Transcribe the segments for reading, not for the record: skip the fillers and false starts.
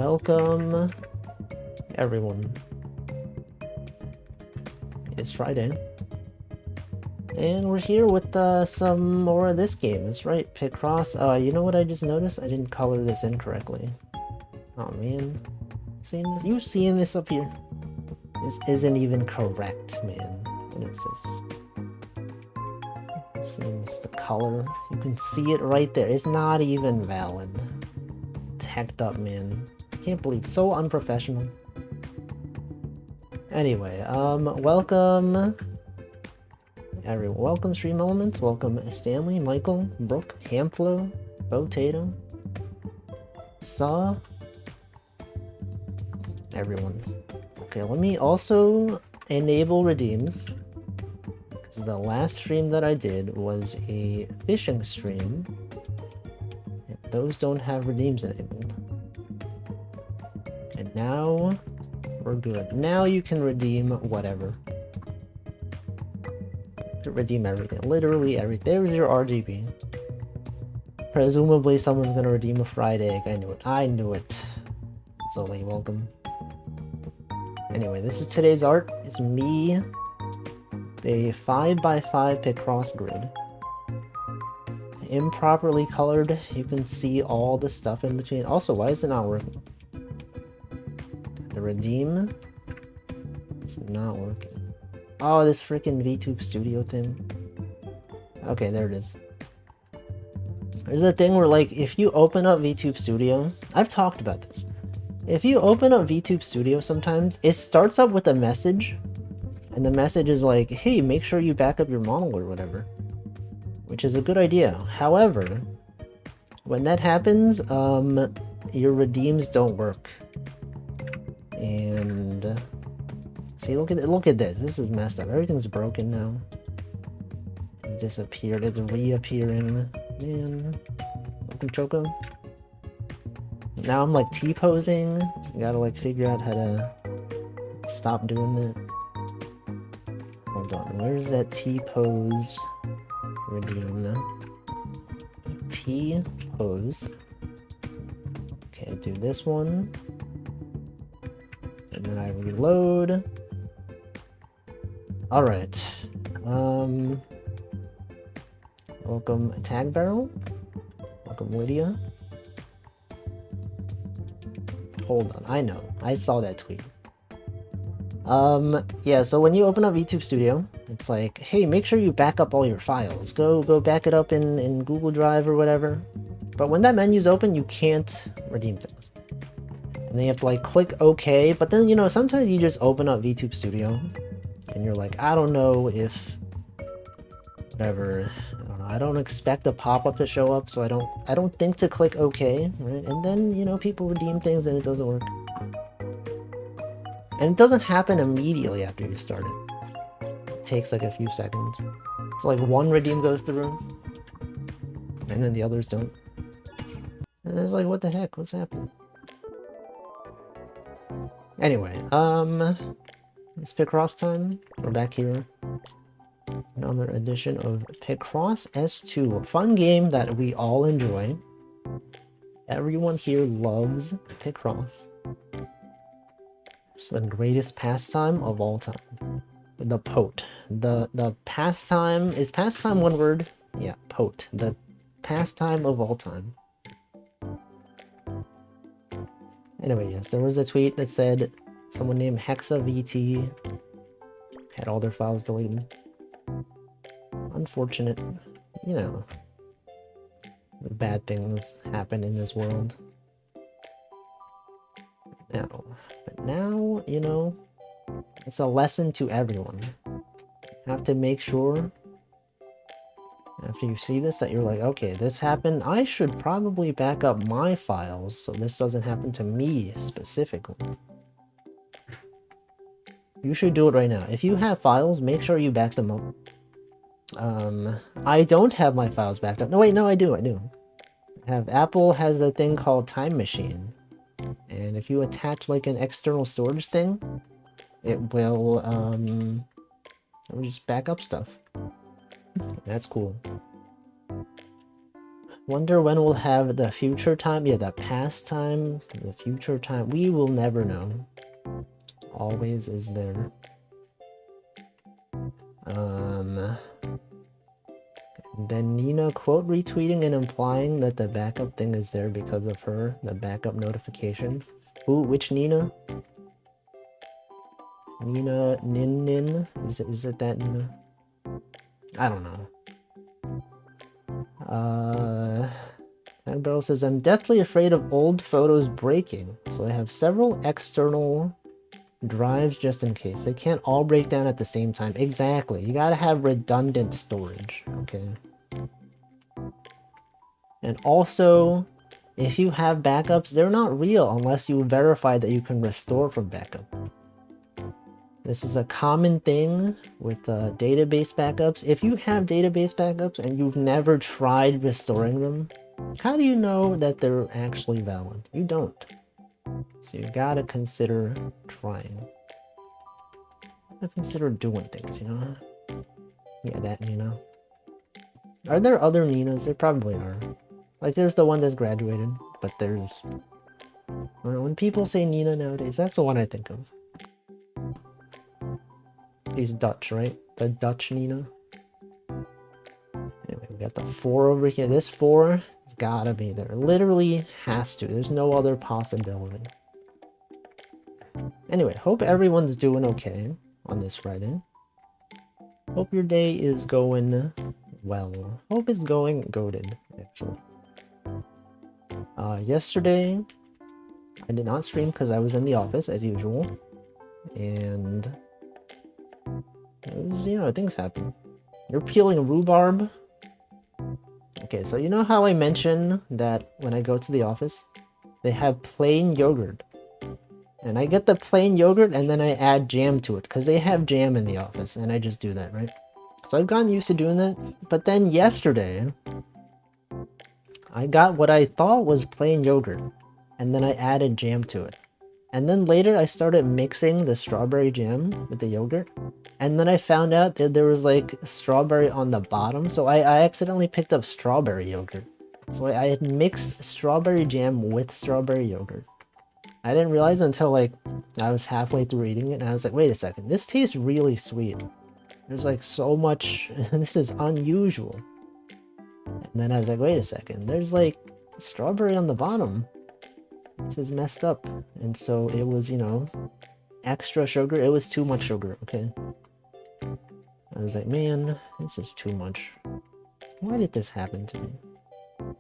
Welcome, everyone. It's Friday. And we're here with some more of this game. That's right, picross. You know what I just noticed? I didn't color this incorrectly. Oh man. Seeing this? You seeing this up here? This isn't even correct, man. What is this? Seems the color. You can see it right there. It's not even valid. It's hecked up, man. Can't believe it's so unprofessional. Anyway, welcome everyone. Welcome Stream Elements. Welcome Stanley, Michael, Brooke, Hamflo, Potato, Saw, everyone. Okay, let me also enable redeems. Because the last stream that I did was a fishing stream. And those don't have redeems enabled. And now we're good. Now you can redeem whatever. Redeem everything. Literally everything. There's your RGB. Presumably someone's gonna redeem a fried egg. I knew it. I knew it. Zoe, welcome. Anyway, this is today's art. It's me. A 5x5 picross grid. Improperly colored. You can see all the stuff in between. Also, why is it not working? The redeem is not working. Oh, this freaking VTube Studio thing. Okay, there it is. There's a thing where, like, if you open up VTube Studio, I've talked about this. If you open up VTube Studio sometimes, it starts up with a message, and the message is like, hey, make sure you back up your model or whatever. Which is a good idea. However, when that happens, your redeems don't work. And see, look at this. This is messed up. Everything's broken now. It's disappeared. It's reappearing. Man. Welcome, Choco. Now I'm like T-posing. You gotta like figure out how to stop doing that. Hold on. Where's that T-pose redeem? T-pose. Okay, do this one. And then I reload. Alright. Welcome Tag Barrel. Welcome Lydia. Hold on, I know. I saw that tweet. Yeah, so when you open up VTube Studio, it's like, hey, make sure you back up all your files. Go back it up in Google Drive or whatever. But when that menu's open, you can't redeem things. And then you have to like click OK, but then, you know, sometimes you just open up VTube Studio and you're like, I don't know if whatever, I don't know, I don't expect a pop-up to show up, so I don't think to click OK, right? And then, you know, people redeem things and it doesn't work. And it doesn't happen immediately after you start it. It takes like a few seconds. So like one redeem goes through and then the others don't. And it's like, what the heck? What's happening? Anyway, it's picross time. We're back here. Another edition of Picross S2. A fun game that we all enjoy. Everyone here loves Picross. It's the greatest pastime of all time. The pote. The pastime... Is pastime one word? Yeah, pote. The pastime of all time. Anyway, yes, there was a tweet that said someone named HexaVT had all their files deleted. Unfortunate. You know, bad things happen in this world. But now, you know, it's a lesson to everyone. You have to make sure after you see this that you're like, okay, this happened. I should probably back up my files so this doesn't happen to me specifically. You should do it right now. If you have files, make sure you back them up. I don't have my files backed up. No, wait, no, I do. Apple has a thing called Time Machine. And if you attach like an external storage thing, it will just back up stuff. That's cool. Wonder when we'll have the future time. Yeah, the past time, the future time. We will never know. Always is there. Then Nina quote retweeting and implying that the backup thing is there because of her, the backup notification. Who? Which Nina? Nina Nin? Is it that Nina? I don't know. Tanbro says, I'm deathly afraid of old photos breaking, so I have several external drives just in case. They can't all break down at the same time. Exactly. You gotta have redundant storage, okay? And also, if you have backups, they're not real unless you verify that you can restore from backup. This is a common thing with database backups. If you have database backups and you've never tried restoring them, how do you know that they're actually valid? You don't. So you gotta consider trying. Consider doing things, you know? Yeah, that Nina. Are there other Ninas? There probably are. Like, there's the one that's graduated, but there's... When people say Nina nowadays, that's the one I think of. He's Dutch, right? The Dutch Nina. Anyway, we got the 4 over here. This 4 has gotta be there. Literally has to. There's no other possibility. Anyway, hope everyone's doing okay on this Friday. Hope your day is going well. Hope it's going goated, actually. Yesterday, I did not stream because I was in the office, as usual. And... it was, you know, things happen. You're peeling rhubarb? Okay, so you know how I mentioned that when I go to the office, they have plain yogurt. And I get the plain yogurt and then I add jam to it, because they have jam in the office, and I just do that, right? So I've gotten used to doing that. But then yesterday, I got what I thought was plain yogurt, and then I added jam to it. And then later I started mixing the strawberry jam with the yogurt. And then I found out that there was like strawberry on the bottom. So I accidentally picked up strawberry yogurt. So I had mixed strawberry jam with strawberry yogurt. I didn't realize until like I was halfway through eating it. And I was like, wait a second, this tastes really sweet. There's like so much, this is unusual. And then I was like, wait a second, there's like strawberry on the bottom. This is messed up. And so it was, you know, extra sugar. It was too much sugar, okay? I was like, man, this is too much. Why did this happen to me?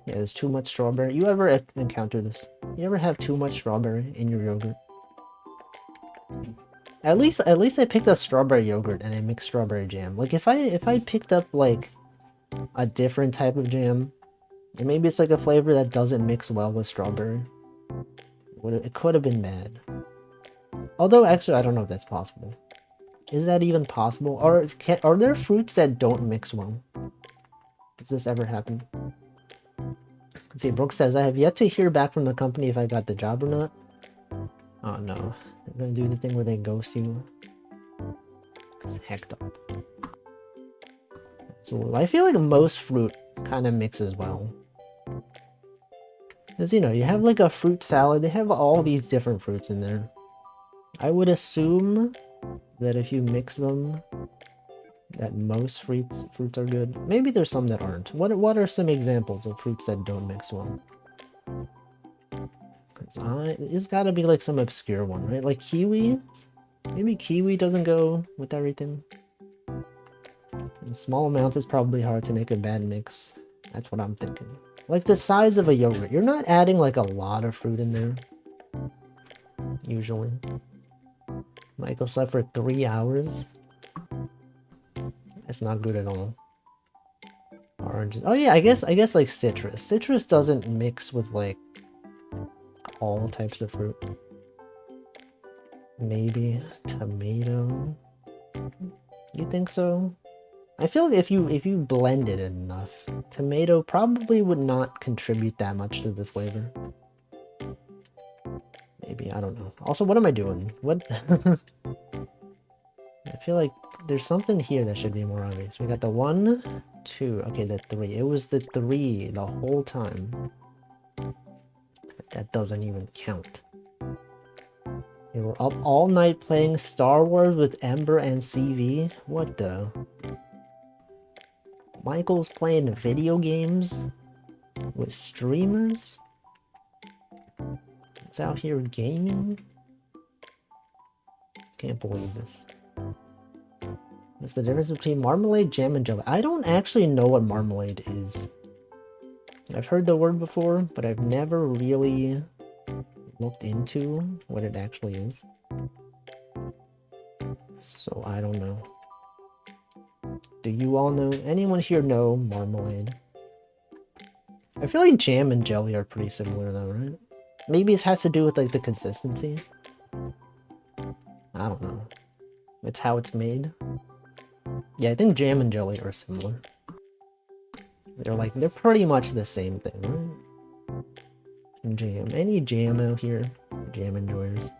Yeah, there's too much strawberry. You ever encounter this? You ever have too much strawberry in your yogurt? At least I picked up strawberry yogurt and I mixed strawberry jam. Like if I picked up like a different type of jam, and maybe it's like a flavor that doesn't mix well with strawberry, it could have been bad. Although, actually, I don't know if that's possible. Is that even possible? Or are there fruits that don't mix well? Does this ever happen? Let's see, Brooke says, I have yet to hear back from the company if I got the job or not. Oh no. They're gonna do the thing where they ghost you. It's hecked up. So I feel like most fruit kind of mixes well. Because, you know, you have like a fruit salad, they have all these different fruits in there. I would assume that if you mix them, that most fruits are good. Maybe there's some that aren't. What are some examples of fruits that don't mix well? It's gotta be like some obscure one, right? Like kiwi? Maybe kiwi doesn't go with everything. In small amounts, it's probably hard to make a bad mix. That's what I'm thinking. Like the size of a yogurt. You're not adding like a lot of fruit in there. Usually. Michael slept for 3 hours. That's not good at all. Oranges. Oh yeah, I guess like citrus. Citrus doesn't mix with like all types of fruit. Maybe tomato. You think so? I feel like if you blended it enough, tomato probably would not contribute that much to the flavor. Maybe, I don't know. Also, what am I doing? What? I feel like there's something here that should be more obvious. We got the 1, 2. Okay, the 3. It was the 3 the whole time. That doesn't even count. We were up all night playing Star Wars with Ember and CV? What the? Michael's playing video games with streamers? He's out here gaming? Can't believe this. What's the difference between marmalade, jam, and jelly? I don't actually know what marmalade is. I've heard the word before, but I've never really looked into what it actually is. So I don't know. Do you all know? Anyone here know marmalade? I feel like jam and jelly are pretty similar though, right? Maybe it has to do with like the consistency. I don't know. It's how it's made. Yeah, I think jam and jelly are similar. They're pretty much the same thing, right? Jam. Any jam out here? Jam enjoyers.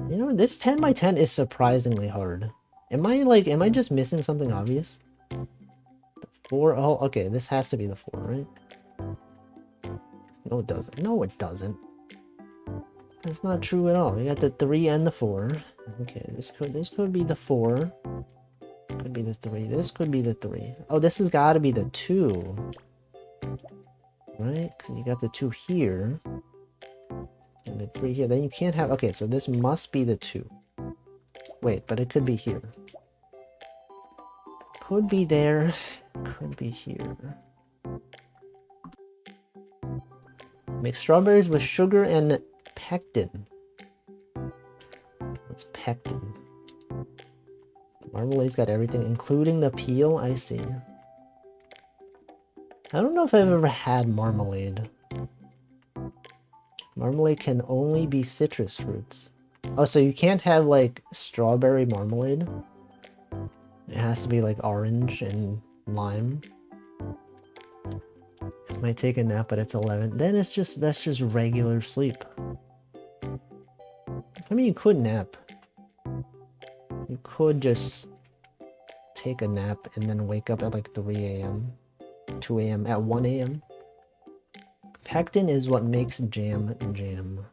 You know, this 10 by 10 is surprisingly hard. Am I just missing something obvious? The 4, oh, okay, this has to be the 4, right? No, it doesn't. No, it doesn't. That's not true at all. We got the 3 and the 4. Okay, this could be the 4. Could be the 3. This could be the 3. Oh, this has got to be the 2. Right? Because you got the 2 here. And the 3 here. Then you can't have... Okay, so this must be the 2. Wait, but it could be here. Could be there. Could be here. Mix strawberries with sugar and pectin. What's pectin? Marmalade's got everything, including the peel. I see. I don't know if I've ever had marmalade. Marmalade can only be citrus fruits. Oh, so you can't have, like, strawberry marmalade? It has to be, like, orange and lime. Might take a nap, but it's 11. Then that's just regular sleep. I mean, you could nap. You could just take a nap and then wake up at, like, 3 a.m. 2 a.m. at 1 a.m. Pectin is what makes jam jam.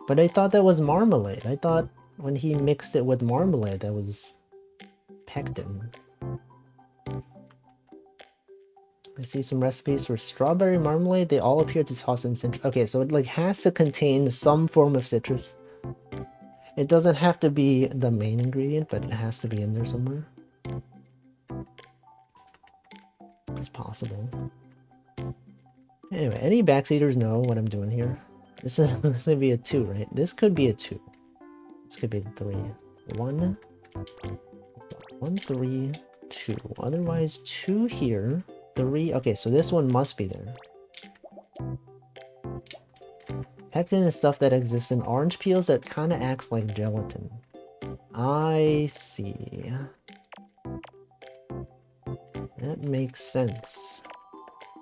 But I thought that was marmalade. I thought when he mixed it with marmalade, that was pectin. I see some recipes for strawberry marmalade. They all appear to toss in citrus. Okay, so it like has to contain some form of citrus. It doesn't have to be the main ingredient, but it has to be in there somewhere. It's possible. Anyway, any backseaters know what I'm doing here? This would be a 2, right? This could be a 2. This could be the 3. 1, 3, 2. Otherwise, 2 here. 3. Okay, so this one must be there. Pectin is stuff that exists in orange peels that kind of acts like gelatin. I see. That makes sense.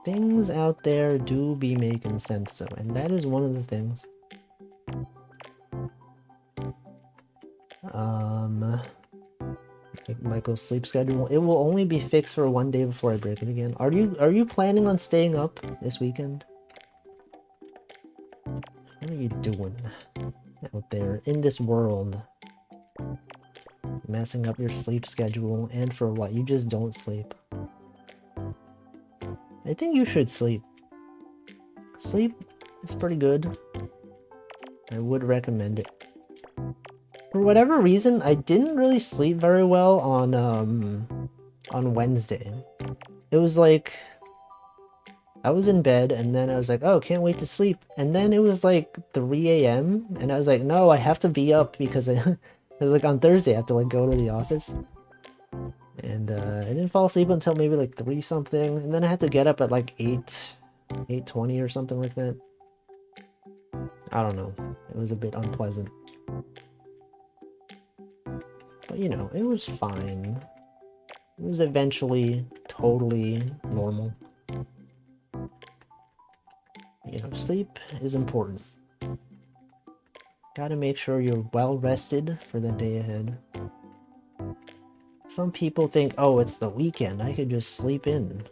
Things out there do be making sense, though, and that is one of the things. Michael's sleep schedule. It will only be fixed for 1 day before I break it again. Are you planning on staying up this weekend? What are you doing out there in this world? Messing up your sleep schedule, and for what? You just don't sleep. I think you should sleep. Sleep is pretty good. I would recommend it. For whatever reason, I didn't really sleep very well on Wednesday. It was like I was in bed and then I was like, oh, can't wait to sleep. And then it was like 3 a.m. and I was like, no, I have to be up because it was like on Thursday I have to like go to the office. And I didn't fall asleep until maybe like 3 something, and then I had to get up at like 8:20 or something like that. I don't know. It was a bit unpleasant. But you know, it was fine. It was eventually totally normal. You know, sleep is important. Gotta make sure you're well rested for the day ahead. Some people think, oh, it's the weekend, I could just sleep in.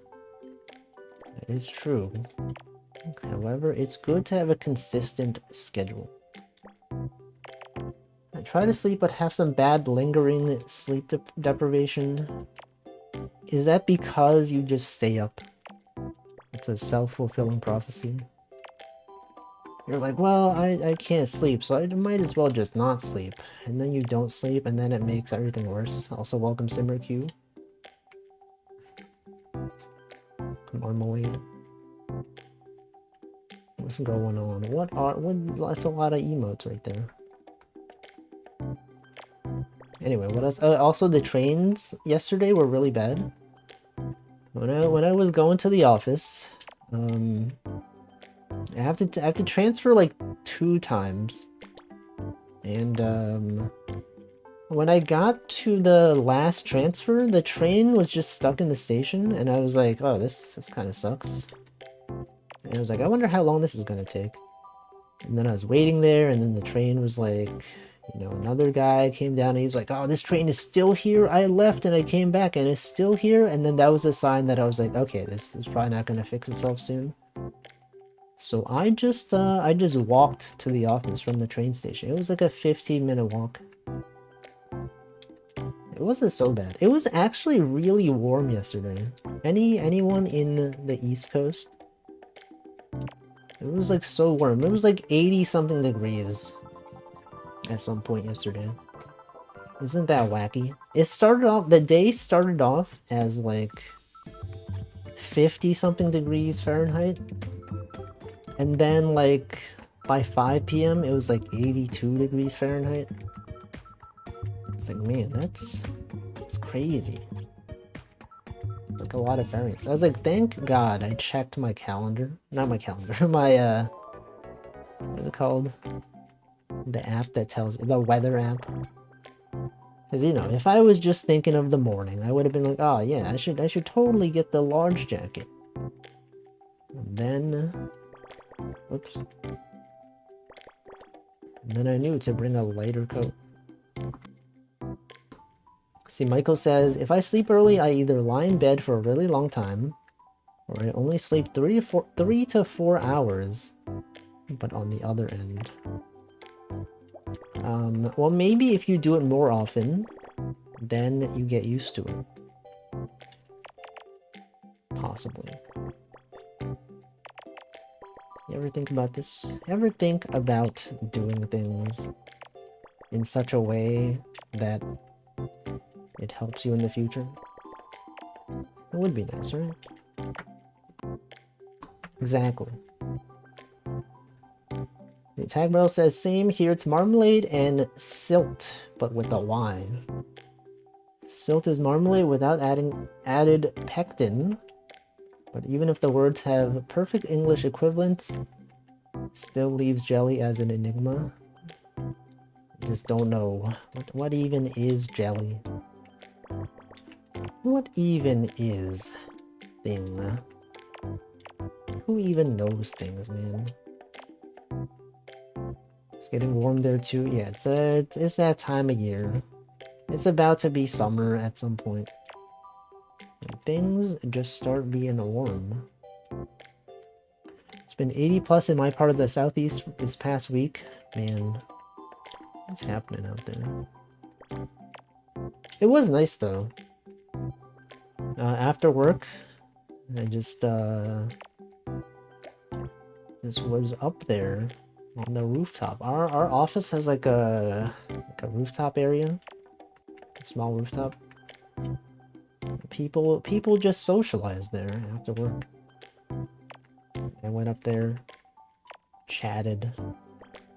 That is true. However, it's good to have a consistent schedule. I try to sleep but have some bad lingering sleep deprivation. Is that because you just stay up? It's a self-fulfilling prophecy. You're like, well, I can't sleep, so I might as well just not sleep. And then you don't sleep, and then it makes everything worse. Also, welcome SimmerQ. Marmalade. What's going on? That's a lot of emotes right there. Anyway, what else? Also, the trains yesterday were really bad. When I was going to the office, I have to transfer like 2 times, and when I got to the last transfer, the train was just stuck in the station, and I was like, oh, this kind of sucks. And I was like, I wonder how long this is gonna take. And then I was waiting there, and then the train was like, you know, another guy came down and he's like, oh, this train is still here. I left and I came back and it's still here. And then that was a sign that I was like, okay, this is probably not gonna fix itself soon. So I just walked to the office from the train station. It was like a 15-minute walk. It wasn't so bad. It was actually really warm yesterday. Anyone in the East Coast? It was like so warm. It was like 80 something degrees at some point yesterday. Isn't that wacky? The day started off as like 50 something degrees Fahrenheit. And then like by 5 p.m. it was like 82 degrees Fahrenheit. It's like, man, that's crazy. Like a lot of variance. I was like, thank God I checked my calendar. Not my calendar, my what is it called? The app that tells the weather app. Because, you know, if I was just thinking of the morning, I would have been like, oh yeah, I should totally get the large jacket. And then whoops. And then I knew to bring a lighter coat. See, Michael says, if I sleep early, I either lie in bed for a really long time, or I only sleep 3 to 4 hours, but on the other end. Well, maybe if you do it more often, then you get used to it. Possibly. You ever think about this? Ever think about doing things in such a way that it helps you in the future? It would be nice, right? Exactly. The Tag Bro says, same here, it's marmalade and silt, but with a Y. Silt is marmalade without added pectin, but even if the words have perfect English equivalents, still leaves jelly as an enigma. I just don't know. What even is jelly? What even is thing? Who even knows things, man? It's getting warm there too. Yeah, it's that time of year. It's about to be summer at some point. And things just start being warm. It's been 80 plus in my part of the southeast this past week. Man, what's happening out there? It was nice though. After work, I just was up there on the rooftop. Our office has like a rooftop area, a small rooftop. People just socialize there after work. I went up there, chatted.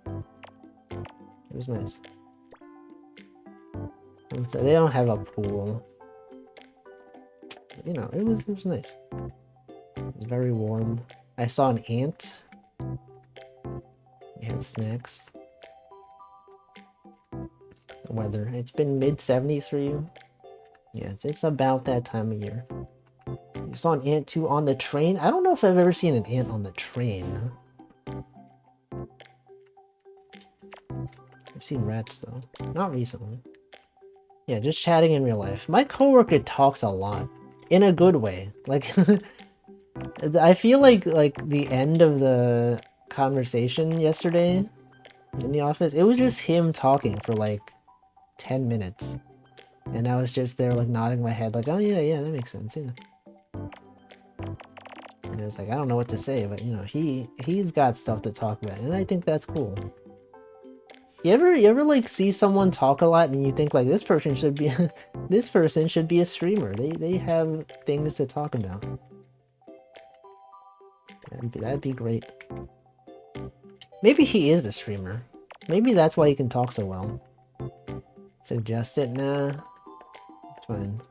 It was nice. They don't have a pool. But, you know, it was nice. It was very warm. I saw an ant. We had snacks. The weather. It's been mid-70s for you. Yeah, it's about that time of year. You saw an ant too on the train? I don't know if I've ever seen an ant on the train. I've seen rats though. Not recently. Yeah, just chatting in real life. My coworker talks a lot. In a good way. Like, I feel like the end of the conversation yesterday in the office, it was just him talking for like 10 minutes. And I was just there like nodding my head like, oh yeah, that makes sense, yeah. And it's like, I don't know what to say, but you know, he's got stuff to talk about, and I think that's cool. You ever like see someone talk a lot and you think like this person should be this person should be a streamer. They have things to talk about. That'd be great. Maybe he is a streamer. Maybe that's why he can talk so well. Suggest it? Nah. It's fine.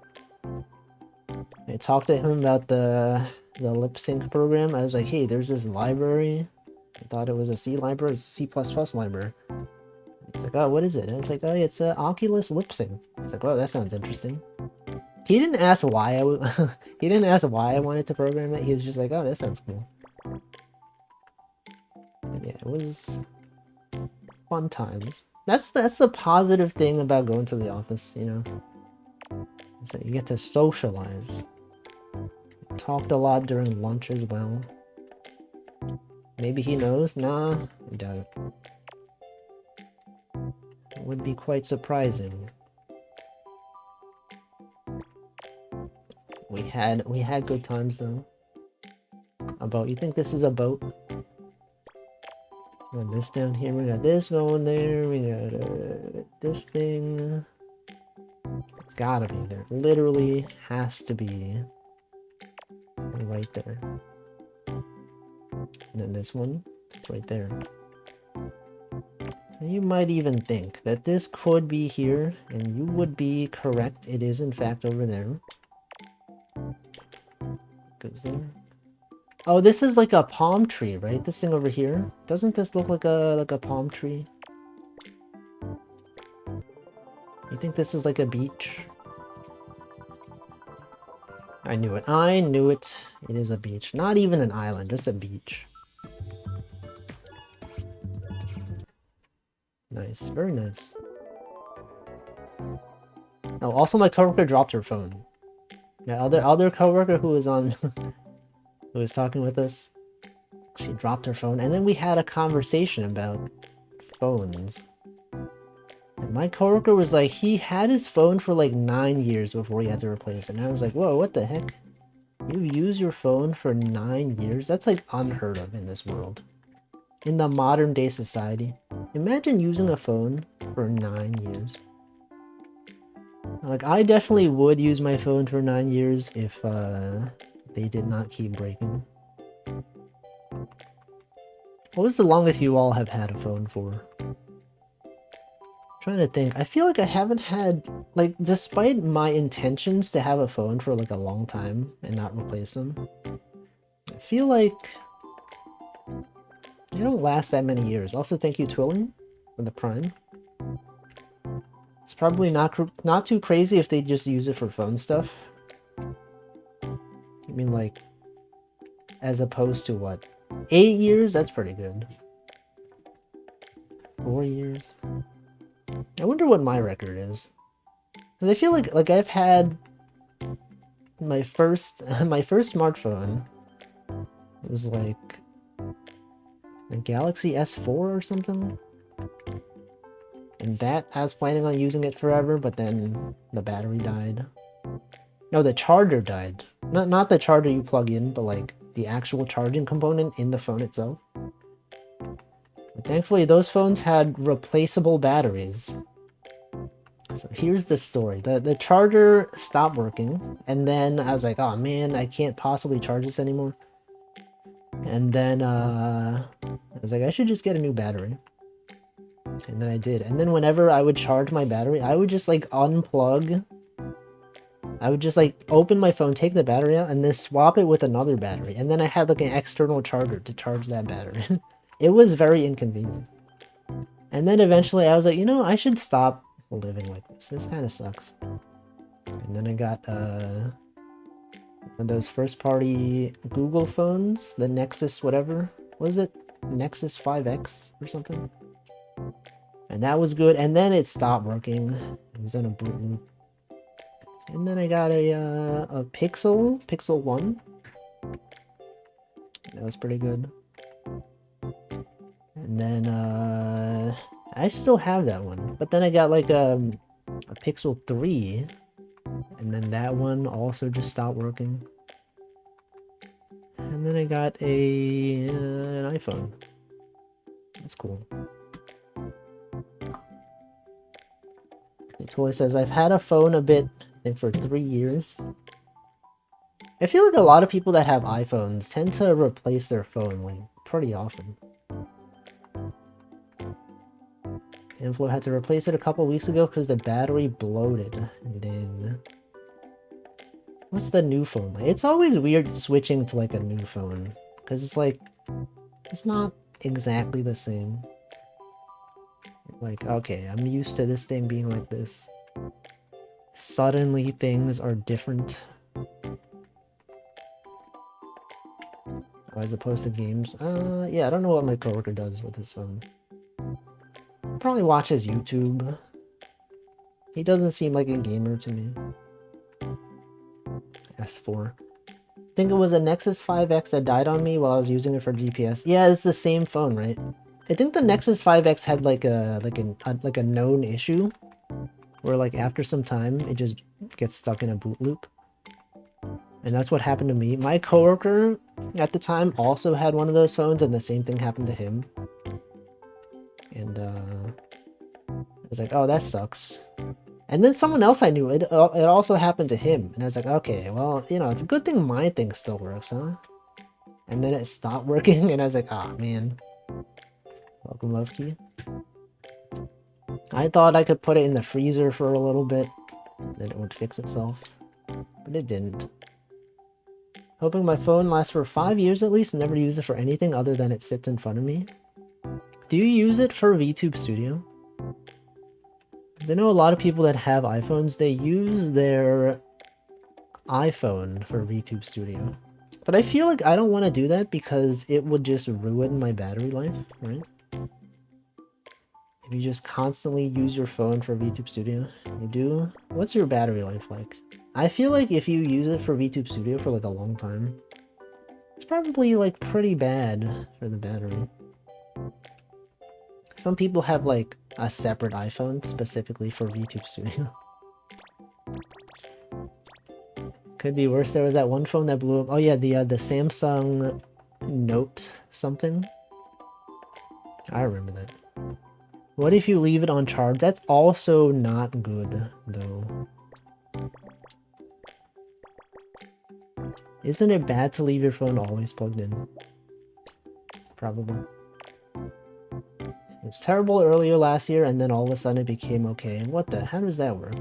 I talked to him about the lip sync program. I was like, hey, there's this library. I thought it was a C library, C++ library. It's like, oh, what is it? And it's like, oh, it's a Oculus lip sync. It's like, oh, that sounds interesting. He didn't ask why he didn't ask why I wanted to program it. He was just like, oh, that sounds cool. But yeah, it was fun times. That's the positive thing about going to the office, you know. Is that you get to socialize. Talked a lot during lunch as well. Maybe he knows? Nah, I doubt it. It would be quite surprising. We had good times though. A boat. You think this is a boat? We got this down here. We got this going there. We got this thing. It's gotta be there. Literally has to be right there. And then this one, it's right there. You might even think that this could be here, and you would be correct. It is in fact over there. Goes there. Oh, this is like a palm tree, right? This thing over here. Doesn't this look like a palm tree? You think this is like a beach? I knew it. I knew it. It is a beach. Not even an island, just a beach. Nice. Very nice. Oh, also my coworker dropped her phone. My other coworker who was on who was talking with us, she dropped her phone, and then we had a conversation about phones. And my coworker was like, he had his phone for like 9 years before he had to replace it. And I was like, whoa, what the heck? You use your phone for 9 years? That's like unheard of in this world. In the modern day society. Imagine using a phone for 9 years. Like, I definitely would use my phone for 9 years if they did not keep breaking. What was the longest you all have had a phone for? Trying to think. I feel like I haven't had, like, despite my intentions to have a phone for like a long time and not replace them, I feel like they don't last that many years. Also, thank you, Twilling, for the Prime. It's probably not too crazy if they just use it for phone stuff. I mean, like, as opposed to what? 8 years? That's pretty good. 4 years? I wonder what my record is. Because I feel like I've had my first smartphone was like a Galaxy S4 or something. And that I was planning on using it forever, but then the battery died. No, the charger died. Not the charger you plug in, but like the actual charging component in the phone itself. But thankfully, those phones had replaceable batteries. So here's the story. The charger stopped working, and then I was like, oh man, I can't possibly charge this anymore. And then I was like, I should just get a new battery. And then I did. And then whenever I would charge my battery, I would just like unplug. I would just like open my phone, take the battery out, and then swap it with another battery. And then I had like an external charger to charge that battery. It was very inconvenient. And then eventually I was like, you know, I should stop living like this. This kind of sucks. And then I got one of those first party Google phones, the Nexus whatever. What is it? Nexus 5X or something? And that was good. And then it stopped working. And was on a boot loop. And then I got a Pixel 1. That was pretty good. And then I still have that one. But then I got like a Pixel 3. And then that one also just stopped working. And then I got an iPhone. That's cool. The toy says, I've had a phone I think for 3 years. I feel like a lot of people that have iPhones tend to replace their phone like pretty often. Inflo had to replace it a couple weeks ago because the battery bloated. And then what's the new phone like? It's always weird switching to like a new phone because it's like it's not exactly the same. Like, okay, I'm used to this thing being like this. Suddenly things are different. As opposed to games. Yeah, I don't know what my coworker does with his phone. Probably watches YouTube. He doesn't seem like a gamer to me. S4. I think it was a Nexus 5X that died on me while I was using it for GPS. Yeah, it's the same phone, right? I think the Nexus 5X had like a known issue where like after some time it just gets stuck in a boot loop. And that's what happened to me. My coworker at the time also had one of those phones and the same thing happened to him. And I was like, oh, that sucks. And then someone else I knew, it also happened to him. And I was like, okay, well, you know, it's a good thing my thing still works, huh? And then it stopped working and I was like, ah, man. Welcome, Lovekey. I thought I could put it in the freezer for a little bit, then it would fix itself. But it didn't. Hoping my phone lasts for 5 years at least and never use it for anything other than it sits in front of me. Do you use it for VTube Studio? Because I know a lot of people that have iPhones, they use their iPhone for VTube Studio. But I feel like I don't want to do that because it would just ruin my battery life, right? If you just constantly use your phone for VTube Studio, you do? What's your battery life like? I feel like if you use it for VTube Studio for like a long time, it's probably like pretty bad for the battery. Some people have like a separate iPhone specifically for VTube Studio. Could be worse. There was that one phone that blew up. Oh yeah, the Samsung Note something. I remember that. What if you leave it on charge? That's also not good, though. Isn't it bad to leave your phone always plugged in? Probably. It was terrible earlier last year, and then all of a sudden it became okay. What the? How does that work?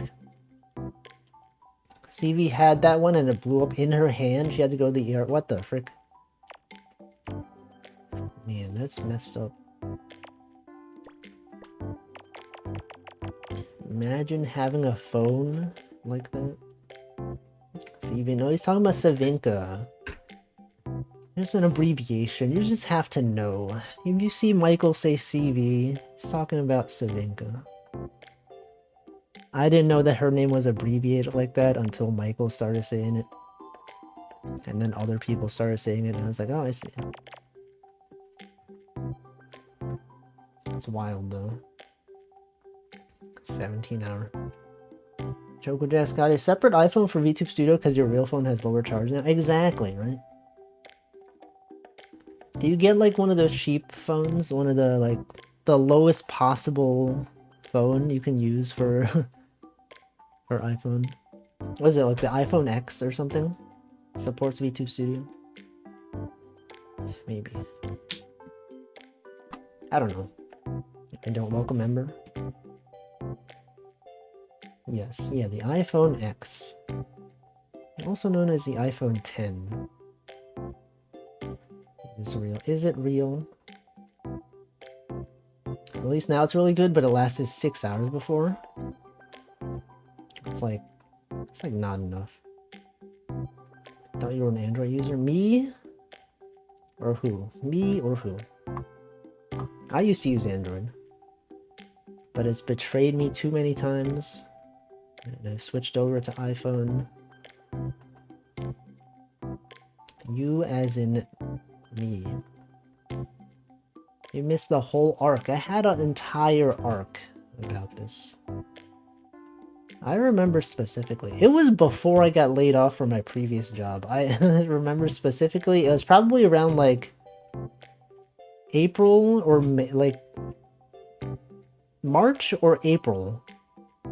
CV had that one and it blew up in her hand. She had to go to the ER. What the frick? Man, that's messed up. Imagine having a phone like that. CV, no, he's talking about Savinka. There's an abbreviation. You just have to know. If you see Michael say CV, he's talking about Savinka. I didn't know that her name was abbreviated like that until Michael started saying it. And then other people started saying it, and I was like, oh, I see. It's wild, though. 17-hour. Choco Jazz got a separate iPhone for VTube Studio because your real phone has lower charge now. Exactly, right? Do you get like one of those cheap phones? One of the like the lowest possible phone you can use for for iPhone? What is it, like the iPhone X or something? Supports VTube Studio? Maybe. I don't know. I don't welcome member. Yes, yeah, the iPhone X. Also known as the iPhone 10. Is real. Is it real? At least now it's really good, but it lasted 6 hours before. It's like not enough. Thought you were an Android user. Me? Or who? Me or who? I used to use Android. But it's betrayed me too many times. And I switched over to iPhone. You as in me. You missed the whole arc. I had an entire arc about this. I remember specifically. It was before I got laid off from my previous job. I remember specifically, it was probably around like April or May, like March or April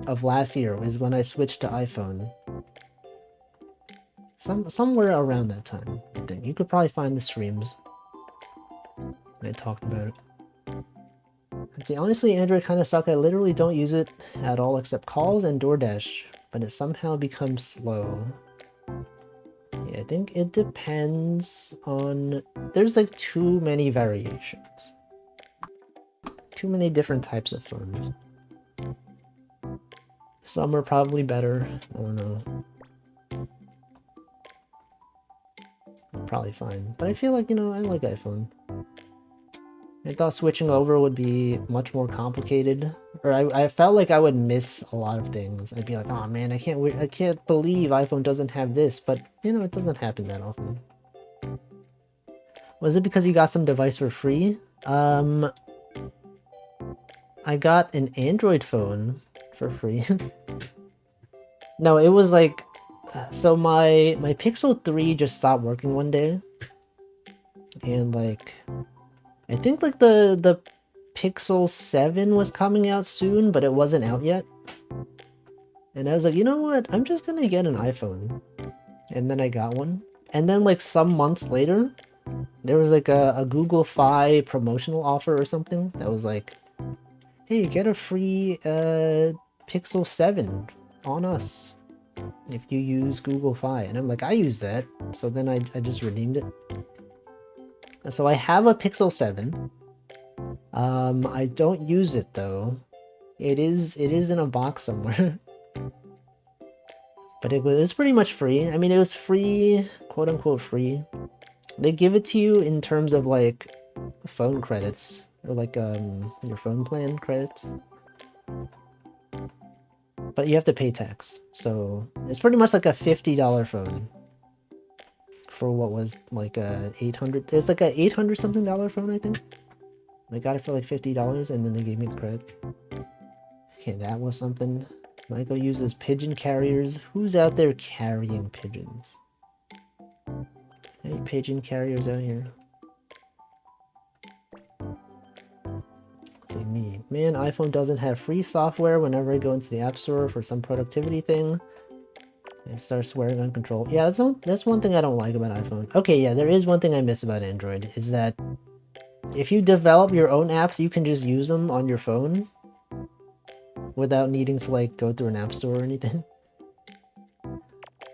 of last year was when I switched to iPhone. Somewhere around that time, I think. You could probably find the streams. I talked about it. I'd say, honestly, Android kind of suck. I literally don't use it at all except calls and DoorDash, but it somehow becomes slow. Yeah, I think it depends on... There's like too many variations. Too many different types of phones. Some are probably better. I don't know. Probably fine. But I feel like, you know, I like iPhone. I thought switching over would be much more complicated. Or I felt like I would miss a lot of things. I'd be like, oh man, I can't believe iPhone doesn't have this. But, you know, it doesn't happen that often. Was it because you got some device for free? I got an Android phone for free. No, it was like... So my Pixel 3 just stopped working one day. And like... I think like the Pixel 7 was coming out soon, but it wasn't out yet. And I was like, you know what? I'm just gonna get an iPhone. And then I got one. And then like some months later, there was like a Google Fi promotional offer or something that was like, hey, get a free Pixel 7 on us if you use Google Fi. And I'm like, I use that. So then I just redeemed it. So I have a Pixel 7. I don't use it though. It is in a box somewhere. But it was pretty much free. I mean, it was free, quote unquote free. They give it to you in terms of like phone credits or like your phone plan credits. But you have to pay tax. So it's pretty much like a $50 phone. For what was like a 800, it's like a 800 something dollar phone, I think. I got it for like $50 and then they gave me the credit. Okay, that was something. Michael uses pigeon carriers. Who's out there carrying pigeons? Any pigeon carriers out here? It's like me. Man, iPhone doesn't have free software whenever I go into the App Store for some productivity thing. I start swearing uncontrolled. Yeah, that's one thing I don't like about iPhone. Okay, yeah, there is one thing I miss about Android, is that if you develop your own apps, you can just use them on your phone without needing to like go through an app store or anything.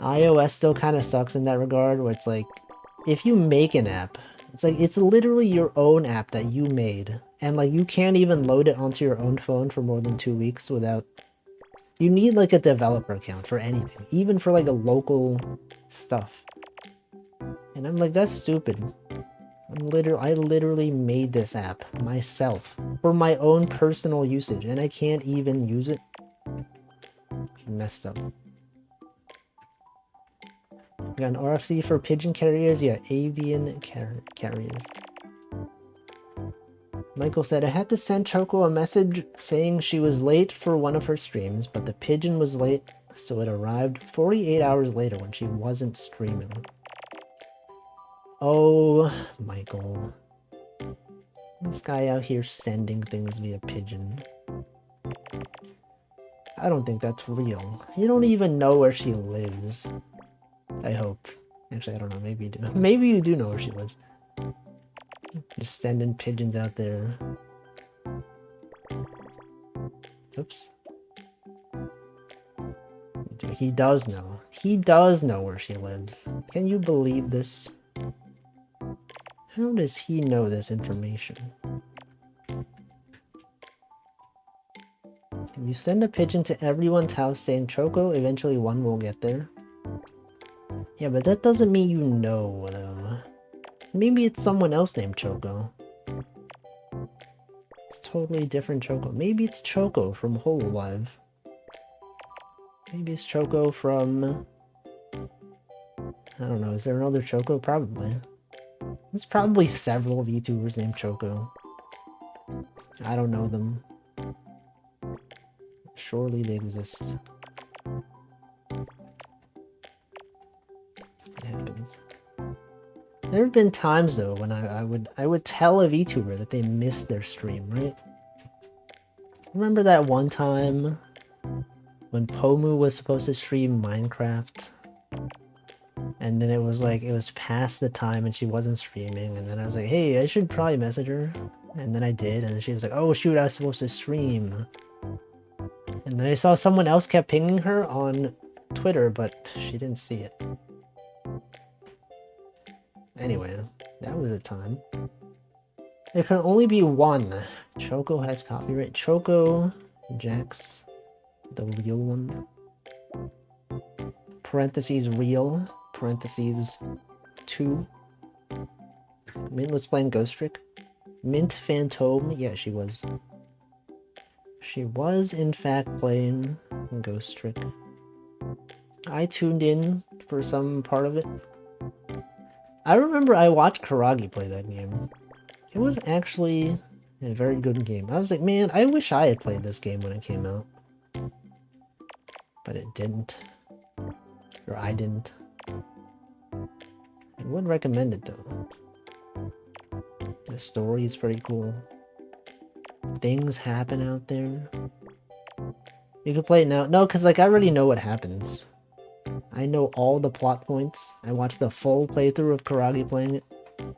iOS still kind of sucks in that regard, where it's like, if you make an app, it's like, it's literally your own app that you made, and like you can't even load it onto your own phone for more than 2 weeks without... You need like a developer account for anything, even for like a local stuff. And I'm like, that's stupid. I literally made this app myself for my own personal usage, and I can't even use it. Messed up. Got an RFC for pigeon carriers? Yeah, avian carriers. Michael said, I had to send Choco a message saying she was late for one of her streams, but the pigeon was late, so it arrived 48 hours later when she wasn't streaming. Oh, Michael. This guy out here sending things via pigeon. I don't think that's real. You don't even know where she lives. I hope. Actually, I don't know. Maybe you do. Maybe you do know where she lives. Just sending pigeons out there. Oops. Dude, he does know. He does know where she lives. Can you believe this? How does he know this information? If you send a pigeon to everyone's house saying Choco, eventually one will get there. Yeah, but that doesn't mean you know them. Maybe it's someone else named Choco. It's totally different Choco. Maybe it's Choco from Hololive. Maybe it's Choco from... I don't know, is there another Choco? Probably. There's probably several VTubers named Choco. I don't know them. Surely they exist. It happens. There have been times though when I would tell a VTuber that they missed their stream, right? Remember that one time when Pomu was supposed to stream Minecraft? And then it was like, it was past the time and she wasn't streaming, and then I was like, hey, I should probably message her. And then I did, and then she was like, oh shoot, I was supposed to stream. And then I saw someone else kept pinging her on Twitter, but she didn't see it. Anyway, that was a time. There can only be one. Choco has copyright. Choco Jax, the real one. Parentheses real. Parentheses 2. Mint was playing Ghost Trick. Mint Phantom. Yeah, she was. She was, in fact, playing Ghost Trick. I tuned in for some part of it. I remember I watched Karagi play that game. It was actually a very good game. I was like, man, I wish I had played this game when it came out. But it didn't. Or I didn't. I would recommend it though. The story is pretty cool. Things happen out there. You can play it now. No, because like I already know what happens. I know all the plot points. I watched the full playthrough of Karagi playing it.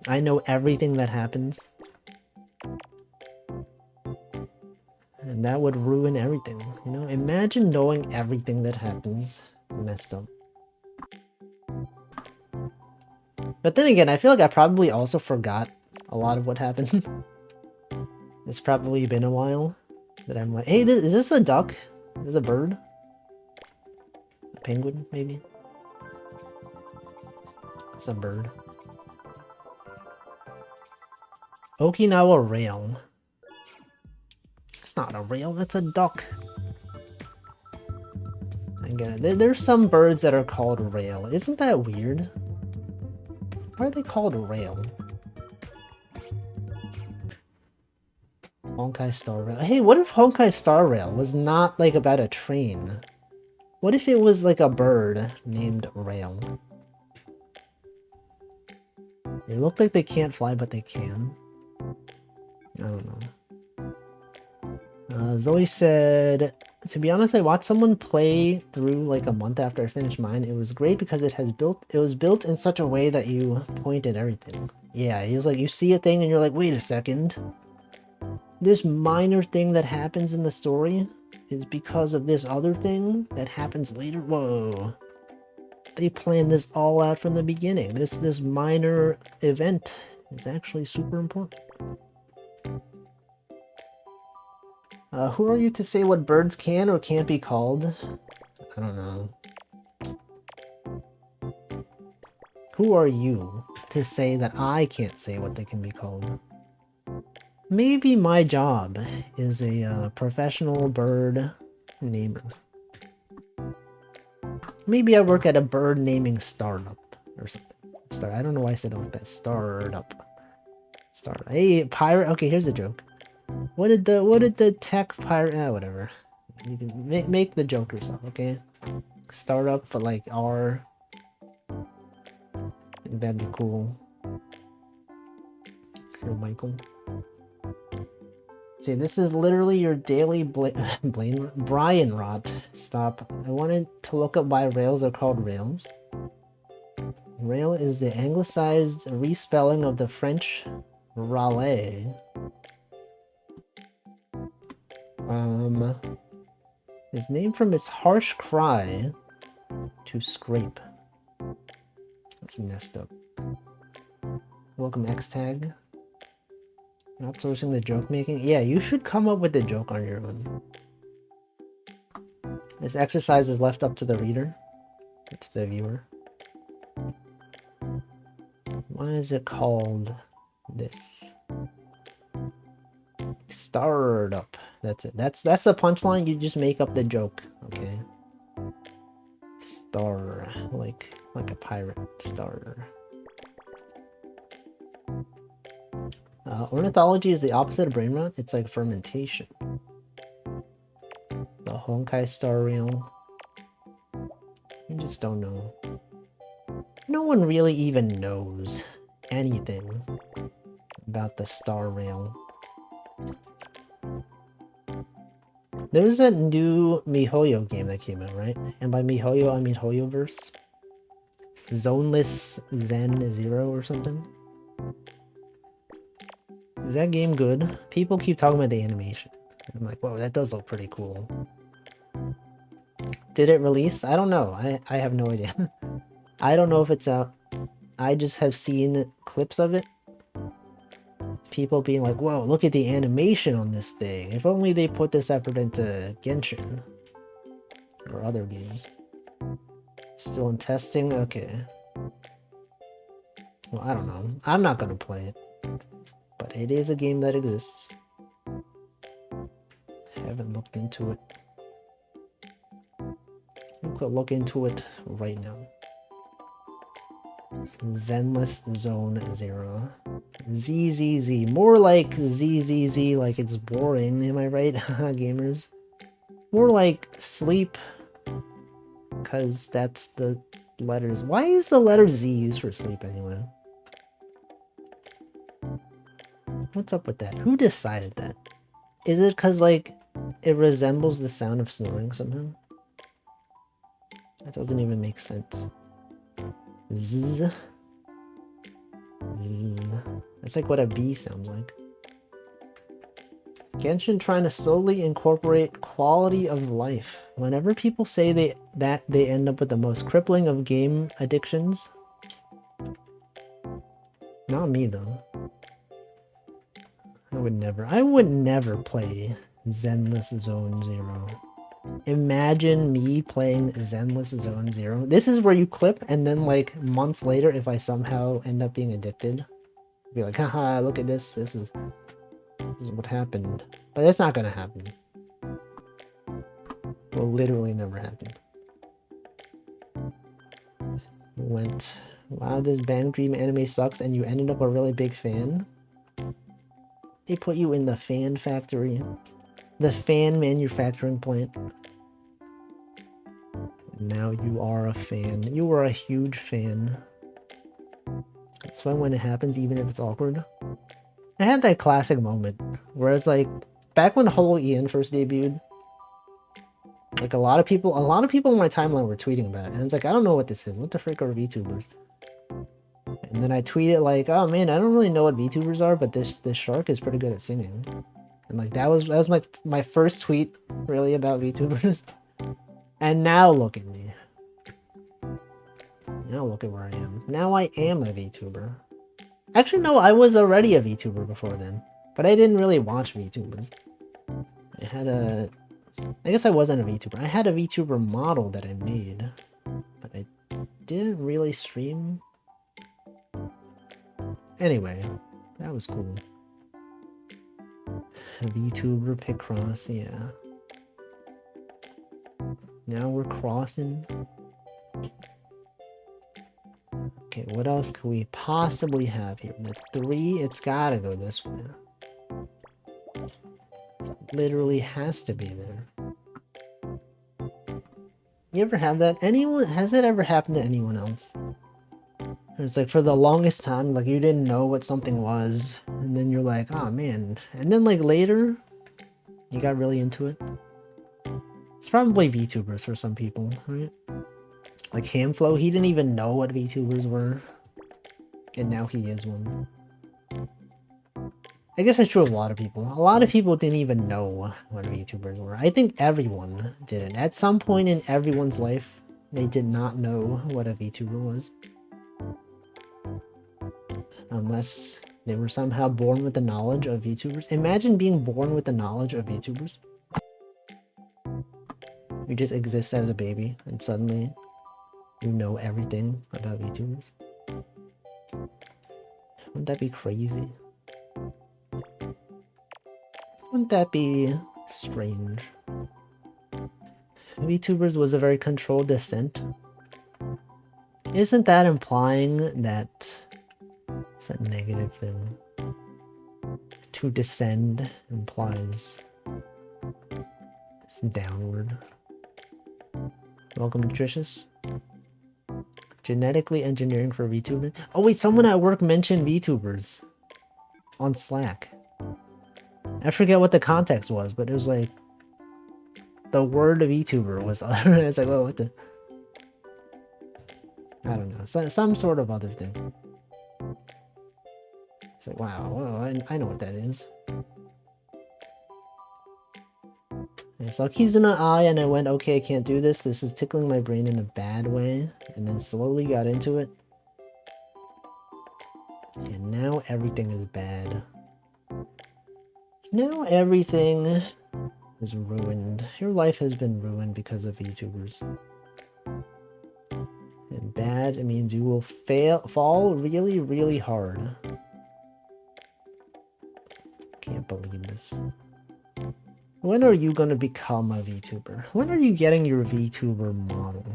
I know everything that happens. And that would ruin everything, you know? Imagine knowing everything that happens. It's messed up. But then again, I feel like I probably also forgot a lot of what happened. It's probably been a while that I'm like, hey, is this a duck? Is this a bird? A penguin, maybe? It's a bird. Okinawa rail. It's not a rail, that's a duck. I get it. There's some birds that are called rail. Isn't that weird? Why are they called rail? Honkai Star Rail. Hey, what if Honkai Star Rail was not like about a train? What if it was like a bird named Rail? They look like they can't fly, but they can. I don't know. Zoe said, to be honest, I watched someone play through like a month after I finished mine. It was great because it was built in such a way that you point at everything. Yeah, he's like, you see a thing and you're like, wait a second. This minor thing that happens in the story is because of this other thing that happens later. Whoa. They planned this all out from the beginning. This minor event is actually super important. Who are you to say what birds can or can't be called? I don't know. Who are you to say that I can't say what they can be called? Maybe my job is a professional bird namer. Maybe I work at a bird naming startup or something. I don't know why I said it like that. Startup. Hey, pirate. Okay, here's a joke. What did the tech pirate? Whatever. You can make the joke yourself, okay? Startup, but like R. I think that'd be cool. For Michael. See, this is literally your daily Brian rot. Stop. I wanted to look up why rails are called rails. Rail is the anglicized respelling of the French râler. Is named from its harsh cry to scrape. That's messed up. Welcome X-Tag. Outsourcing the joke making? Yeah, you should come up with the joke on your own. This exercise is left up to the reader. It's the viewer. Why is it called this? Startup. That's it. That's the punchline. You just make up the joke, okay? like a pirate starter. Ornithology is the opposite of brain rot. It's like fermentation. The Honkai Star Rail. You just don't know. No one really even knows anything about the Star Rail. There was that new MiHoYo game that came out, right? And by MiHoYo, I mean HoYoverse. Zoneless Zen Zero or something. Is that game good? People keep talking about the animation. I'm like, whoa, that does look pretty cool. Did it release? I don't know. I have no idea. I don't know if it's out. I just have seen clips of it. People being like, whoa, look at the animation on this thing. If only they put this effort into Genshin. Or other games. Still in testing? Okay. Well, I don't know. I'm not gonna play it. But it is a game that exists. Haven't looked into it. You could look into it right now. Zenless Zone Zero. ZZZ. More like ZZZ, like it's boring, am I right, gamers? More like sleep. Because that's the letters. Why is the letter Z used for sleep anyway? What's up with that? Who decided that? Is it because, like, it resembles the sound of snoring somehow? That doesn't even make sense. Zzz. Zzz. That's like what a bee sounds like. Genshin trying to slowly incorporate quality of life. Whenever people say they end up with the most crippling of game addictions. Not me though. I would never play Zenless Zone Zero. Imagine me playing Zenless Zone Zero. This is where you clip, and then like months later, if I somehow end up being addicted, I'll be like, haha, look at this. This is what happened. But that's not gonna happen. Will literally never happen. Went, wow, this Bang Dream anime sucks, and you ended up a really big fan. They put you in the fan factory. The fan manufacturing plant. Now you are a fan. You are a huge fan. It's fun when it happens, even if it's awkward. I had that classic moment where it's like, back when Holo Ian first debuted, like a lot of people on my timeline were tweeting about it, and I was like, I don't know what this is. What the frick are VTubers? And then I tweeted like, oh man, I don't really know what VTubers are, but this shark is pretty good at singing. And like that was my first tweet really about VTubers. And now look at me. Now look at where I am. Now I am a VTuber. Actually no, I was already a VTuber before then. But I didn't really watch VTubers. I guess I wasn't a VTuber. I had a VTuber model that I made. But I didn't really stream. Anyway, that was cool. VTuber picross, yeah. Now we're crossing. Okay, what else could we possibly have here? The 3, it's gotta go this way. Literally has to be there. You ever have that? Has that ever happened to anyone else? It's like for the longest time, like you didn't know what something was, and then you're like, oh man. And then like later, you got really into it. It's probably VTubers for some people, right? Like Hamflow, he didn't even know what VTubers were. And now he is one. I guess that's true of a lot of people. A lot of people didn't even know what VTubers were. I think everyone didn't. At some point in everyone's life, they did not know what a VTuber was. Unless they were somehow born with the knowledge of VTubers. Imagine being born with the knowledge of VTubers. You just exist as a baby, and suddenly you know everything about VTubers. Wouldn't that be crazy? Wouldn't that be strange? VTubers was a very controlled descent. Isn't that implying that it's a negative thing? To descend implies it's downward. Welcome, Nutritious. Genetically engineering for VTubers. Oh wait, someone at work mentioned VTubers on Slack. I forget what the context was, but it was like the word VTuber was. It's like, well, what the? I don't know, some sort of other thing. It's like, wow, well, I know what that is. I saw Kizuna Eye and I went, okay, I can't do this. This is tickling my brain in a bad way. And then slowly got into it. And now everything is bad. Now everything is ruined. Your life has been ruined because of VTubers. And bad, it means you will fall really, really hard. Can't believe this. When are you gonna become a VTuber? When are you getting your VTuber model?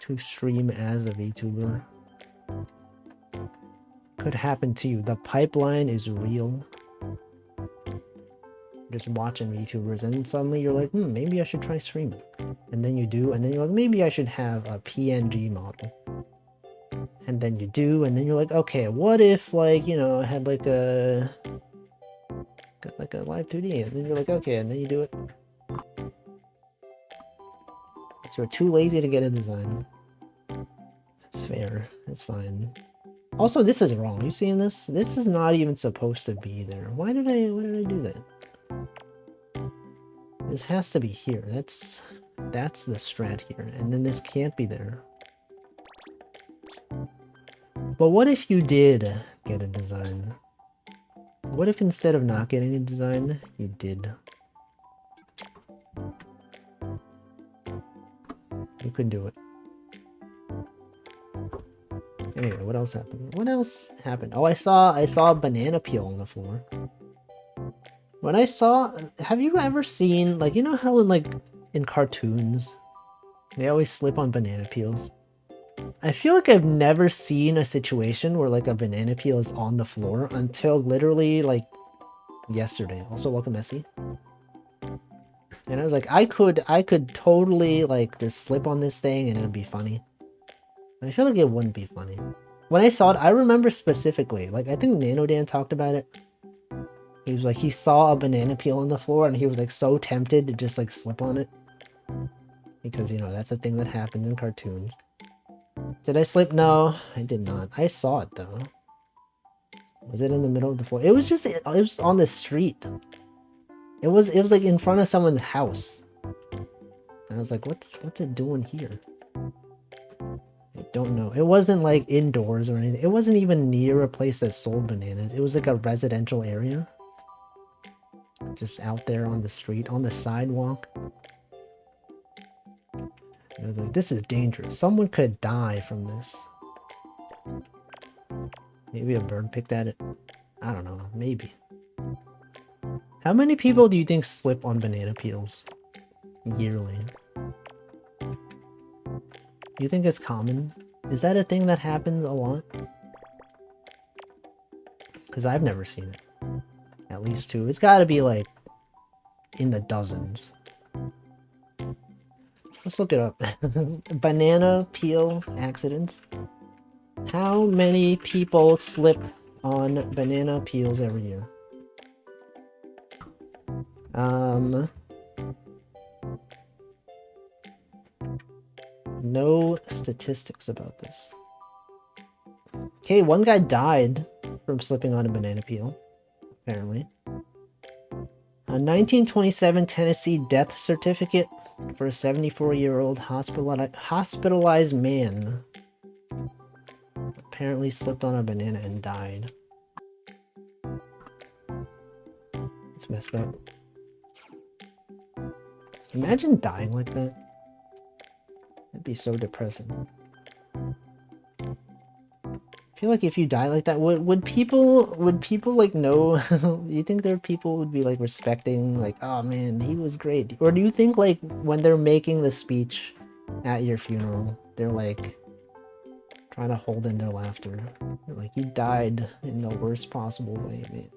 To stream as a VTuber? Could happen to you. The pipeline is real. Just watching VTubers and suddenly you're like, maybe I should try streaming. And then you do, and then you're like, maybe I should have a PNG model. And then you do, and then you're like, okay, what if, like, you know, I had like a live 2D, and then you're like, okay, and then you do it. So you're too lazy to get a design. That's fair. That's fine. Also, this is wrong. You seeing this? This is not even supposed to be there. Why did I do that? This has to be here. That's the strat here, and then this can't be there. But what if you did get a design? What if instead of not getting a design, you did? You could do it. Anyway, what else happened? What else happened? Oh, I saw a banana peel on the floor. When I saw, have you ever seen, like, you know how in cartoons, they always slip on banana peels? I feel like I've never seen a situation where like a banana peel is on the floor until literally like yesterday. Also, welcome Messi. And I was like, I could totally like just slip on this thing and it'd be funny. But I feel like it wouldn't be funny. When I saw it, I remember specifically, like I think NanoDan talked about it. He was like, he saw a banana peel on the floor and he was like so tempted to just like slip on it. Because, you know, that's a thing that happens in cartoons. Did I slip? No, I did not. I saw it though. Was it in the middle of the floor? It was just, it was on the street. It was like in front of someone's house. And I was like, what's it doing here? I don't know. It wasn't like indoors or anything. It wasn't even near a place that sold bananas. It was like a residential area. Just out there on the street, on the sidewalk. I was like, this is dangerous. Someone could die from this. Maybe a bird picked at it. I don't know. Maybe. How many people do you think slip on banana peels yearly? You think it's common? Is that a thing that happens a lot? Because I've never seen it. At least 2. It's got to be like in the dozens. Let's look it up. Banana peel accidents. How many people slip on banana peels every year? No statistics about this. Okay, one guy died from slipping on a banana peel, apparently. A 1927 Tennessee death certificate for a 74-year-old hospitalized man. Apparently slipped on a banana and died. It's messed up. Imagine dying like that. That'd be so depressing. I feel like if you die like that, would people like know? You think there are people would be like respecting, like, oh man, he was great? Or do you think like when they're making the speech at your funeral, they're like, Trying to hold in their laughter. Like, he died in the worst possible way, man.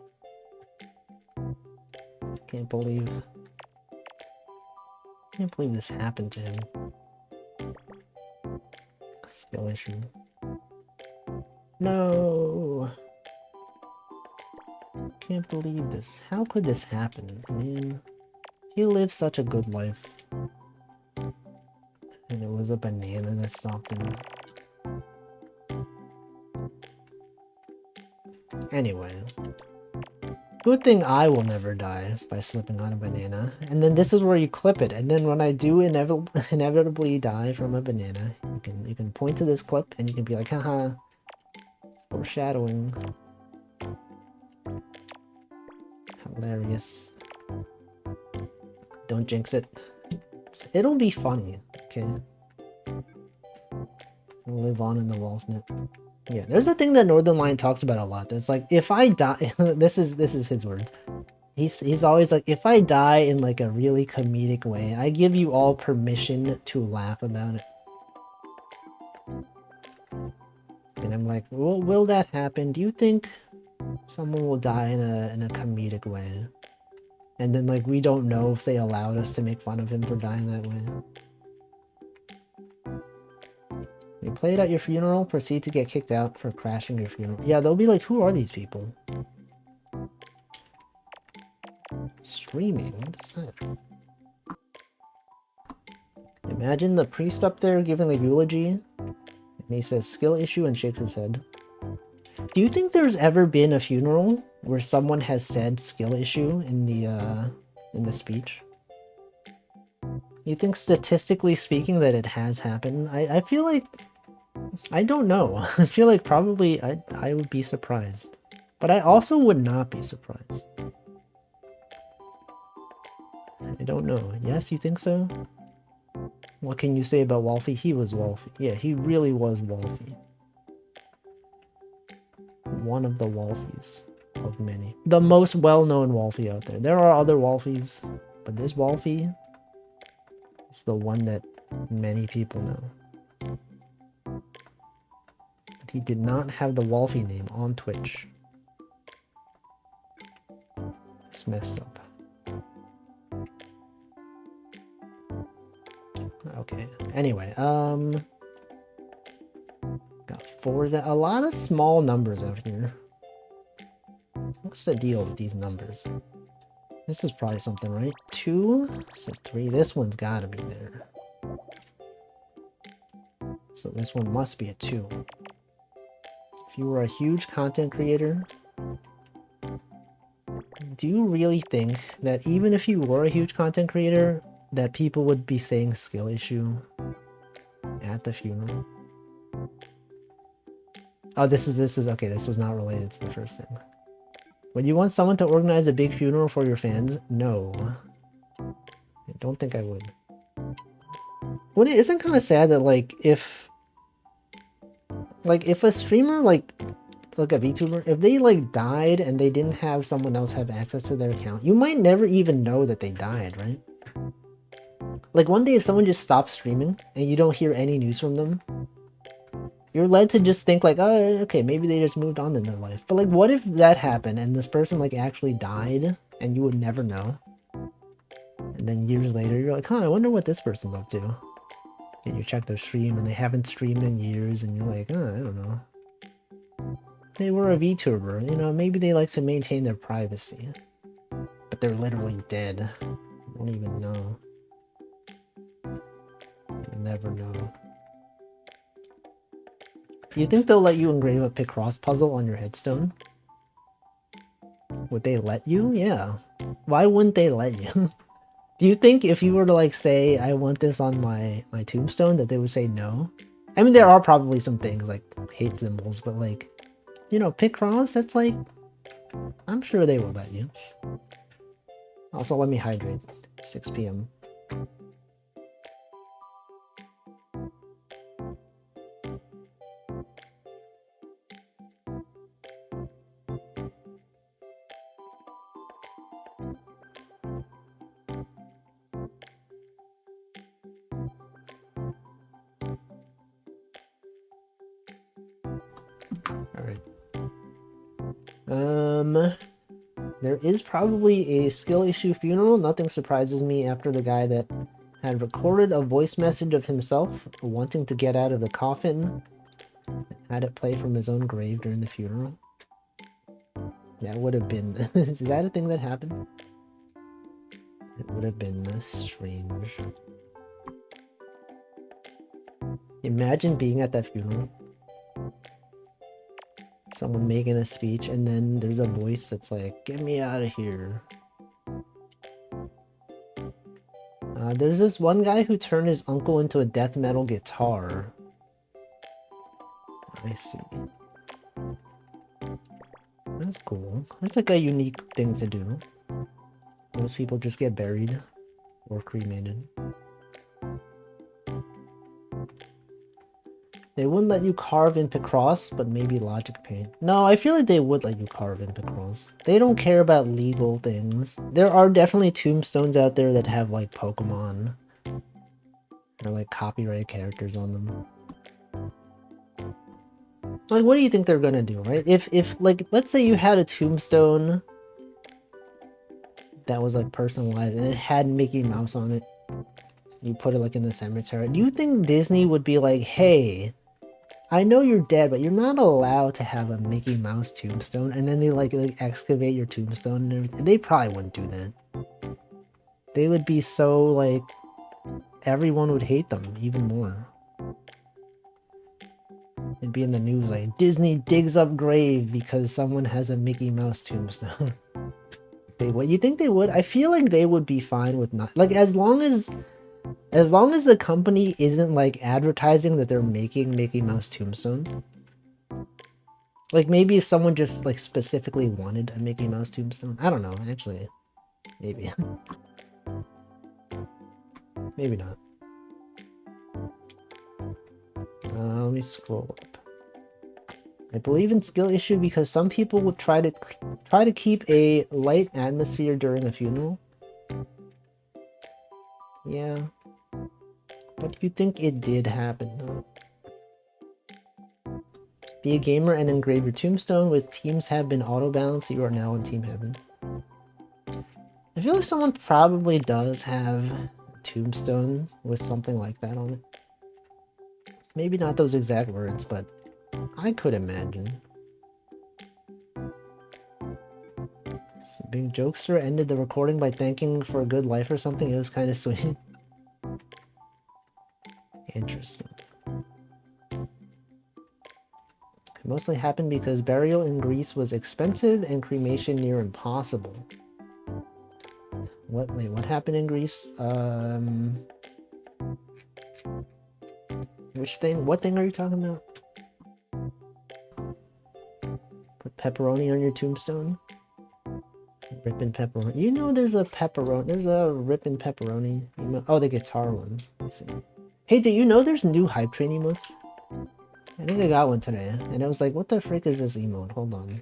Can't believe this happened to him. Skill issue. No! Can't believe this. How could this happen, man? He lived such a good life. And it was a banana that stopped him. Anyway. Good thing I will never die by slipping on a banana. And then this is where you clip it. And then when I do inevitably die from a banana, you can point to this clip and you can be like, haha, foreshadowing. Hilarious. Don't jinx it. It'll be funny, okay? We'll live on in the Wolfnet. Yeah, there's a thing that Northern Lion talks about a lot. That's like, if I die, this is his words. He's always like, if I die in like a really comedic way, I give you all permission to laugh about it. And I'm like, will that happen? Do you think someone will die in a comedic way? And then like, we don't know if they allowed us to make fun of him for dying that way. You play it at your funeral, proceed to get kicked out for crashing your funeral. Yeah, they'll be like, who are these people? Streaming? What is that? Imagine the priest up there giving a eulogy, and he says skill issue and shakes his head. Do you think there's ever been a funeral where someone has said skill issue in the speech? You think statistically speaking that it has happened? I feel like, I don't know. I feel like probably I would be surprised. But I also would not be surprised. I don't know. Yes, you think so? What can you say about Wolfie? He was Wolfie. Yeah, he really was Wolfie. One of the Wolfies of many. The most well-known Wolfie out there. There are other Wolfies, but this Wolfie is the one that many people know. But he did not have the Wolfie name on Twitch. It's messed up. Okay, anyway, got 4s, a lot of small numbers out here. What's the deal with these numbers? This is probably something, right? 2, so 3, this one's gotta be there. So this one must be a 2. If you were a huge content creator, do you really think that even if you were a huge content creator, that people would be saying skill issue at the funeral? Oh, this is okay, this was not related to the first thing. Would you want someone to organize a big funeral for your fans? No. I don't think I would. Well, it isn't kind of sad that like if a streamer like a VTuber, if they like died and they didn't have someone else have access to their account, you might never even know that they died, right? Like one day if someone just stops streaming and you don't hear any news from them, you're led to just think like, oh, okay, maybe they just moved on in their life. But like, what if that happened and this person like actually died and you would never know? And then years later, you're like, huh, I wonder what this person's up to. And you check their stream and they haven't streamed in years and you're like, oh, I don't know. They were a VTuber, you know, maybe they like to maintain their privacy. But they're literally dead. You don't even know. You'll never know. Do you think they'll let you engrave a picross puzzle on your headstone? Would they let you? Yeah. Why wouldn't they let you? Do you think if you were to like say, I want this on my tombstone, that they would say no? I mean, there are probably some things like hate symbols, but like, you know, picross, that's like, I'm sure they will let you. Also, let me hydrate. 6 p.m. Alright. There is probably a skill issue funeral. Nothing surprises me after the guy that had recorded a voice message of himself wanting to get out of the coffin had it play from his own grave during the funeral. That would have been... Is that a thing that happened? It would have been strange. Imagine being at that funeral. Someone making a speech, and then there's a voice that's like, "Get me out of here." There's this one guy who turned his uncle into a death metal guitar. I see. That's cool. That's like a unique thing to do. Most people just get buried or cremated. They wouldn't let you carve in picross, but maybe logic paint. No, I feel like they would let you carve in picross. They don't care about legal things. There are definitely tombstones out there that have like Pokemon or like copyright characters on them. Like, what do you think they're gonna do, right? If like, let's say you had a tombstone that was like personalized and it had Mickey Mouse on it. You put it like in the cemetery. Do you think Disney would be like, "Hey, I know you're dead, but you're not allowed to have a Mickey Mouse tombstone," and then they like excavate your tombstone and everything? They probably wouldn't do that. They would be so like, everyone would hate them even more. It'd be in the news like, "Disney digs up grave because someone has a Mickey Mouse tombstone." What, you think they would? I feel like they would be fine with not, like, as long as the company isn't like advertising that they're making Mickey Mouse tombstones. Like, maybe if someone just like specifically wanted a Mickey Mouse tombstone. I don't know, actually. Maybe. Maybe not. Let me scroll up. I believe in skill issue because some people will try to keep a light atmosphere during a funeral. Yeah. But you think it did happen, though? Be a gamer and engrave your tombstone. With teams have been auto-balanced, you are now on Team Heaven. I feel like someone probably does have a tombstone with something like that on it. Maybe not those exact words, but I could imagine. Some big jokester ended the recording by thanking for a good life or something. It was kind of sweet. Interesting. It mostly happened because burial in Greece was expensive and cremation near impossible. Wait, what happened in Greece? Which thing? What thing are you talking about? Put pepperoni on your tombstone? Rippin' pepperoni. You know there's a pepperoni. There's a rippin' pepperoni. Oh, the guitar one. Let's see. Hey, did you know there's new hype train emotes? I think I got one today, and I was like, what the frick is this emote? Hold on.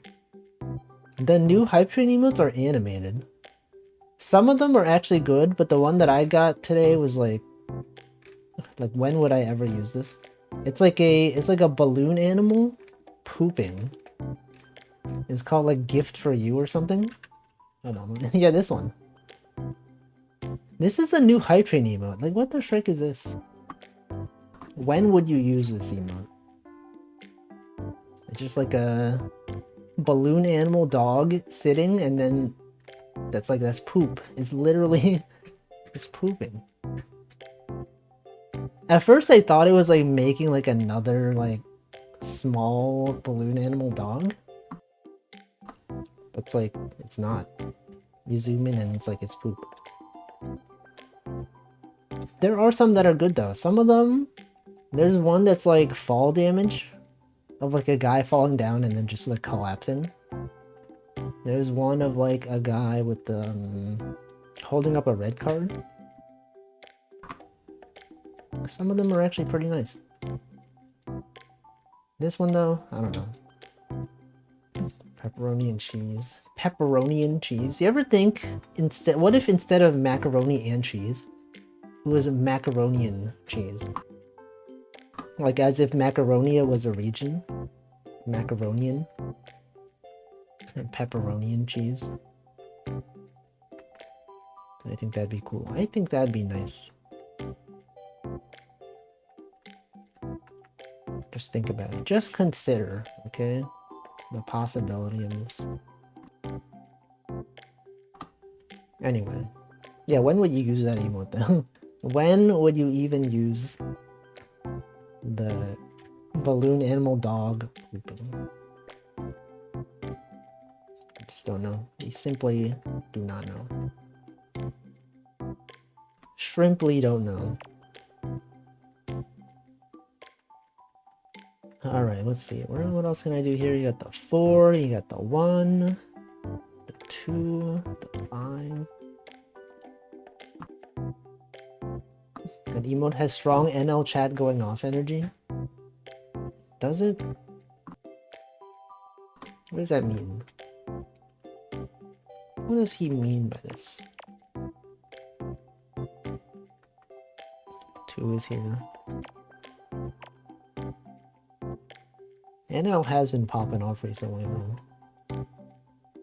The new hype train emotes are animated. Some of them are actually good, but the one that I got today was like, when would I ever use this? It's like a balloon animal pooping. It's called like Gift for You or something. Hold on. Yeah, this one. This is a new hype train emote. Like, what the frick is this? When would you use this emote? It's just like a balloon animal dog sitting, and then that's poop. It's literally it's pooping. At first I thought it was like making like another like small balloon animal dog. But it's like, it's not. You zoom in and it's like it's poop. There are some that are good though. Some of them, there's one that's like fall damage of like a guy falling down and then just like collapsing. There's one of like a guy with holding up a red card. Some of them are actually pretty nice. This one though, I don't know. Pepperoni and cheese. Pepperoni and cheese. You ever think what if instead of macaroni and cheese, it was macaroni and cheese? Like as if Macaronia was a region. Macaronian. And pepperoni and cheese. I think that'd be cool. I think that'd be nice. Just think about it. Just consider, okay? The possibility of this. Anyway. Yeah, when would you use that emote though? When would you even use the balloon animal dog pooping? I just don't know. We simply do not know. Shrimply don't know. Alright, let's see. What else can I do here? You got the 4, you got the 1, the 2, the 5. That emote has strong NL chat going off energy. Does it? What does that mean? What does he mean by this? 2 is here. NL has been popping off recently though.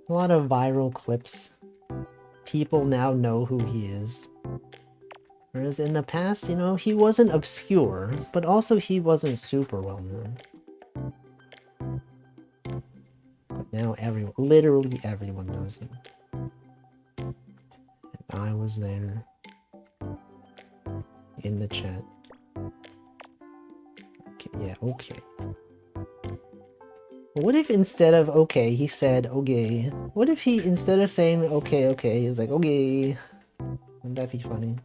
A lot of viral clips. People now know who he is. Whereas in the past, you know, he wasn't obscure, but also he wasn't super well known. But now everyone, literally everyone knows him. And I was there. In the chat. Okay, yeah, okay. What if instead of okay, he said okay? What if he, instead of saying okay, he was like okay? Wouldn't that be funny?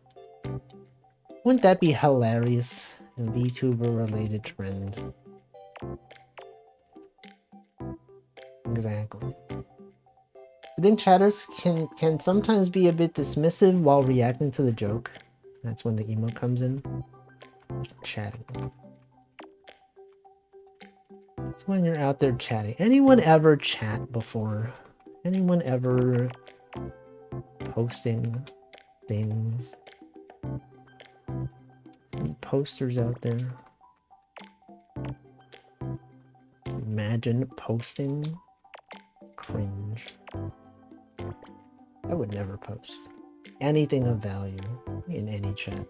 Wouldn't that be hilarious? A VTuber related trend. Exactly. I think chatters can sometimes be a bit dismissive while reacting to the joke. That's when the emote comes in. Chatting. It's when you're out there chatting. Anyone ever chat before? Anyone ever posting things? Any posters out there? Imagine posting. Cringe. I would never post anything of value in any chat.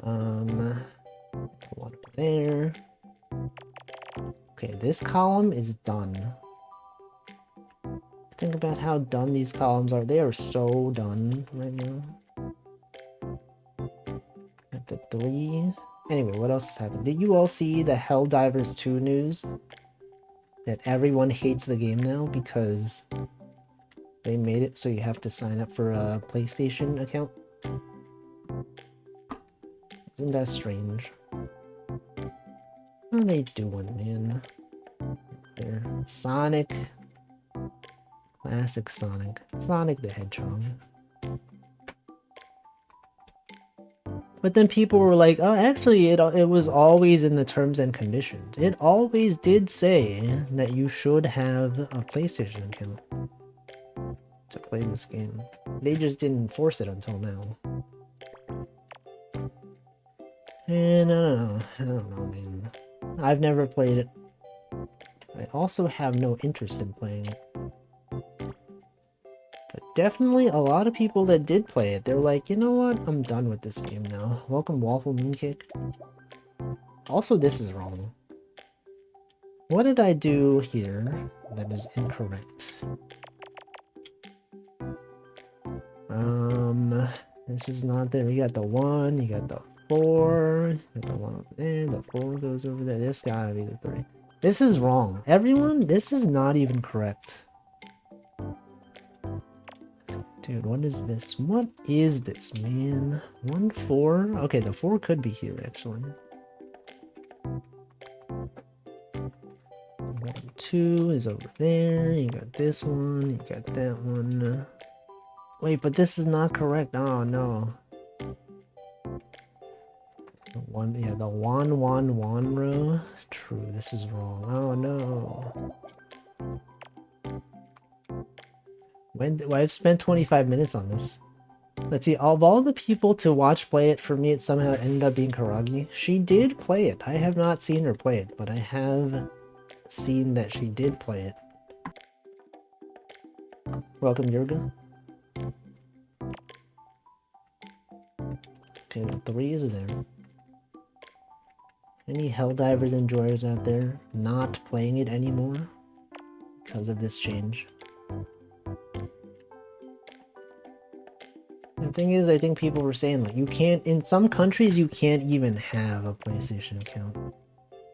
One over there. Okay, this column is done. Think about how done these columns are. They are so done right now. At the 3. Anyway, what else has happened? Did you all see the Helldivers 2 news? That everyone hates the game now because they made it so you have to sign up for a PlayStation account? Isn't that strange? What are they doing, man? There. Sonic. Classic Sonic. Sonic the Hedgehog. But then people were like, oh, actually, it was always in the terms and conditions. It always did say that you should have a PlayStation account to play this game. They just didn't enforce it until now. And I don't know, man. I've never played it. I also have no interest in playing it. But definitely a lot of people that did play it, they're like, you know what? I'm done with this game now. Welcome, Waffle Mooncake. Also, this is wrong. What did I do here that is incorrect? This is not there. You got the 1, you got the 4, you got the 1 over there, the 4 goes over there. This gotta be the 3. This is wrong. Everyone, this is not even correct. Dude, what is this? What is this, man? 1, 4? Okay, the 4 could be here, actually. 1, 2 is over there. You got this one. You got that one. Wait, but this is not correct. Oh, no. Yeah, the 1, 1, 1 row. True, this is wrong. Oh, no. I've spent 25 minutes on this. Let's see, of all the people to watch play it, for me it somehow ended up being Karagi. She did play it. I have not seen her play it, but I have seen that she did play it. Welcome, Yurga. Okay, the 3 is there. Any Helldivers enjoyers out there not playing it anymore because of this change? The thing is, I think people were saying, like, you can't, in some countries, you can't even have a PlayStation account.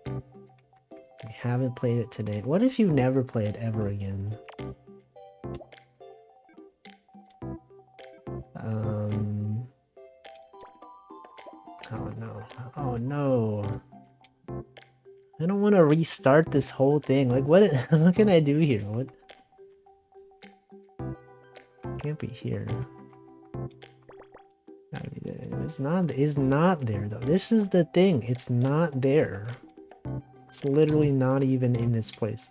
You haven't played it today. What if you never play it ever again? Oh no. Oh no. I don't want to restart this whole thing. Like, what can I do here? What? Can't be here. It's not there though. This is the thing. It's not there. It's literally not even in this place.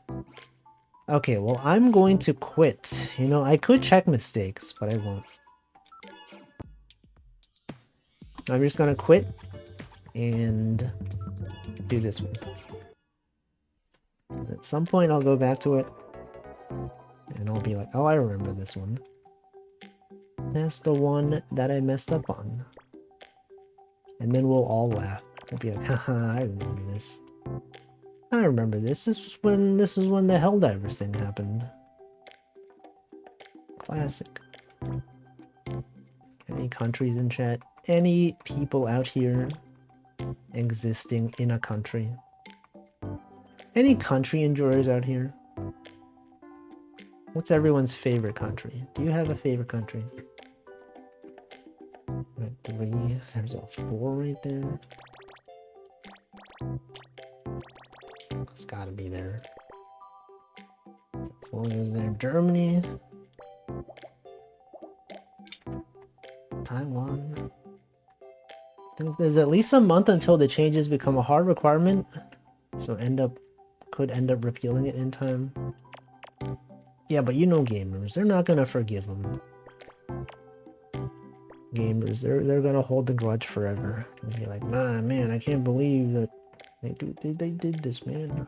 Okay, well, I'm going to quit. You know, I could check mistakes, but I won't. I'm just gonna quit and do this one. At some point, I'll go back to it and I'll be like, oh, I remember this one. That's the one that I messed up on. And then we'll all laugh. We'll be like, haha, I remember this. I remember this. This is when the Helldivers thing happened. Classic. Any countries in chat? Any people out here existing in a country? Any country enjoyers out here? What's everyone's favorite country? Do you have a favorite country? Right, 3. There's a 4 right there. It's gotta be there. 4 goes there. Germany. Taiwan. There's at least a month until the changes become a hard requirement. So could end up repealing it in time. Yeah, but you know gamers, they're not gonna forgive them. Gamers, they're gonna hold the grudge forever. And be like, nah, man, I can't believe that they did this, man.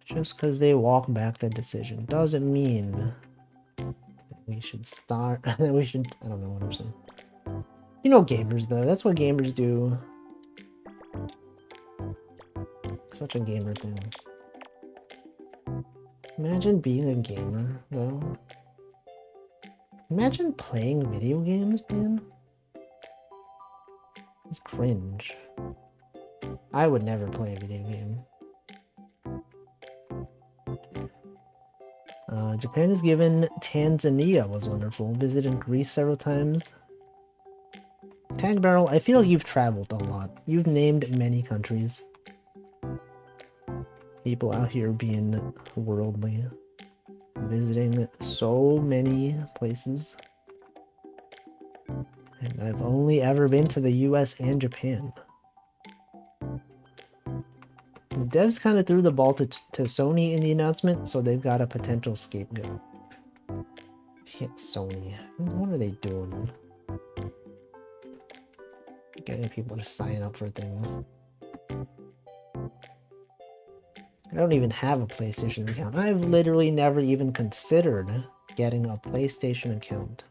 Just because they walk back the decision doesn't mean that we should start. That we should. I don't know what I'm saying. You know gamers though. That's what gamers do. Such a gamer thing. Imagine being a gamer, though. Imagine playing video games, man. It's cringe. I would never play a video game. Japan is given. Tanzania was wonderful. Visited Greece several times. Tag Barrel, I feel like you've traveled a lot. You've named many countries. People out here being worldly. Visiting so many places. And I've only ever been to the US and Japan. The devs kind of threw the ball to Sony in the announcement, so they've got a potential scapegoat. Yeah, Sony. What are they doing? Getting people to sign up for things. I don't even have a PlayStation account. I've literally never even considered getting a PlayStation account.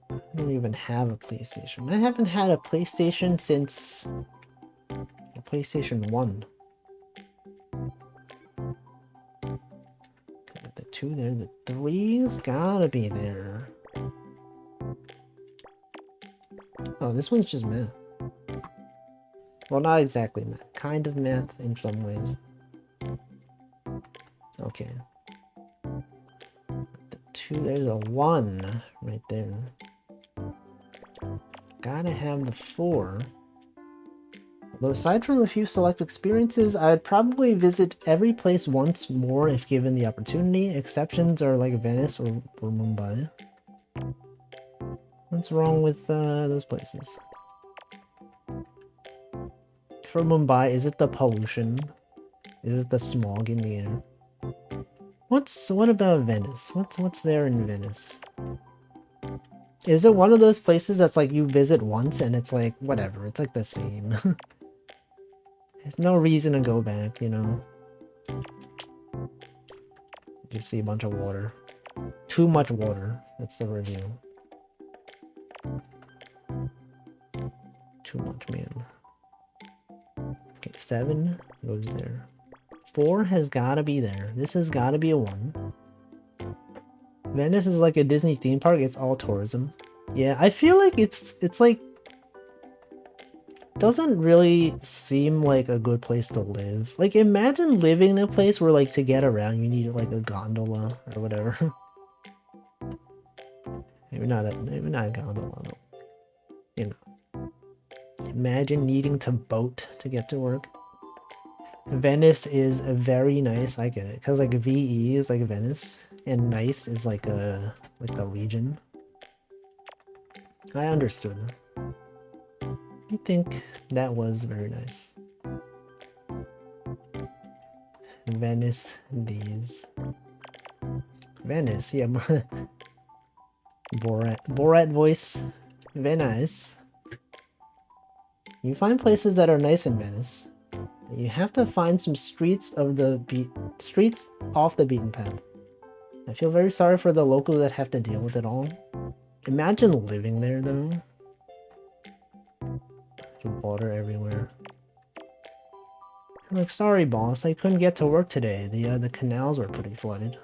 I don't even have a PlayStation. I haven't had a PlayStation since PlayStation 1. Got the 2 there. The 3's gotta be there. Oh, this one's just math. Well, not exactly math. Kind of math in some ways. Okay. The 2, there's a 1 right there. Gotta have the 4. Although aside from a few select experiences, I'd probably visit every place once more if given the opportunity. Exceptions are like Venice or Mumbai. What's wrong with those places? For Mumbai, is it the pollution? Is it the smog in the air? What about Venice? What's there in Venice? Is it one of those places that's like you visit once and it's like whatever, it's like the same. There's no reason to go back, you know. You see a bunch of water. Too much water. That's the review. Too much, man. Okay, 7 goes there. 4 has gotta be there. This has gotta be a 1. Venice is like a Disney theme park. It's all tourism. Yeah, I feel like it's like doesn't really seem like a good place to live. Like imagine living in a place where like to get around you need like a gondola or whatever. maybe not a gondola, no. You know. Imagine needing to boat to get to work. Venice is a very nice, I get it. Because like VE is like Venice and nice is like a region. I understood. I think that was very nice. Venice, these. Venice, yeah. Borat voice. Venice. You find places that are nice in Venice. You have to find some streets off the beaten path. I feel very sorry for the locals that have to deal with it all. Imagine living there though. Water everywhere. I'm like, sorry boss, I couldn't get to work today. The canals were pretty flooded.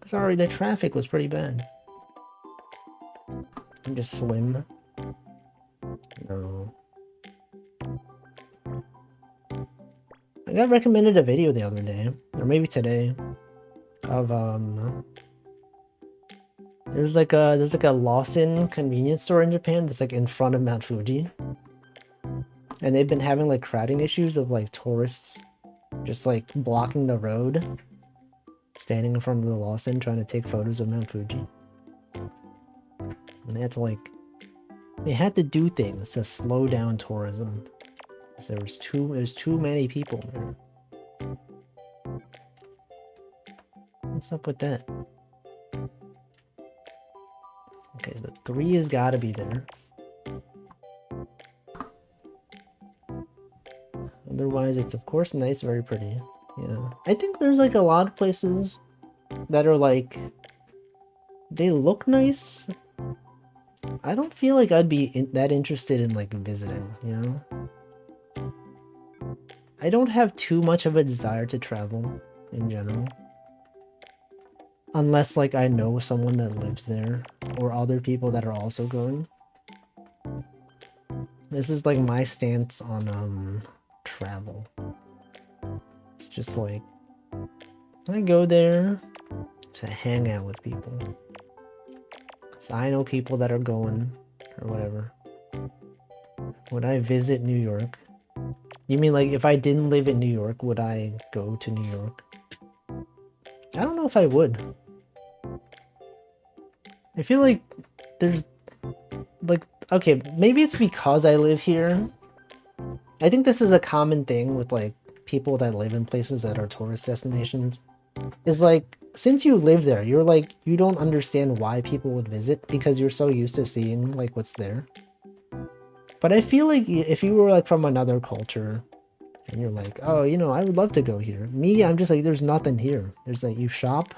Sorry, the traffic was pretty bad. And just swim. No. I got recommended a video the other day, or maybe today, of there's like a Lawson convenience store in Japan that's like in front of Mount Fuji. And they've been having like crowding issues of like tourists just like blocking the road, standing in front of the Lawson trying to take photos of Mount Fuji. And they had to do things to slow down tourism. There's too many people there. What's up with that? Okay, the 3 has got to be there. Otherwise, it's of course nice, very pretty. Yeah, I think there's like a lot of places that are like they look nice. I don't feel like I'd be that interested in like visiting, you know? I don't have too much of a desire to travel in general. Unless like I know someone that lives there or other people that are also going. This is like my stance on travel. It's just like I go there to hang out with people. So I know people that are going or whatever. Would I visit New York? You mean like if I didn't live in New York, would I go to New York? I don't know if I would. I feel like there's like, okay, maybe it's because I live here. I think this is a common thing with like people that live in places that are tourist destinations. Is like, since you live there, you're like, you don't understand why people would visit because you're so used to seeing like what's there. But I feel like if you were like from another culture and you're like, oh, you know, I would love to go here. Me, I'm just like, there's nothing here. There's like, you shop.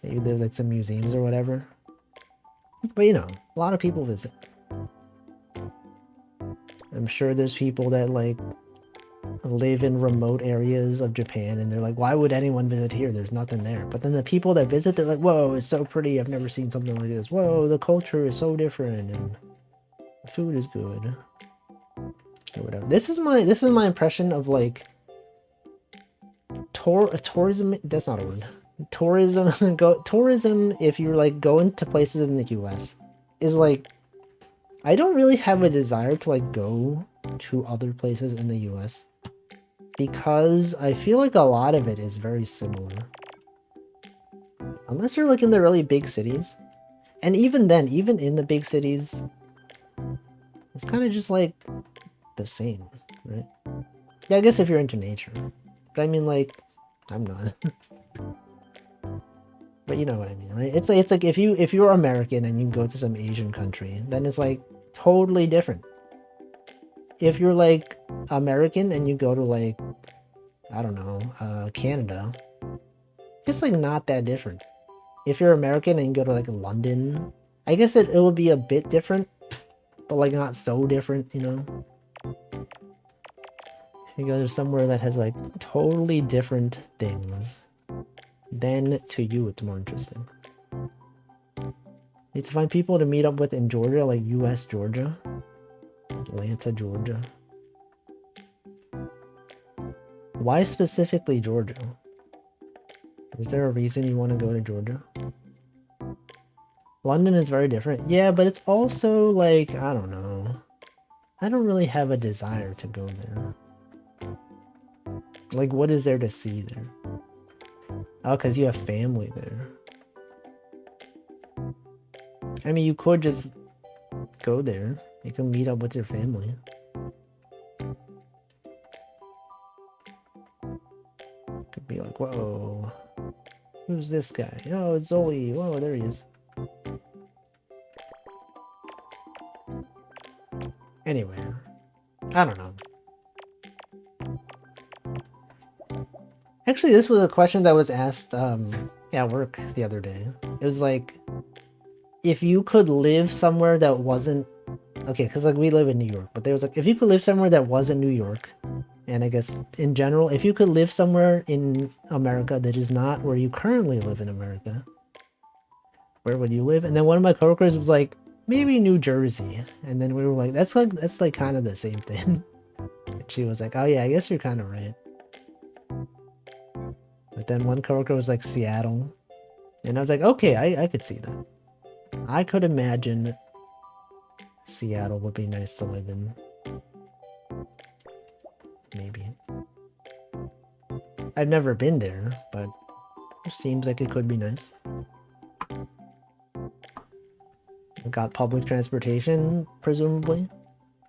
Maybe there's like some museums or whatever. But you know, a lot of people visit. I'm sure there's people that like live in remote areas of Japan and they're like, why would anyone visit here? There's nothing there. But then the people that visit, they're like, whoa, it's so pretty. I've never seen something like this. Whoa, the culture is so different and the food is good. Or whatever. This is my impression of like tourism. That's not a word. Tourism, if you're like going to places in the US, is like, I don't really have a desire to like go to other places in the US because I feel like a lot of it is very similar. Unless you're like in the really big cities. And even then, even in the big cities, it's kind of just like the same, right? Yeah, I guess if you're into nature. But I mean like, I'm not. But you know what I mean, right? It's like if you're American and you go to some Asian country, then it's like totally different. If you're like American and you go to like, I don't know, Canada, it's like not that different. If you're American and you go to like London, I guess it will be a bit different, but like not so different, you know? You go to somewhere that has like totally different things, then to you it's more interesting. Need to find people to meet up with in Georgia, like US Georgia. Atlanta, Georgia. Why specifically Georgia? Is there a reason you want to go to Georgia? London is very different. Yeah, but it's also like, I don't know. I don't really have a desire to go there. Like, what is there to see there? Oh, because you have family there. I mean, you could just go there. You can meet up with your family. Could be like, whoa. Who's this guy? Oh, it's Zoe. Whoa, there he is. Anyway, I don't know. Actually, this was a question that was asked at work the other day. It was like, if you could live somewhere that wasn't... Okay, because like we live in New York, but there was like, if you could live somewhere that wasn't New York, and I guess in general, if you could live somewhere in America that is not where you currently live in America, where would you live? And then one of my coworkers was like, maybe New Jersey. And then we were like, that's like kind of the same thing. And she was like, oh yeah, I guess you're kind of right. But then one coworker was like, Seattle. And I was like, okay, I could see that. I could imagine Seattle would be nice to live in. Maybe. I've never been there, but it seems like it could be nice. Got public transportation, presumably.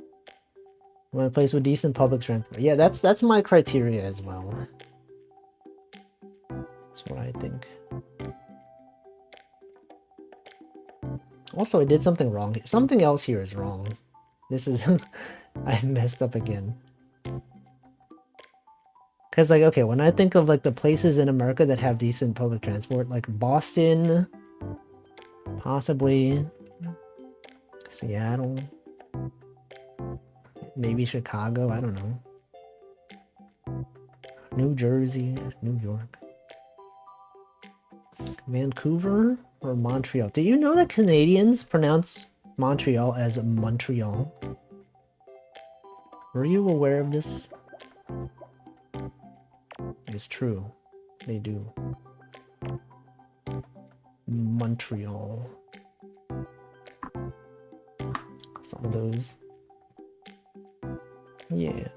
I want a place with decent public transport. Yeah, that's my criteria as well. That's what I think. Also, I did something wrong. Something else here is wrong. This is... I messed up again. Because, like, okay, when I think of, like, the places in America that have decent public transport, like Boston, possibly Seattle, maybe Chicago, I don't know. New Jersey, New York. Vancouver or Montreal? Do you know that Canadians pronounce Montreal as Montreal? Were you aware of this? It's true. They do. Montreal. Some of those. Yeah.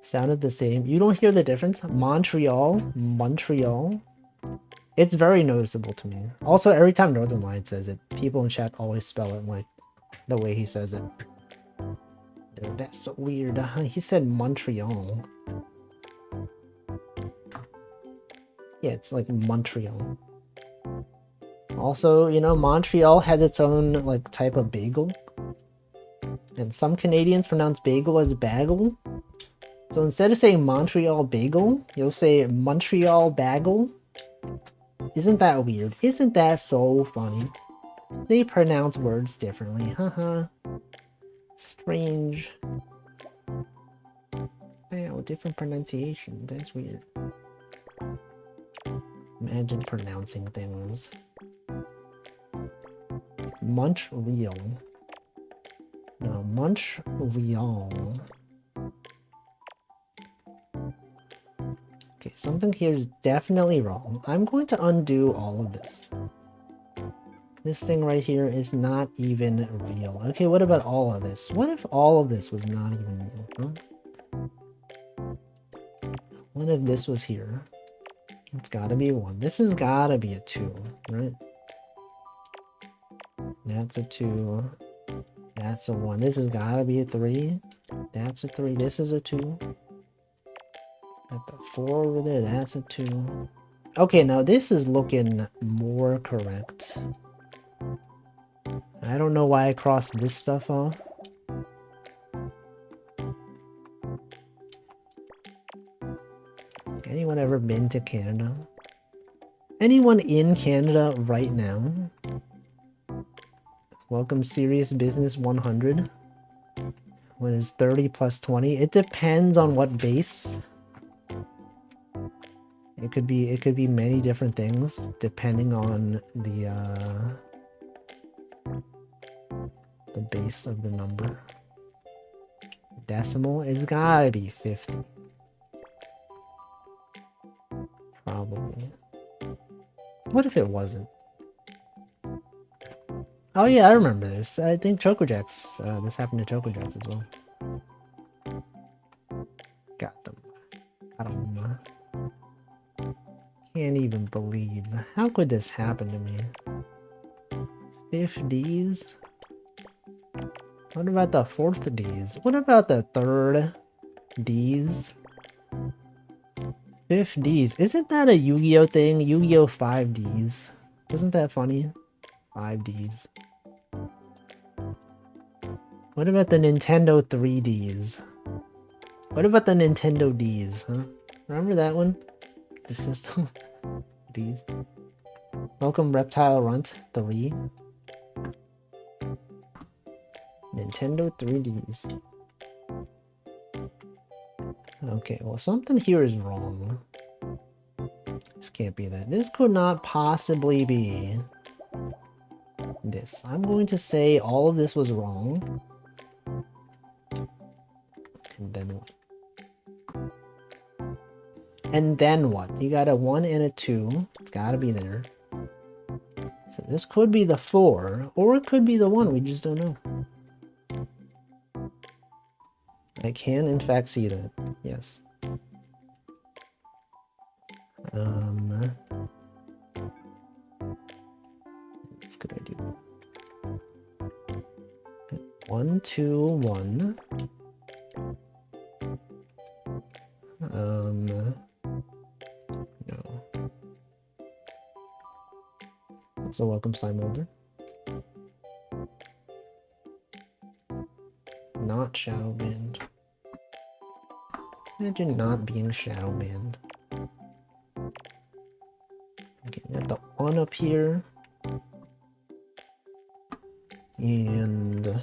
Sounded the same. You don't hear the difference? Montreal. Montreal. It's very noticeable to me. Also, every time Northern Lion says it, people in chat always spell it like the way he says it. That's so weird. He said Montreal. Yeah, it's like Montreal. Also, you know, Montreal has its own like type of bagel. And some Canadians pronounce bagel as bagel. So instead of saying Montreal bagel, you'll say Montreal bagel. Isn't that weird? Isn't that so funny? They pronounce words differently. Haha. Strange. Wow, different pronunciation. That's weird. Imagine pronouncing things. Montreal. No, Montreal. Okay, something here is definitely wrong. I'm going to undo all of this. This thing right here is not even real. Okay, what about all of this? What if all of this was not even real? Huh? What if this was here? It's gotta be a 1. This has gotta be a 2, right? That's a 2. That's a 1. This has gotta be a 3. That's a 3. This is a 2. Got the 4 over there, that's a 2. Okay, now this is looking more correct. I don't know why I crossed this stuff off. Anyone ever been to Canada? Anyone in Canada right now? Welcome Serious Business 100. What is 30 plus 20? It depends on what base. It could be many different things depending on the base of the number. Decimal is gotta be 50. Probably. What if it wasn't? Oh yeah, I remember this. I think Choco Jacks. This happened to Choco Jacks as well. Got them. I don't know. Can't even believe. How could this happen to me? 50s? What about the 4th Ds? What about the 3rd Ds? 5th Ds. Isn't that a Yu-Gi-Oh thing? Yu-Gi-Oh 5Ds. Isn't that funny? 5Ds. What about the Nintendo 3Ds? What about the Nintendo Ds, huh? Remember that one? The system? Ds. Welcome Reptile Runt 3. Nintendo 3Ds. Okay, well something here is wrong. This can't be that. This could not possibly be this. I'm going to say all of this was wrong. And then what? And then what? You got a 1 and a 2. It's gotta be there. So this could be the 4, or it could be the 1. We just don't know. I can, in fact, see that. Yes. What could I do? 1, 2, 1. No. So welcome, Simolder. Not shadow banned. Imagine not being shadow banned. Okay, we got the 1 up here. And the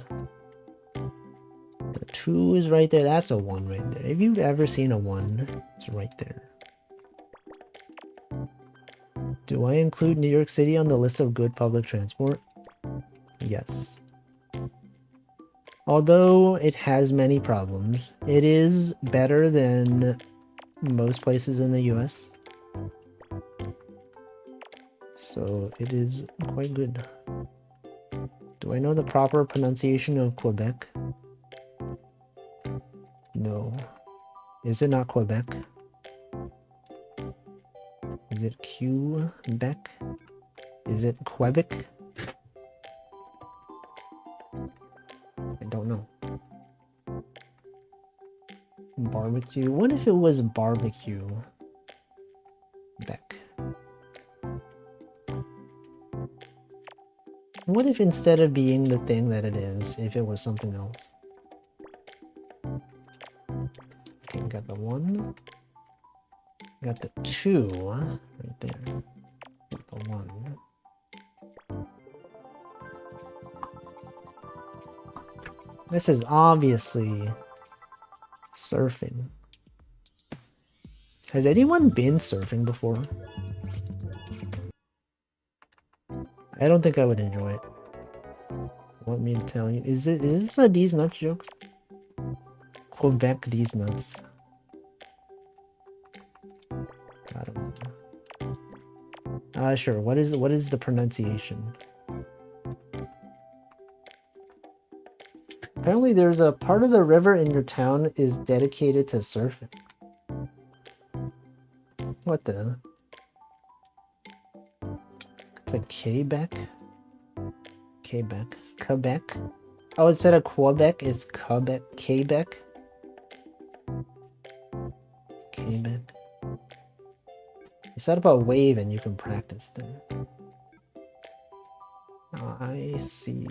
2 is right there. That's a 1 right there. If you've ever seen a 1, it's right there. Do I include New York City on the list of good public transport? Yes. Although it has many problems, it is better than most places in the US. So it is quite good. Do I know the proper pronunciation of Quebec? No. Is it not Quebec? Is it Quebec? Is it Quebec? I don't know. Barbecue? What if it was barbecue? Beck. What if instead of being the thing that it is, if it was something else? Okay, we got the 1. We got the 2 right there. Got the 1. This is obviously surfing. Has anyone been surfing before? I don't think I would enjoy it. Want me to tell you? Is this a D's Nuts joke? Quebec D's Nuts. I don't know. Sure. What is the pronunciation? Apparently there's a part of the river in your town is dedicated to surfing. What the? It's like Quebec? Quebec. Quebec? Oh, instead of Quebec, it's Quebec. Quebec? came back. You set up a wave and you can practice them. I see.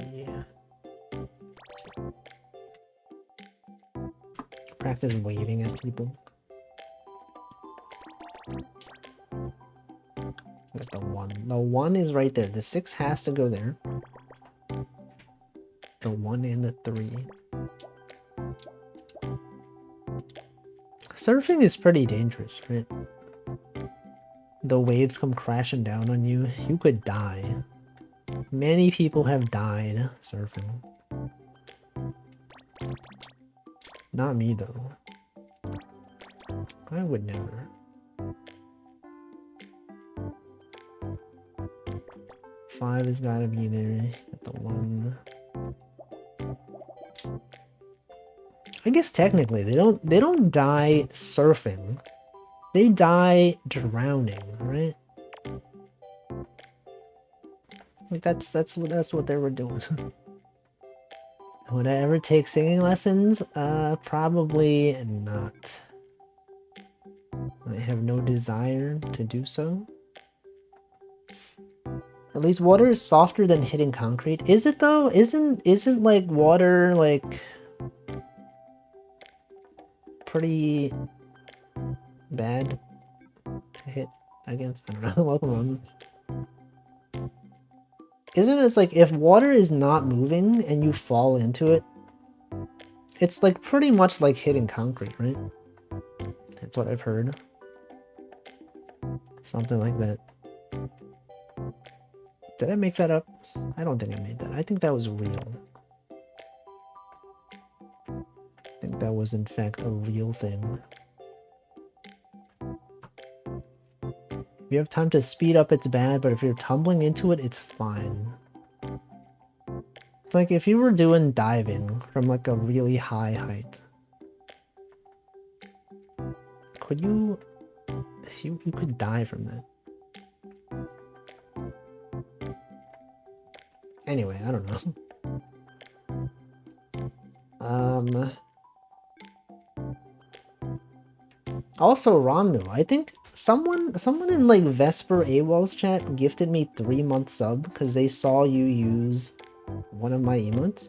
Practice waving at people. Got the 1. The 1 is right there. The 6 has to go there. The 1 and the 3. Surfing is pretty dangerous, right? The waves come crashing down on you. You could die. Many people have died surfing. Not me, though. I would never. 5 has gotta be there. Got the 1. I guess technically they don't die surfing. They die drowning, right? Like that's what they were doing. Would I ever take singing lessons? Probably not. I have no desire to do so. At least water is softer than hitting concrete. Is it though? Isn't like water like pretty bad to hit against? I don't know. Welcome on. Isn't it like if water is not moving and you fall into it, it's like pretty much like hitting concrete, right? That's what I've heard. Something like that. Did I make that up? I don't think I made that. I think that was real. I think that was in fact a real thing. If you have time to speed up, it's bad, but if you're tumbling into it, it's fine. It's like if you were doing diving from like a really high height. Could you... You could die from that. Anyway, I don't know. Also, Ranmu, I think someone in like Vesper AWOL's chat gifted me 3-month sub because they saw you use one of my emotes.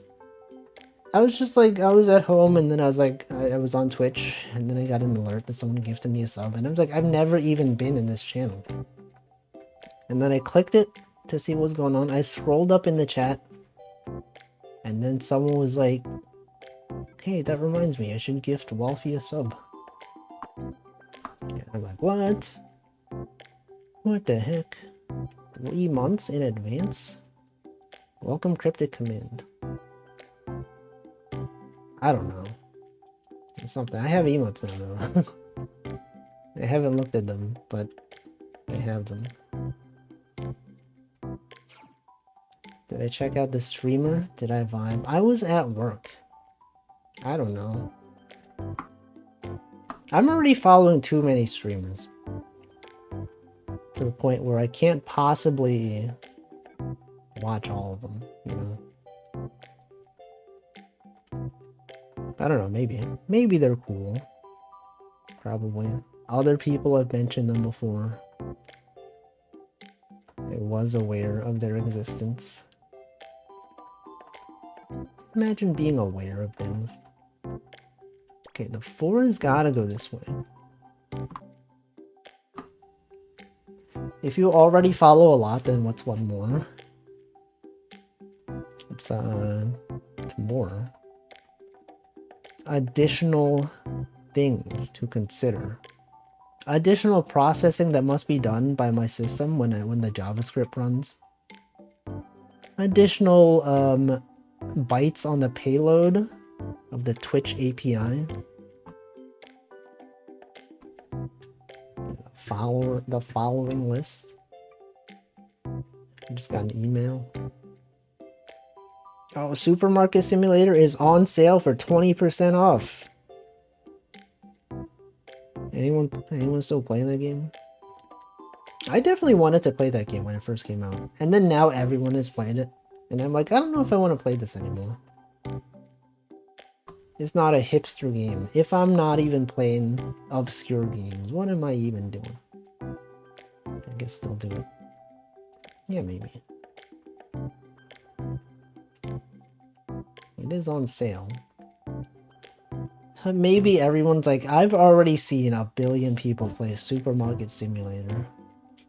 I was just like, I was at home and then I was like, I was on Twitch and then I got an alert that someone gifted me a sub and I was like, I've never even been in this channel. And then I clicked it to see what was going on. I scrolled up in the chat and then someone was like, hey, that reminds me, I should gift Wolfie a sub. Yeah, I'm like, what? What the heck? 3 months in advance? Welcome Cryptic Command. I don't know. It's something. I have emotes now though. I haven't looked at them, but I have them. Did I check out the streamer? Did I vibe? I was at work. I don't know. I'm already following too many streamers. To the point where I can't possibly watch all of them, you know? I don't know, maybe. Maybe they're cool. Probably. Other people have mentioned them before. I was aware of their existence. Imagine being aware of things. Okay, the 4 has gotta go this way. If you already follow a lot, then what's one more? It's more. Additional things to consider. Additional processing that must be done by my system when the JavaScript runs. Additional bytes on the payload of the Twitch API. The following list. I just got an email. Oh, Supermarket Simulator is on sale for 20% off. Anyone still playing that game? I definitely wanted to play that game when it first came out. And then now everyone is playing it. And I'm like, I don't know if I want to play this anymore. It's not a hipster game. If I'm not even playing obscure games, what am I even doing? I guess still do it. Yeah, maybe. It is on sale. Maybe everyone's like, I've already seen a billion people play Supermarket Simulator.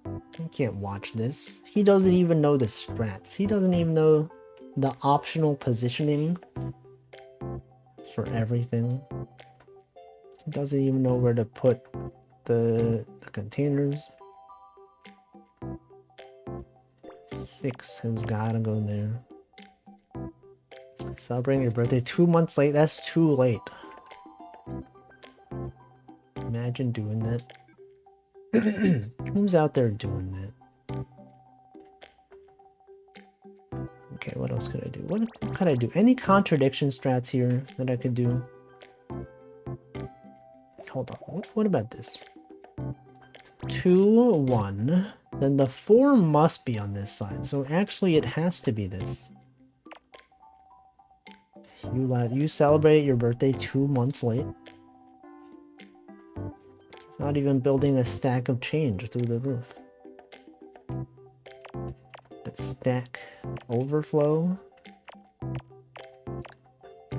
I can't watch this. He doesn't even know the strats. He doesn't even know the optional positioning for everything. He doesn't even know where to put the containers. 6 has gotta go there. Celebrating your birthday 2 months late? That's too late. Imagine doing that. Who's out there doing that? Okay, what else could I do? What could I do? Any contradiction strats here that I could do? Hold on. What about this? 2, 1. Then the 4 must be on this side. So actually it has to be this. You celebrate your birthday 2 months late. It's not even building a stack of change through the roof. The stack overflow.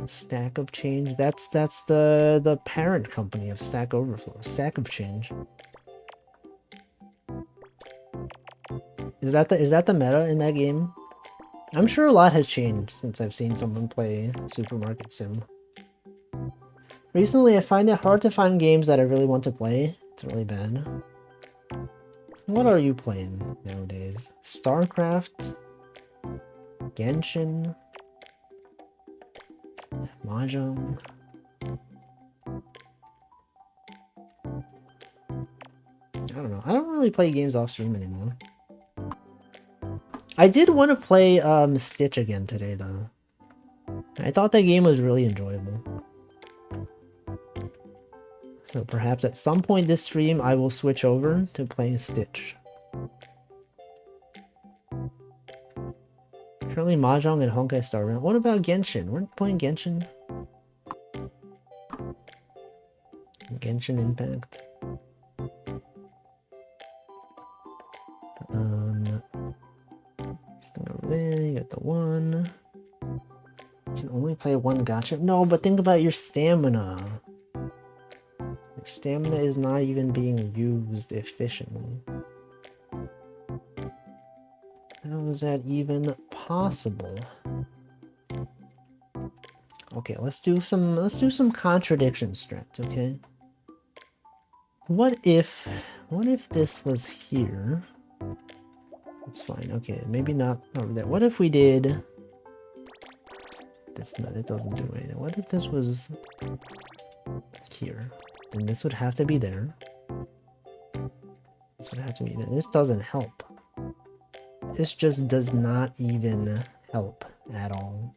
Stack of change. That's the parent company of Stack Overflow. Stack of Change. Is that the meta in that game? I'm sure a lot has changed since I've seen someone play Supermarket Sim. Recently, I find it hard to find games that I really want to play. It's really bad. What are you playing nowadays? StarCraft? Genshin? Mahjong? I don't know. I don't really play games off stream anymore. I did want to play Stitch again today, though. I thought that game was really enjoyable. So perhaps at some point this stream, I will switch over to playing Stitch. Currently Mahjong and Honkai Star Rail. What about Genshin? We're playing Genshin. Genshin Impact. Still over there, you got the 1. You can only play 1 gacha. No, but think about your stamina. Your stamina is not even being used efficiently. How is that even possible? Okay, let's do some contradiction strats, okay? What if this was here? That's fine. Okay, maybe not over there. What if we did this? No, it doesn't do anything. What if this was here? Then this would have to be there. This would have to be there. This doesn't help. This just does not even help at all.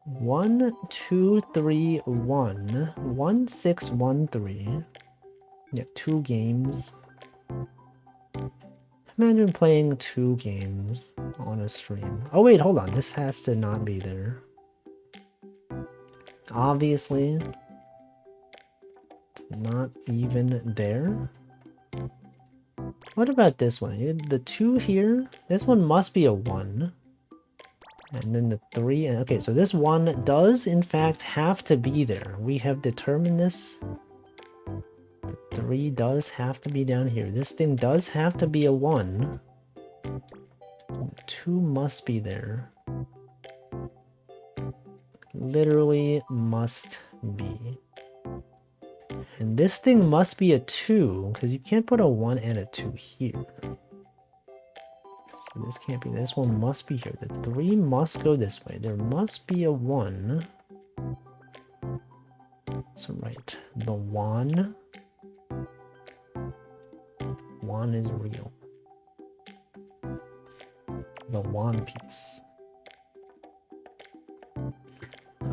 1, 2, 3, 1. 1, 6, 1, 3. Yeah, 2 games. Imagine playing 2 games on a stream. Oh wait, hold on. This has to not be there. Obviously. It's not even there. What about this one? The 2 here? This one must be a 1. And then the 3. Okay, so this 1 does in fact have to be there. We have determined this. The 3 does have to be down here. This thing does have to be a 1. The 2 must be there. Literally must be. And this thing must be a 2, because you can't put a 1 and a 2 here. So this can't be. This one must be here. The 3 must go this way. There must be a 1. So right, the 1 is real. The 1 piece.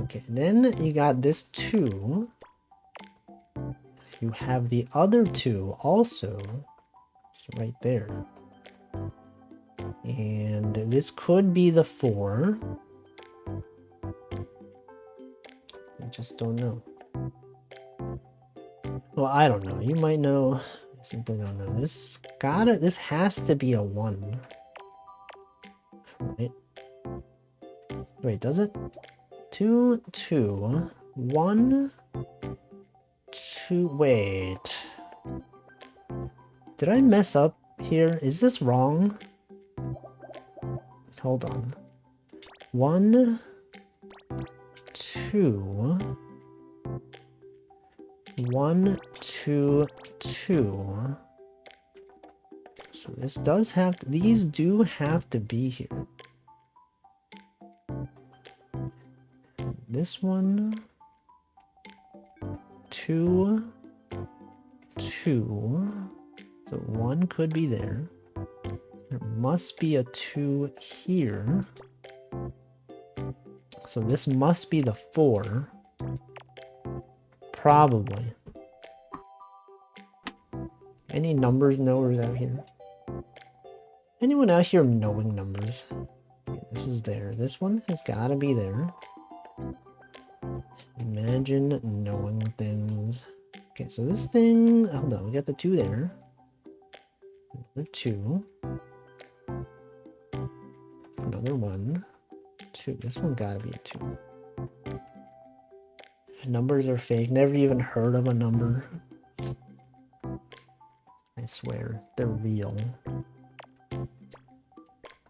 Okay, then you got this 2. You have the other 2 also. It's right there. And this could be the 4. just don't know. Well, I don't know. You might know. I simply don't know. This has to be a 1. Right? Wait, does it? 2, 2, 1, 2. Wait. Did I mess up here? Is this wrong? Hold on. 1, 2, 1, 2, 2. So this does have to, these do have to be here. This one, 2, 2. So 1 could be there. There must be a 2 here. So this must be the 4. Probably. Any numbers knowers out here? Anyone out here knowing numbers? Okay, this is there. This one has got to be there. Imagine knowing things. Okay, so this thing... Hold on, we got the 2 there. Another 2. Another 1. 2. This one gotta be a 2. Numbers are fake. Never even heard of a number. I swear, they're real.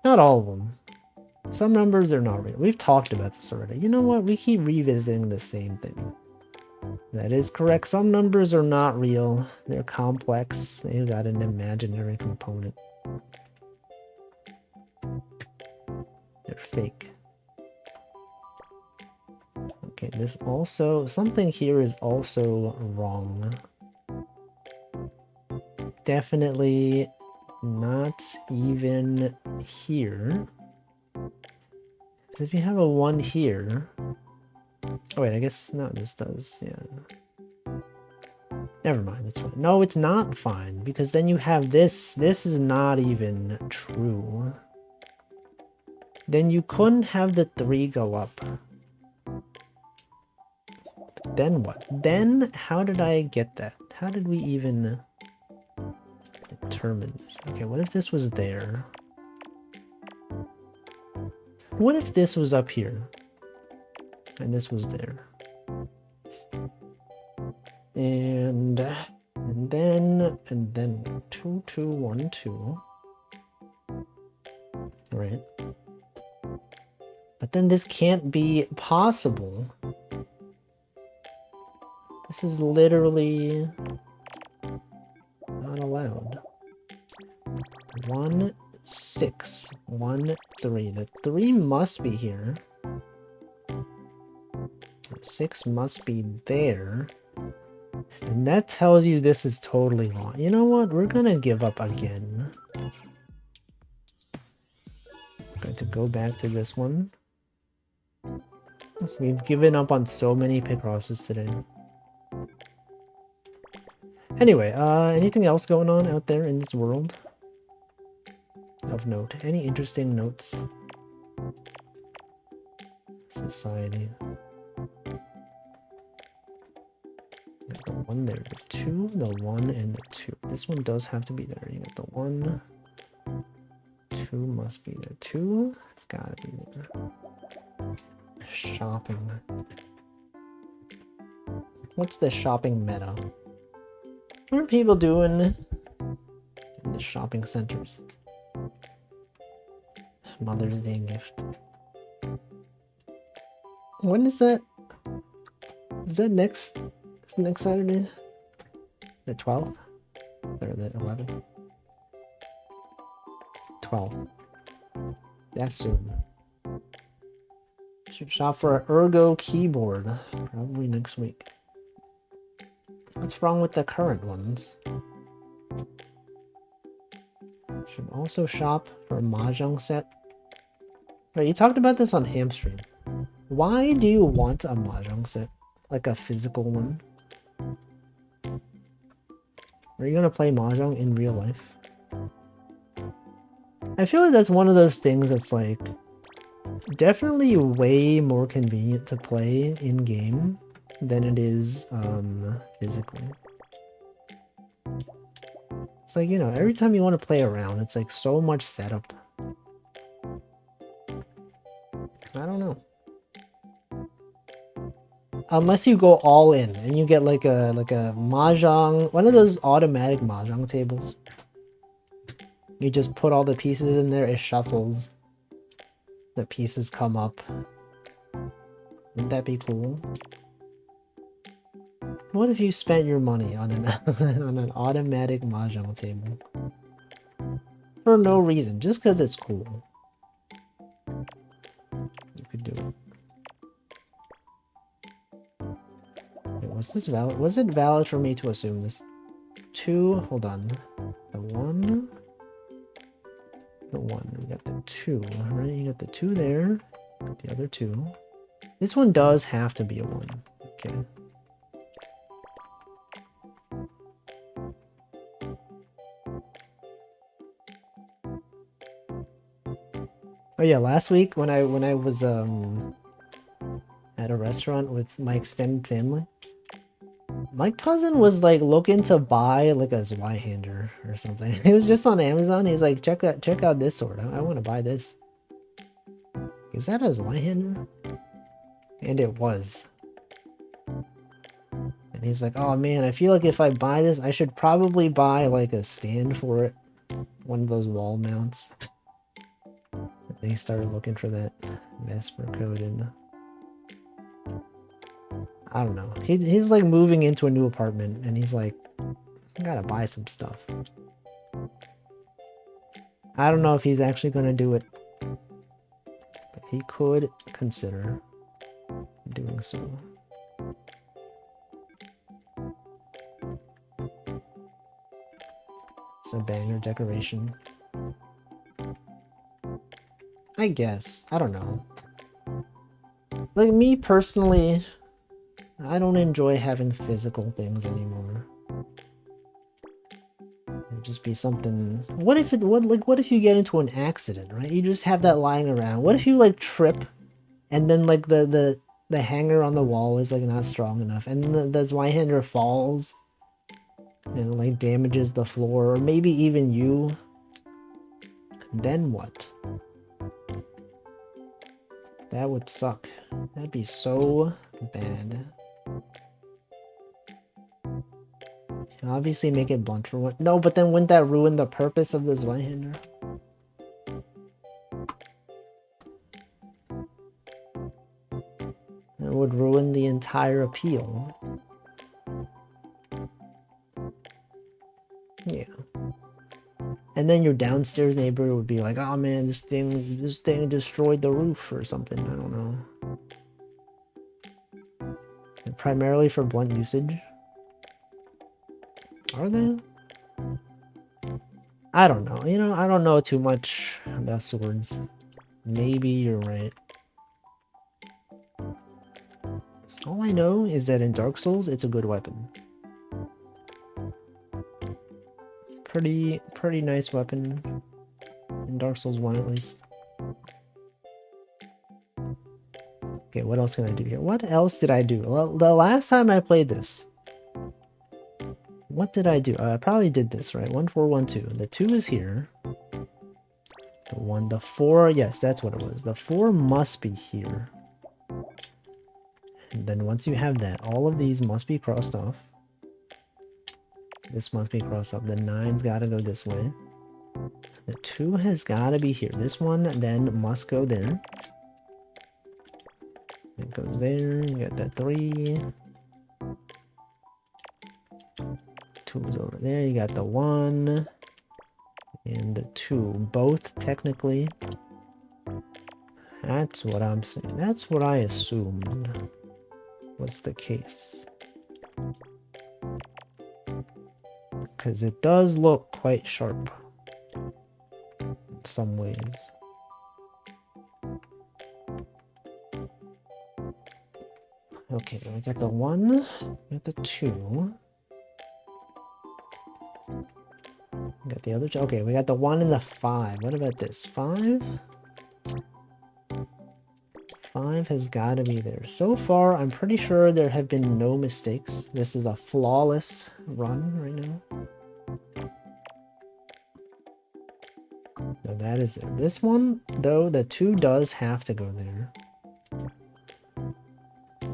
Not all of them. Some numbers are not real. We've talked about this already. You know what? We keep revisiting the same thing. That is correct. Some numbers are not real. They're complex. They've got an imaginary component. They're fake. Okay, this also... Something here is also wrong. Definitely not even here. If you have a 1 here... Oh wait, I guess... No, this does, yeah. Never mind, it's fine. No, it's not fine, because then you have this. This is not even true. Then you couldn't have the 3 go up. But then what? Then, how did I get that? How did we even determine this? Okay, what if this was there? What if this was up here? And this was there? And then 2, 2, 1, 2. Right. But then this can't be possible. This is literally not allowed. 1, 6, 1, 3. The 3 must be here. The 6 must be there. And that tells you this is totally wrong. You know what? We're gonna give up again. I'm going to go back to this one. We've given up on so many picrosses today. Anyway, anything else going on out there in this world? Of note. Any interesting notes? Society. Got the 1 there, the 2, the 1, and the 2. This one does have to be there. You got the 1, 2 must be there. 2, it's gotta be there. Shopping. What's the shopping meta? What are people doing in the shopping centers? Mother's Day gift. When is that? Is that next Saturday? The 12th? Or the 11th? 12th. That's soon. Should shop for an Ergo keyboard. Probably next week. What's wrong with the current ones? Should also shop for a mahjong set. Wait, you talked about this on Hamstream. Why do you want a mahjong set? Like a physical one? Are you gonna play mahjong in real life? I feel like that's one of those things that's like definitely way more convenient to play in game than it is physically. It's like, you know, every time you want to play around, it's like so much setup. I don't know. Unless you go all in and you get like a mahjong, one of those automatic mahjong tables. You just put all the pieces in there, it shuffles. The pieces come up. Wouldn't that be cool? What if you spent your money on an on an automatic mahjong table? For no reason, just because it's cool. You could do it. Wait, was this valid? Was it valid for me to assume this? 2, hold on. The 1. The 1. We got the 2, right? You got the 2 there. The other 2. This one does have to be a 1. Okay. Oh yeah, last week when I was at a restaurant with my extended family, my cousin was like looking to buy like a Zweihander or something. It was just on Amazon. He's like, check out this sword. I want to buy this. Is that a Zweihander? And it was. And he's like, oh man, I feel like if I buy this, I should probably buy like a stand for it. One of those wall mounts. And he started looking for that Vesper code and I don't know. He's like moving into a new apartment and he's like, I gotta buy some stuff. I don't know if he's actually gonna do it. But he could consider doing so. It's a banger decoration. I guess. I don't know. Like me personally, I don't enjoy having physical things anymore. It'd just be something. What if you get into an accident, right? You just have that lying around. What if you like trip and then like the hanger on the wall is like not strong enough and the Zweihander falls and like damages the floor or maybe even you? Then what? That would suck. That'd be so bad. Obviously make it blunt for one. No, but then wouldn't that ruin the purpose of the Zweihander? It would ruin the entire appeal. Yeah. And then your downstairs neighbor would be like, oh man, this thing destroyed the roof or something. I don't know. And primarily for blunt usage. Are they? I don't know. You know, I don't know too much about swords. Maybe you're right. All I know is that in Dark Souls, it's a good weapon. Pretty nice weapon. In Dark Souls 1 at least. Okay, what else can I do here? What else did I do? Well, the last time I played this, what did I do? I probably did this, right? 1, 4, 1, 2. The 2 is here. The 4, yes, that's what it was. The 4 must be here. And then once you have that, all of these must be crossed off. This must be crossed off. The 9's gotta go this way. The 2 has gotta be here. This one then must go there. It goes there. You got that 3. 2's over there. You got the 1. And the 2. Both technically. That's what I'm saying. That's what I assumed was the case. Because it does look quite sharp in some ways. Okay, we got the 1, we got the 2. We got the other 2. Okay, we got the 1 and the 5. What about this? 5? 5 has got to be there. So far, I'm pretty sure there have been no mistakes. This is a flawless run right now. No, that is there. This one, though, the 2 does have to go there.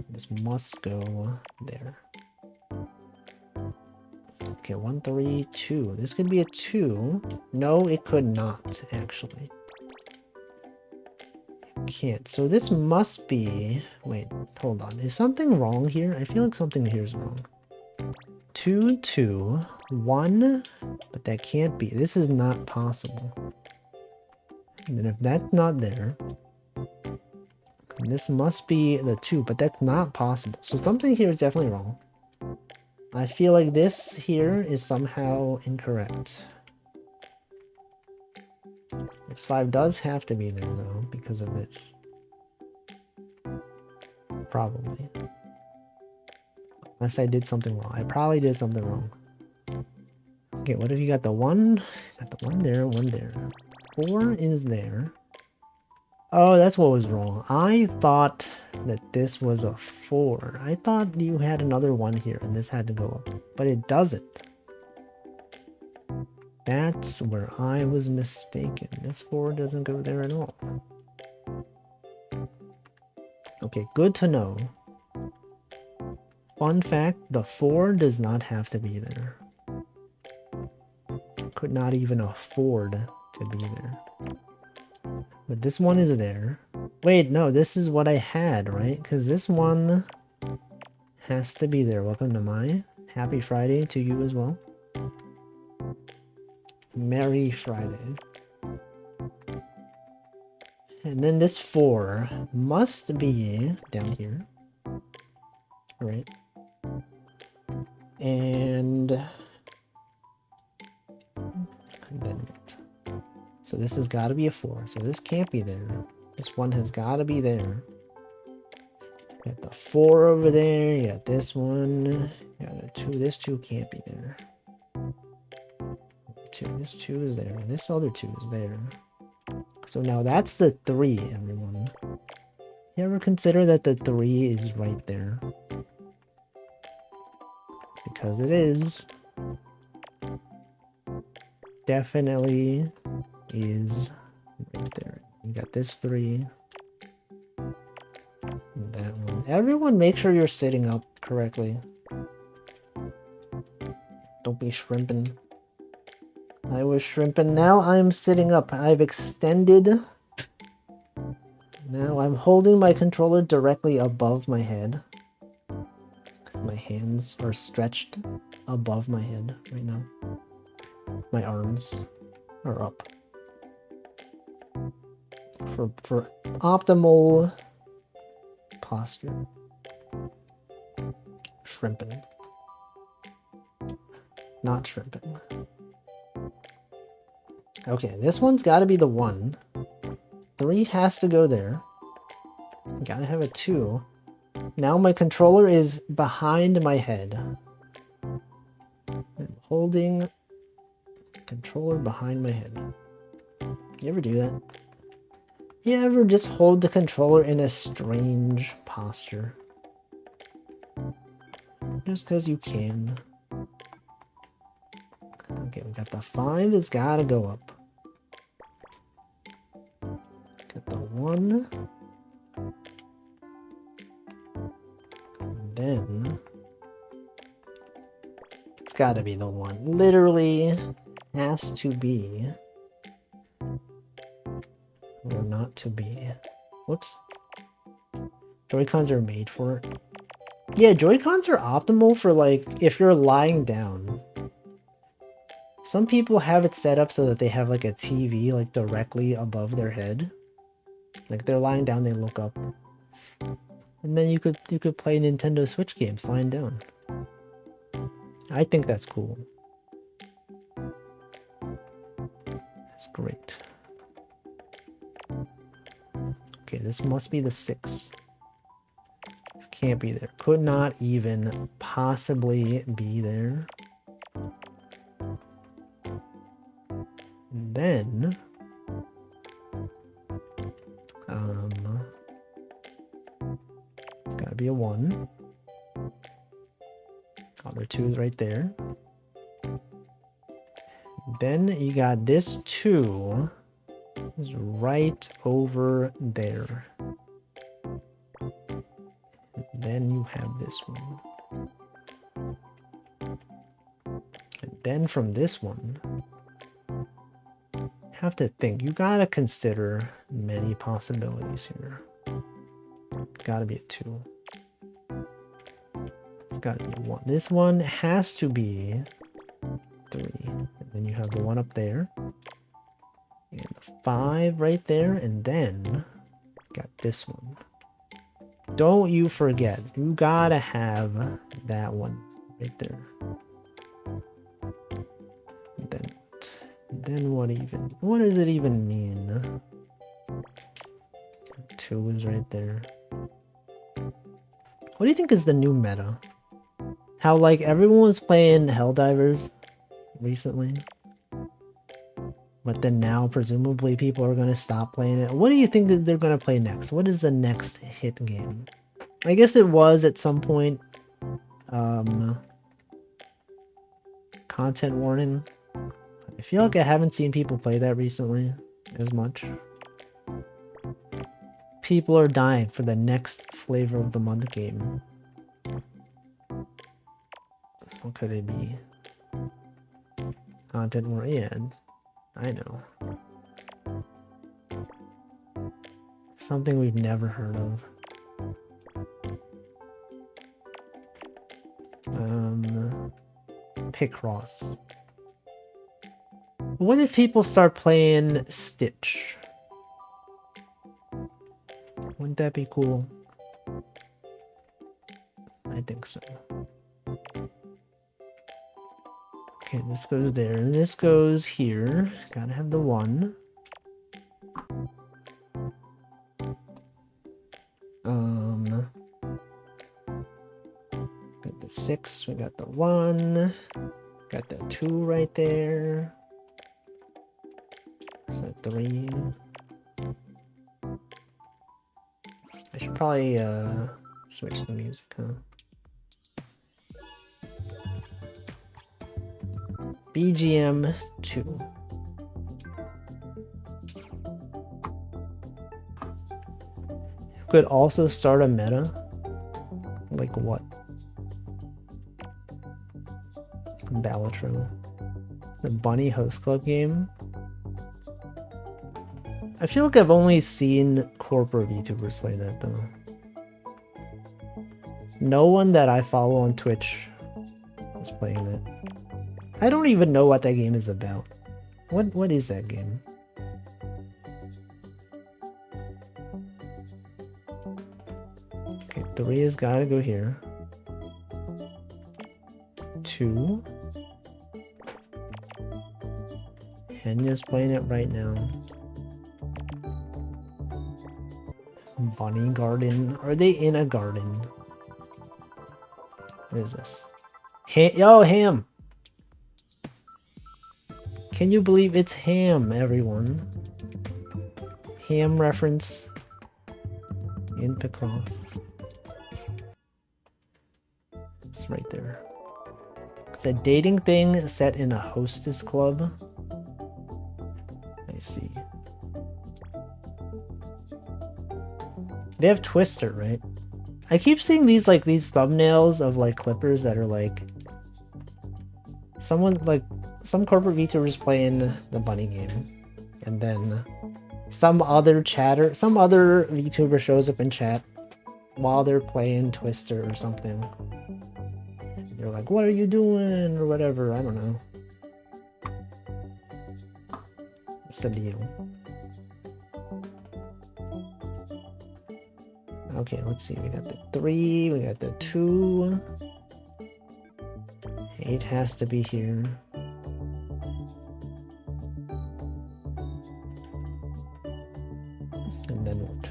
This must go there. Okay, 1, 3, 2. This could be a 2. No, it could not, actually. Can't. So this must be... Wait, hold on. Is something wrong here? I feel like something here is wrong. 2, 2, 1, but that can't be. This is not possible. And then if that's not there, this must be the 2, but that's not possible. So something here is definitely wrong. I feel like this here is somehow incorrect. This 5 does have to be there, though, because of this. Probably. Unless I did something wrong. I probably did something wrong. Okay, what if you got the 1? Got the 1 there, 1 there. 4 is there. Oh, that's what was wrong. I thought that this was a 4. I thought you had another 1 here, and this had to go up. But it doesn't. That's where I was mistaken. This 4 doesn't go there at all. Okay, good to know. Fun fact, the 4 does not have to be there. Could not even afford to be there. But this one is there. Wait, no, this is what I had, right? Because this one has to be there. Welcome to my happy Friday to you as well. Merry Friday. And then this 4 must be down here. Right? And then what? So this has got to be a 4. So this can't be there. This 1 has got to be there. You got the 4 over there. You got this one. You got a 2. This 2 can't be there. 2. This 2 is there. This other 2 is there. So now that's the 3, everyone. You ever consider that the 3 is right there? Because it is. Definitely is right there. You got this 3. And that one. Everyone make sure you're sitting up correctly. Don't be shrimping. I was shrimping. Now I'm sitting up. I've extended. Now I'm holding my controller directly above my head. My hands are stretched above my head right now. My arms are up. For optimal posture. Shrimping. Not shrimping. Okay, this one's got to be the 1. 3 has to go there. Gotta have a 2. Now my controller is behind my head. I'm holding controller behind my head. You ever do that? You ever just hold the controller in a strange posture? Just because you can. Okay, we got the 5 has gotta go up. Got the 1. And then it's gotta be the 1. Literally has to be. Or not to be. Whoops. Joy-Cons are made for it. Yeah, Joy-Cons are optimal for, like, if you're lying down. Some people have it set up so that they have, like, a TV, like, directly above their head. Like, they're lying down, they look up. And then you could play Nintendo Switch games lying down. I think that's cool. That's great. Okay, this must be the 6. This can't be there. Could not even possibly be there. And then Gotta be a 1. Other 2 is right there. Then you got this 2 is right over there. Then you have this one. And then from this one, have to think. You gotta consider many possibilities here. It's gotta be a 2. It's gotta be a 1. This one has to be 3. And then you have the 1 up there. And the 5 right there. And then got this one. Don't you forget. You gotta have that one right there. Then what does it even mean? 2 is right there. What do you think is the new meta? How like everyone was playing Helldivers recently, but then now presumably people are gonna stop playing it. What do you think that they're gonna play next? What is the next hit game? I guess it was at some point content warning. I feel like I haven't seen people play that recently as much. People are dying for the next flavor of the month game. What could it be? Content war, yeah, I know. Something we've never heard of. Picross. What if people start playing Stitch? Wouldn't that be cool? I think so. Okay, this goes there, and this goes here. Gotta have the 1. Got the 6, we got the 1. Got the 2 right there. So 3. I should probably switch the music, huh? BGM 2. Could also start a meta. Like what? Balatro. The Bunny Host Club game. I feel like I've only seen corporate YouTubers play that though. No one that I follow on Twitch is playing it. I don't even know what that game is about. What is that game? Okay, 3 has gotta go here. 2. Henya's playing it right now. Bunny garden. Are they in a garden? What is this? Yo, Ham! Can you believe it's Ham, everyone? Ham reference in Picross. It's right there. It's a dating thing set in a hostess club. I see. They have Twister, right? I keep seeing these thumbnails of like clippers that are like someone like some corporate VTubers playing the bunny game, and then some other VTuber shows up in chat while they're playing Twister or something. They're like, "What are you doing?" or whatever. I don't know. What's the deal? Okay, let's see. We got the 3, we got the 2. 8 has to be here. And then what?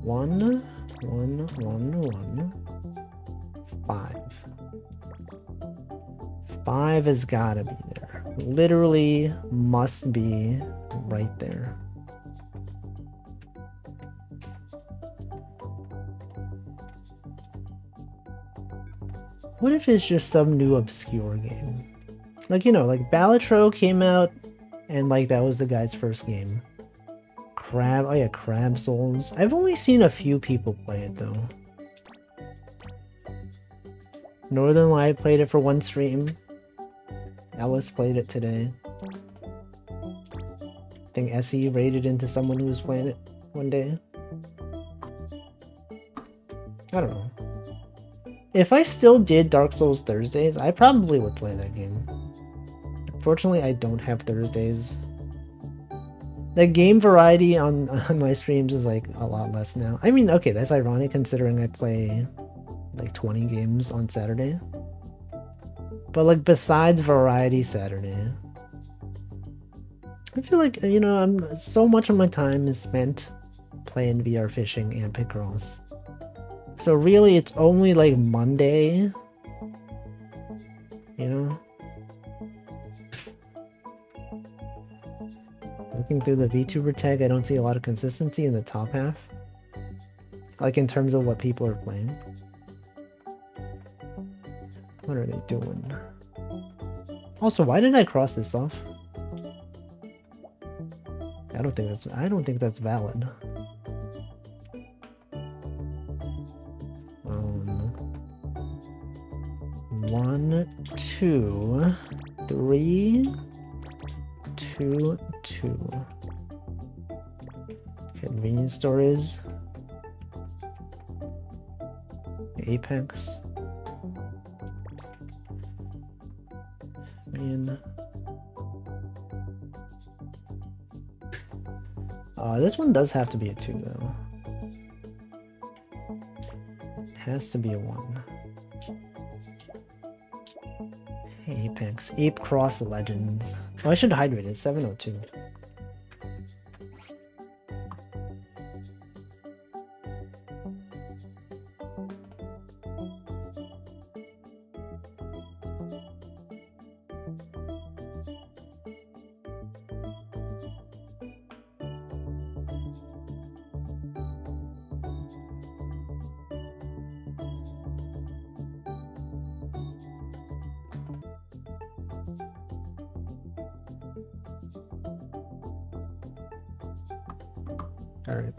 1, 1, 1, 1. 5. 5 has gotta be there. Literally must be right there. What if it's just some new obscure game? Like, you know, like Balatro came out and like that was the guy's first game. Oh yeah, Crab Souls. I've only seen a few people play it though. Northern Light played it for one stream. Ellis played it today. I think SE raided into someone who was playing it one day. I don't know. If I still did Dark Souls Thursdays, I probably would play that game. Unfortunately, I don't have Thursdays. The game variety on my streams is like a lot less now. I mean, okay, that's ironic considering I play like 20 games on Saturday. But like besides Variety Saturday, I feel like, you know, so much of my time is spent playing VR fishing and picross. So really it's only like Monday, you know? Looking through the VTuber tag, I don't see a lot of consistency in the top half. Like in terms of what people are playing. What are they doing? Also, why did I cross this off? I don't think that's valid. 1, 2, 3, 2, 2. Convenience store is Apex. Man. This one does have to be a 2 though. It has to be a 1. Apex. Ape Cross Legends. Oh, I should hydrate it. 702. Alright.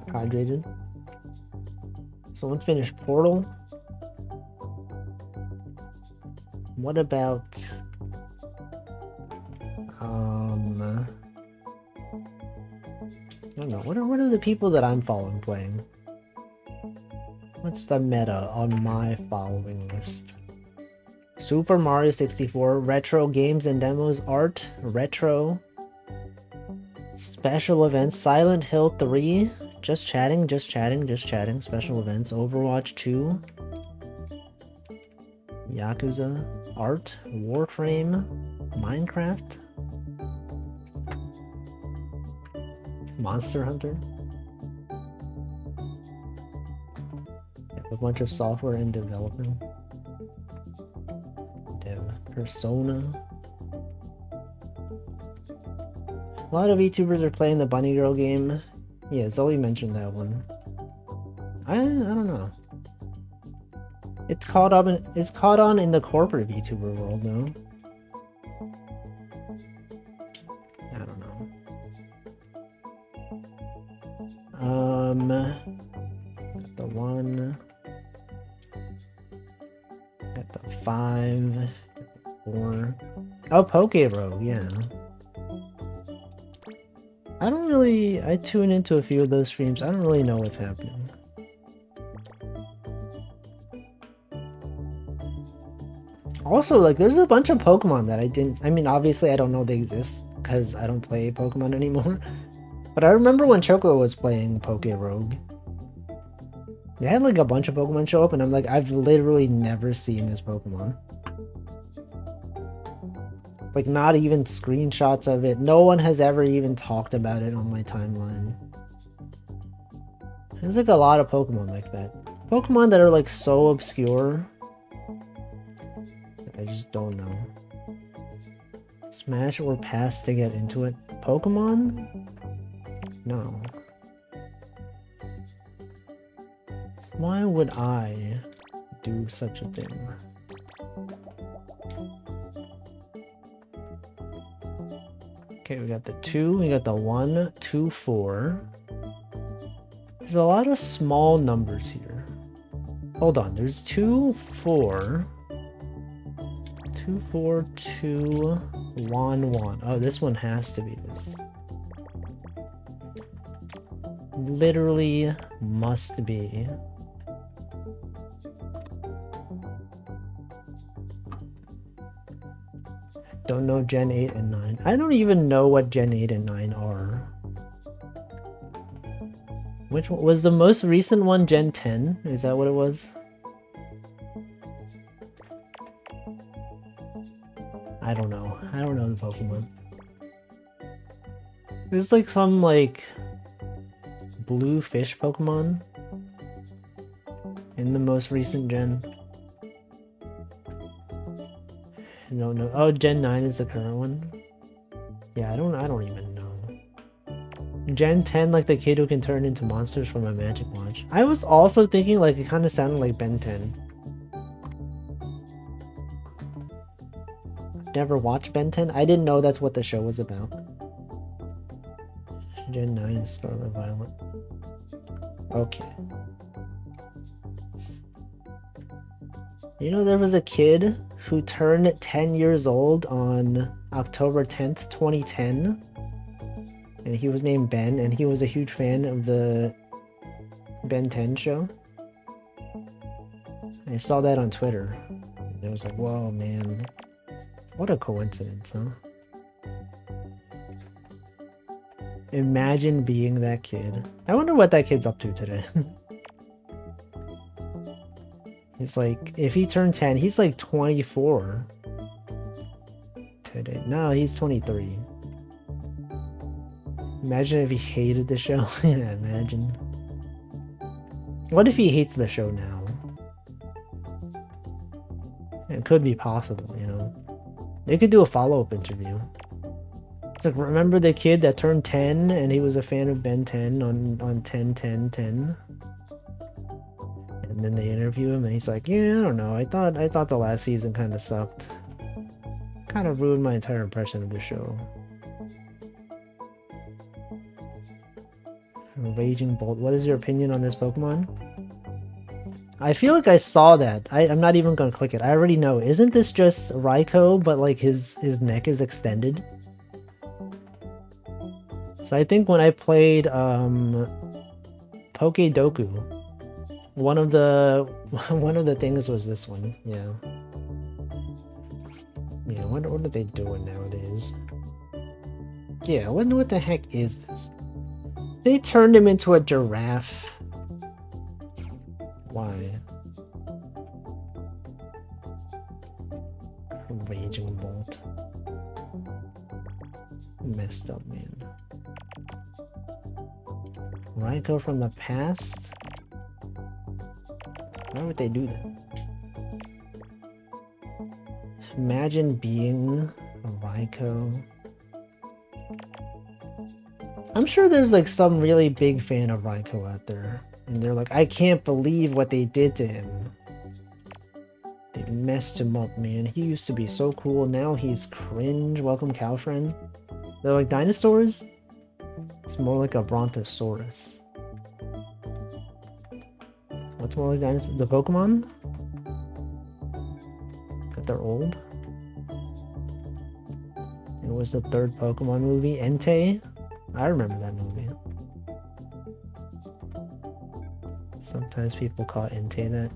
Hydrated. Someone finished Portal. What about I don't know. What are the people that I'm following playing? What's the meta on my following list? Super Mario 64, retro games and demos, art, retro, special events, Silent Hill 3, just chatting, special events, Overwatch 2, Yakuza, art, Warframe, Minecraft, Monster Hunter. A bunch of software in development. Persona. A lot of VTubers are playing the Bunny Girl game. Yeah, Zoe mentioned that one. I don't know. It's caught on in the corporate VTuber world though. I don't know. Got the 1. Got the 5. 4. Oh, Poke Rogue, yeah. I tune into a few of those streams. I don't really know what's happening. Also, like, there's a bunch of Pokemon that I mean, obviously I don't know they exist because I don't play Pokemon anymore. But I remember when Choco was playing Poke Rogue. They had like a bunch of Pokemon show up and I'm like, I've literally never seen this Pokemon. Like, not even screenshots of it. No one has ever even talked about it on my timeline. There's like a lot of Pokemon like that. Pokemon that are like so obscure. I just don't know. Smash or pass to get into it. Pokemon? No. Why would I do such a thing. Okay, we got the 2, we got the 1, 2, 4. There's a lot of small numbers here. Hold on, there's 2, 4. 2, 4, 2, 1, 1. Oh, this one has to be this. Literally must be. Don't know Gen 8 and 9. I don't even know what Gen 8 and 9 are. Which one was the most recent one? Gen 10? Is that what it was? I don't know. I don't know the Pokemon. There's like some like blue fish Pokemon in the most recent gen. No, no. Oh, Gen 9 is the current one. Yeah, I don't even know. Gen 10, like the kid who can turn into monsters from a magic watch. I was also thinking like it kind of sounded like Ben 10. Never watched Ben 10. I didn't know that's what the show was about. Gen 9 is Scarlet Violet. Okay. You know, there was a kid who turned 10 years old on October 10th, 2010. And he was named Ben, and he was a huge fan of the Ben 10 show. I saw that on Twitter. And I was like, whoa, man. What a coincidence, huh? Imagine being that kid. I wonder what that kid's up to today. He's like, if he turned 10, he's like 24 today. No, he's 23. Imagine if he hated the show. Yeah, imagine. What if he hates the show now? It could be possible, you know. They could do a follow-up interview. It's like, remember the kid that turned 10 and he was a fan of Ben 10 on 10-10-10? And then they interview him and he's like, yeah, I don't know. I thought the last season kind of sucked. Kind of ruined my entire impression of the show. Raging Bolt. What is your opinion on this Pokemon? I feel like I saw that. I'm not even gonna click it. I already know. Isn't this just Raikou, but like his neck is extended? So I think when I played Pokedoku, one of the things was this one. Yeah. Yeah, what are they doing nowadays? Yeah, what the heck is this? They turned him into a giraffe. Why? Raging Bolt. Messed up, man. Raikou from the past? Why would they do that? Imagine being a Raikou. I'm sure there's like some really big fan of Raikou out there. And they're like, I can't believe what they did to him. They messed him up, man. He used to be so cool. Now he's cringe. Welcome, Calfriend. They're like dinosaurs? It's more like a Brontosaurus. What's more like dinosaurs? The Pokemon? That they're old? It was the third Pokemon movie, Entei. I remember that movie. Sometimes people call Entei that.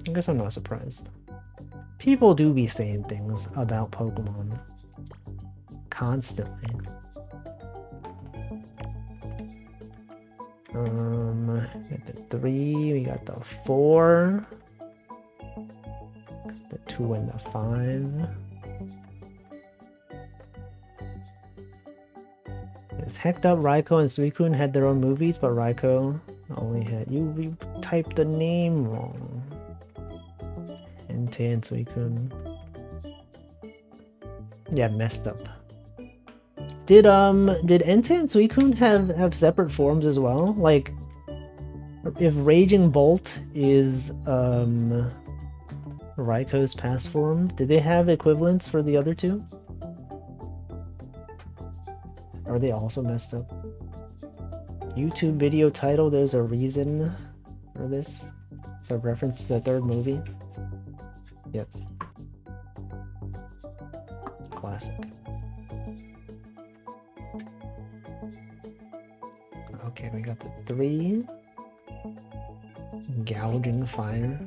I guess I'm not surprised. People do be saying things about Pokemon. Constantly. We got the 3, we got the 4. The 2 and the 5. It's hecked up. Raikou and Suicune had their own movies, but Raikou only had... You typed the name wrong. Entei and Suicune. Yeah, messed up. Did Entei and Suicune have separate forms as well? Like, If Raging Bolt is Raiko's past form, did they have equivalents for the other two? Are they also messed up? YouTube video title, there's a reason for this. It's a reference to the third movie. Yes. Classic. Okay, we got the 3. Gouging fire.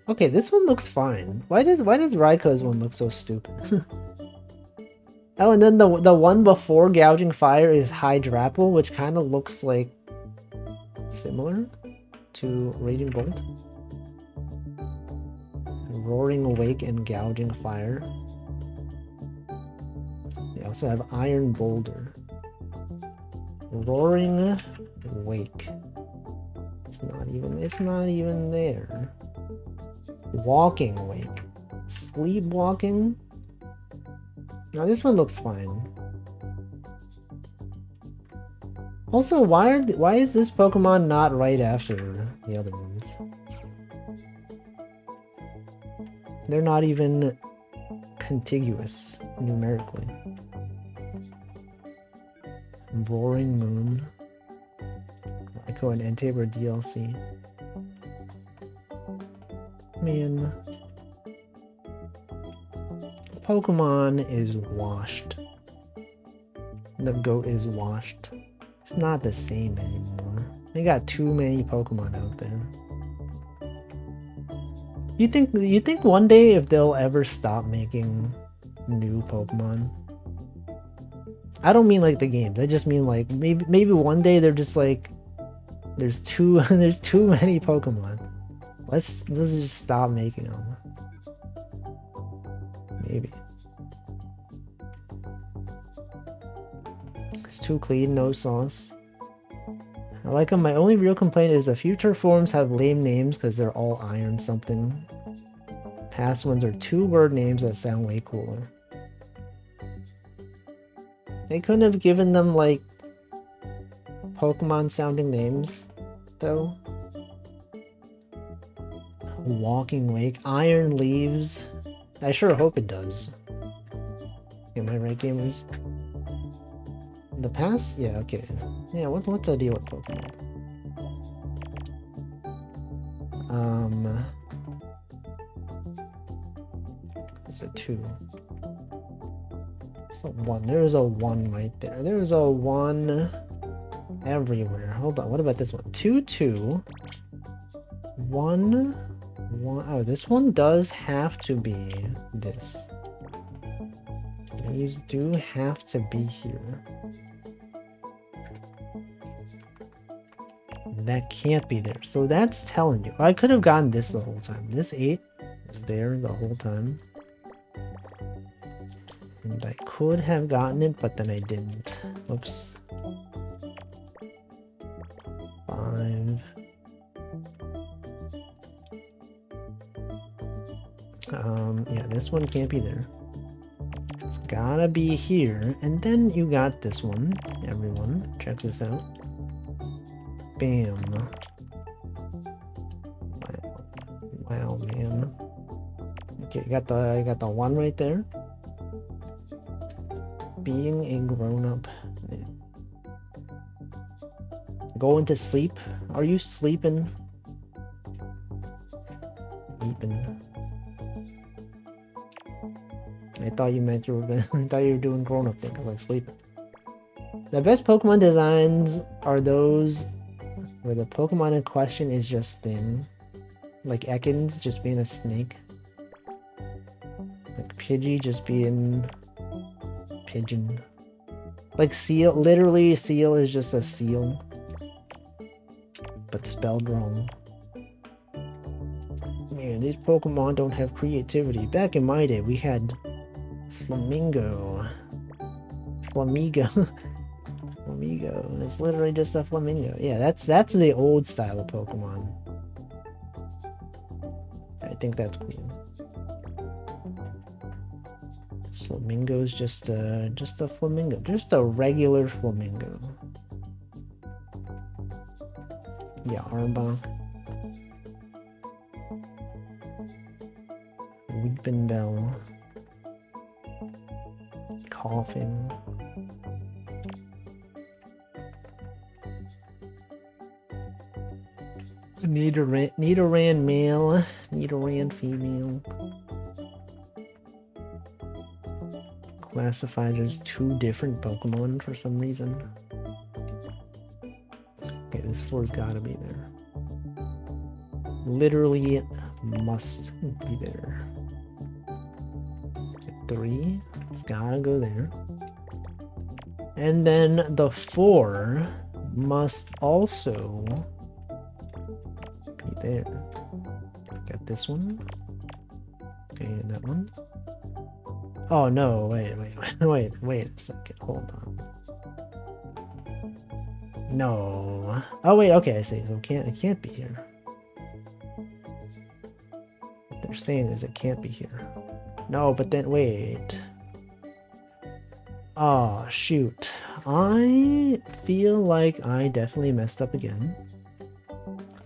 Okay, this one looks fine. Why does Raiko's one look so stupid? Oh, and then the one before gouging fire is Hydrapple, which kind of looks like similar to Raging Bolt. Roaring Awake and Gouging Fire. They also have Iron Boulder. Roaring Wake. It's not even there. Walking Wake. Sleepwalking. Now this one looks fine. Also, why is this Pokemon not right after the other ones? They're not even contiguous numerically. Roaring Moon. Raikou and Entei DLC. Man. Pokemon is washed. The goat is washed. It's not the same anymore. They got too many Pokemon out there. You think one day if they'll ever stop making new Pokemon? I don't mean like the games. I just mean like maybe one day they're just like there's too many Pokemon. Let's just stop making them. Maybe. It's too clean, no sauce. I like them. My only real complaint is the future forms have lame names because they're all iron something. Past ones are 2-word names that sound way cooler. They couldn't have given them like Pokemon sounding names, though. Walking Wake, Iron Leaves. I sure hope it does. Am I right, gamers? The past? Yeah, okay. Yeah, what's the deal with Pokemon? It's a 2. It's a 1. There's a 1 right there. There's a 1 everywhere. Hold on, what about this one? 2, 2. 1, 1. Oh, this one does have to be this. These do have to be here. That can't be there. So that's telling you. I could have gotten this the whole time. This 8 was there the whole time. And I could have gotten it, but then I didn't. Whoops. 5. Yeah, this one can't be there. It's gotta be here. And then you got this one. Everyone, check this out. Bam. Wow, man. Okay, I got the 1 right there. Being a grown-up. Going to sleep? Are you sleeping? Eeping. I thought you meant you were I thought you were doing grown-up things like sleeping. The best Pokemon designs are those where the Pokemon in question is just thin. Like Ekans just being a snake. Like Pidgey just being pigeon. Like Seal, literally Seal is just a seal. But spelled wrong. Man, these Pokemon don't have creativity. Back in my day, we had Flamingo. Flamigo. Flamigo. It's literally just a flamingo. Yeah, that's the old style of Pokemon. I think that's cool. This flamingo's just a flamingo, just a regular flamingo. Yeah, Arbok. Weeping bell. Coughing. Nidoran male, Nidoran female. Classified as 2 different Pokemon for some reason. Okay, this 4's gotta be there. Literally must be there. 3, it's gotta go there. And then the 4 must also be there. Got this one. And that one. Oh no, wait a second. Hold on. No. Oh wait, okay, I see. So it can't be here. What they're saying is it can't be here. No, but then wait. Oh shoot. I feel like I definitely messed up again.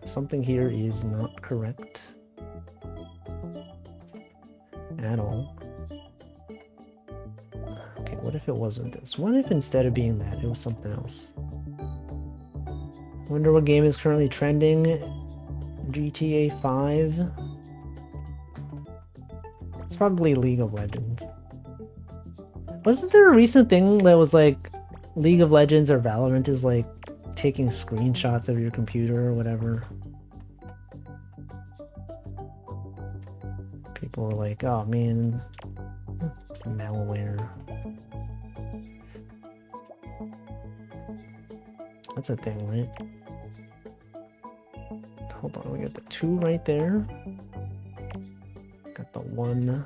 Something here is not correct at all. Okay, what if it wasn't this? What if instead of being that, it was something else? Wonder what game is currently trending? GTA 5? It's probably League of Legends. Wasn't there a recent thing that was like League of Legends or Valorant is like taking screenshots of your computer or whatever? People were like, oh man, it's malware. That's a thing, right? Hold on, we got the 2 right there. Got the 1.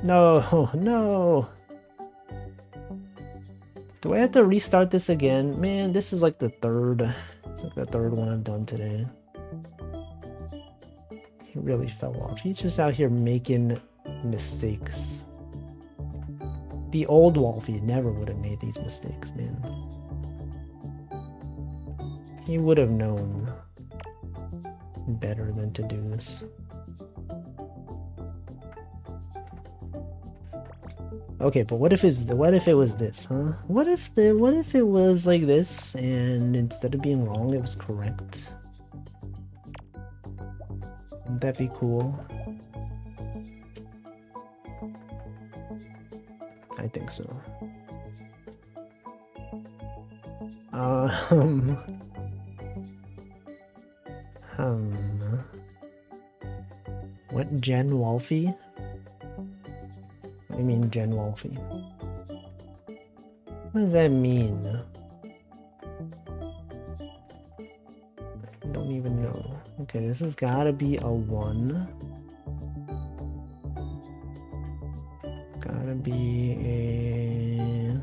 No, no! Do I have to restart this again? Man, this is like the 3rd. It's like the 3rd one I've done today. He really fell off. He's just out here making mistakes. The old Wolfie never would have made these mistakes, man. He would have known better than to do this. Okay, but what if it was this, huh? What if it was like this and instead of being wrong it was correct? Wouldn't that be cool? I think so. What Gen Wolfie? I mean Gen Wolfie. What does that mean? I don't even know. Okay, this has gotta be a 1. Gotta be a...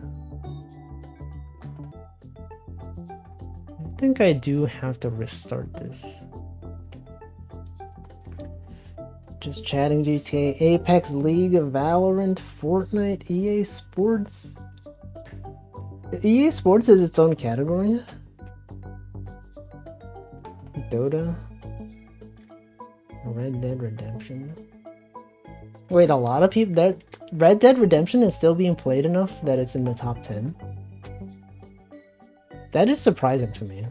I think I do have to restart this. Just chatting GTA, Apex, League, Valorant, Fortnite, EA Sports. EA Sports is its own category. Dota. Red Dead Redemption. Wait, a lot of people that Red Dead Redemption is still being played enough that it's in the top 10. That is surprising to me.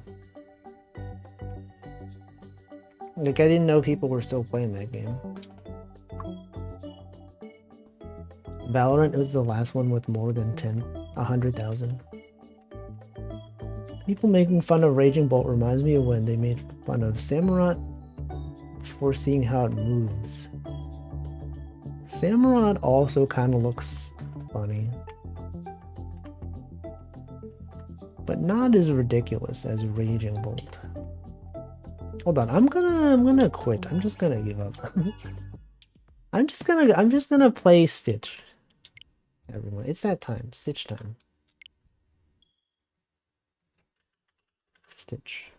Like, I didn't know people were still playing that game. Valorant was the last one with more than 100,000. People making fun of Raging Bolt reminds me of when they made fun of Samurott for seeing how it moves. Samurott also kind of looks funny, but not as ridiculous as Raging Bolt. Hold on, I'm gonna quit. I'm just gonna give up. I'm just gonna play Stitch. Everyone, it's that time. Stitch time. Stitch.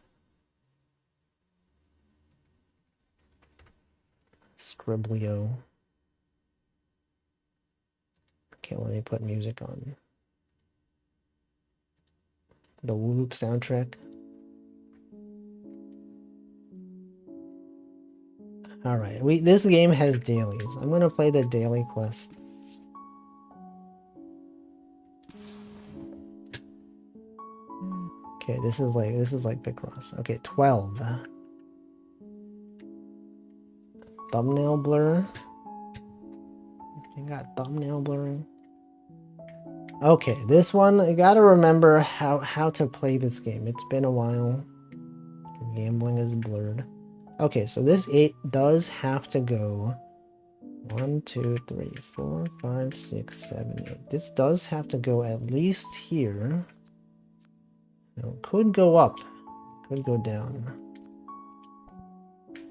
Scriblio. Okay, let me put music on. The Loop soundtrack. Alright, this game has dailies. I'm gonna play the daily quest. Okay, this is like picross. Okay, 12. Thumbnail blur. You got thumbnail blurring. Okay, this one, I gotta remember how to play this game. It's been a while. Gambling is blurred. Okay, so this 8 does have to go 1, 2, 3, 4, 5, 6, 7, 8. This does have to go at least here. No, it could go up. Could go down.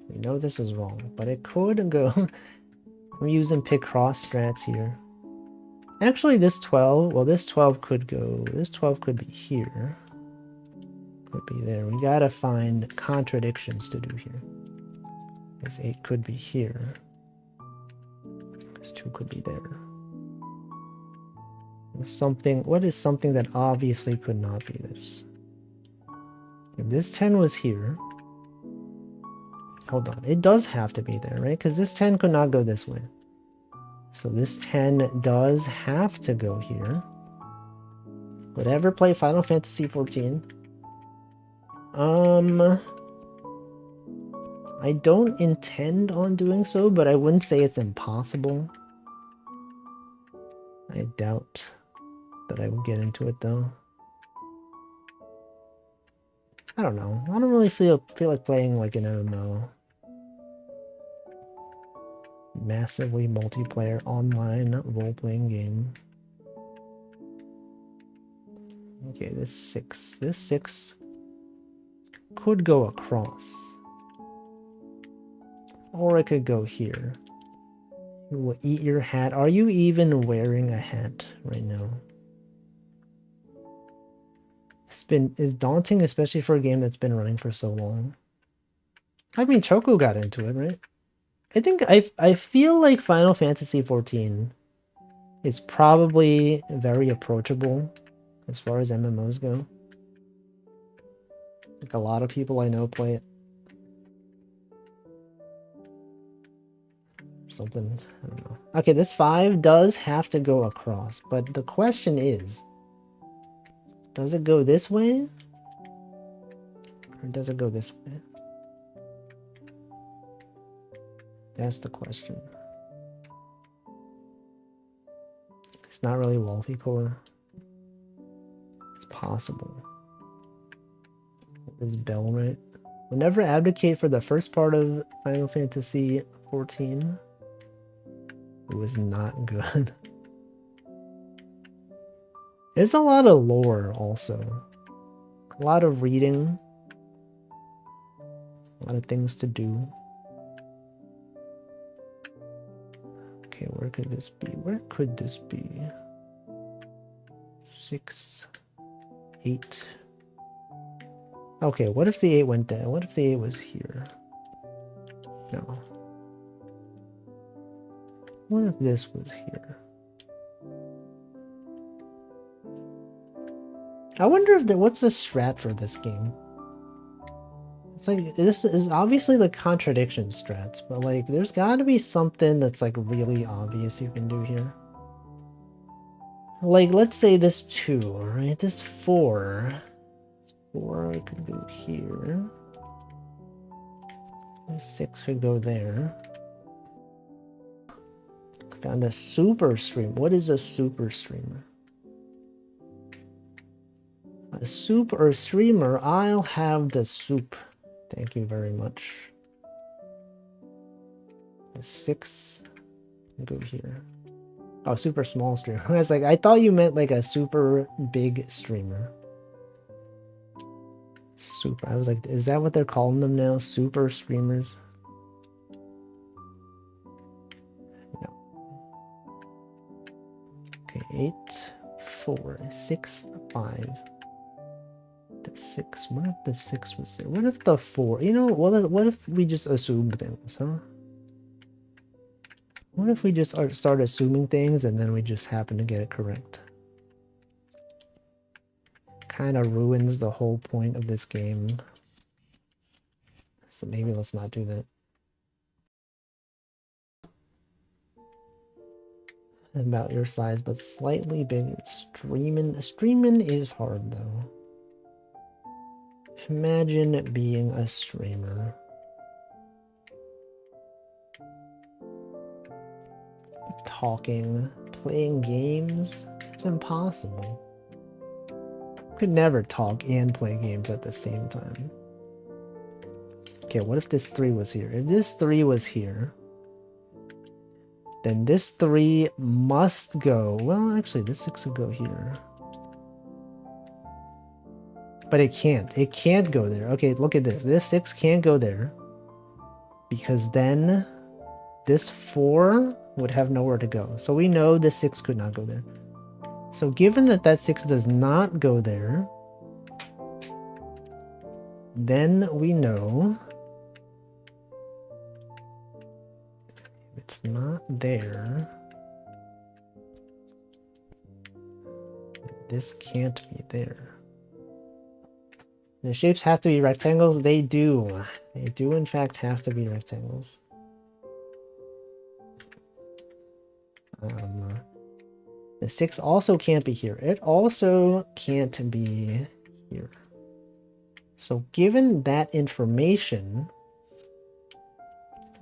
We know this is wrong, but it could go. I'm using picross strats here. Actually, this 12, well, this 12 could go. This 12 could be here. Could be there. We gotta find contradictions to do here. This 8 could be here. This 2 could be there. Something. What is something that obviously could not be this? If this 10 was here. Hold on. It does have to be there, right? Because this 10 could not go this way. So this 10 does have to go here. Would I ever play Final Fantasy XIV? I don't intend on doing so, but I wouldn't say it's impossible. I doubt that I would get into it though. I don't know. I don't really feel like playing like an MMO. Massively multiplayer online role-playing game. Okay, this 6. This 6 could go across. Or it could go here. You will eat your hat. Are you even wearing a hat right now? It's daunting, especially for a game that's been running for so long. I mean, Choco got into it, right? I feel like Final Fantasy XIV is probably very approachable as far as MMOs go. Like a lot of people I know play it. Something, I don't know. Okay, this 5 does have to go across, but the question is, does it go this way? Or does it go this way? That's the question. It's not really Wolfie Core. It's possible. Is Bell right? We'll never advocate for the first part of Final Fantasy XIV. It was not good. There's a lot of lore also. A lot of reading. A lot of things to do. Okay, where could this be? Where could this be? 6, 8. Okay, what if the 8 went down? What if the 8 was here? No. What if this was here? I wonder if what's the strat for this game? It's like, this is obviously the contradiction strats, but like, there's gotta be something that's like really obvious you can do here. Like, let's say this 2, right? This 4. 4 could go here. This 6 could go there. Found a super stream. What is a super streamer? A soup or streamer? I'll have the soup. Thank you very much. 6. Go here. Oh, super small streamer. I was like, I thought you meant like a super big streamer. Super. I was like, is that what they're calling them now? Super streamers? No. Okay, 8, 4, 6, 5. The 6. What if the 6 was there? What if the 4? You know, what if we just assumed things, huh? What if we just start assuming things and then we just happen to get it correct? Kind of ruins the whole point of this game. So maybe let's not do that. About your size, but slightly bigger. Streaming is hard though. Imagine being a streamer. Talking, playing games, it's impossible. Could never talk and play games at the same time. Okay, what if this 3 was here? If this 3 was here, then this 3 must go. Well, actually, this 6 would go here. But it can't. It can't go there. Okay, look at this. This 6 can't go there. Because then this 4 would have nowhere to go. So we know this 6 could not go there. So given that that 6 does not go there, then we know it's not there. This can't be there. The shapes have to be rectangles. They do. They do in fact have to be rectangles. The 6 also can't be here. It also can't be here. So given that information,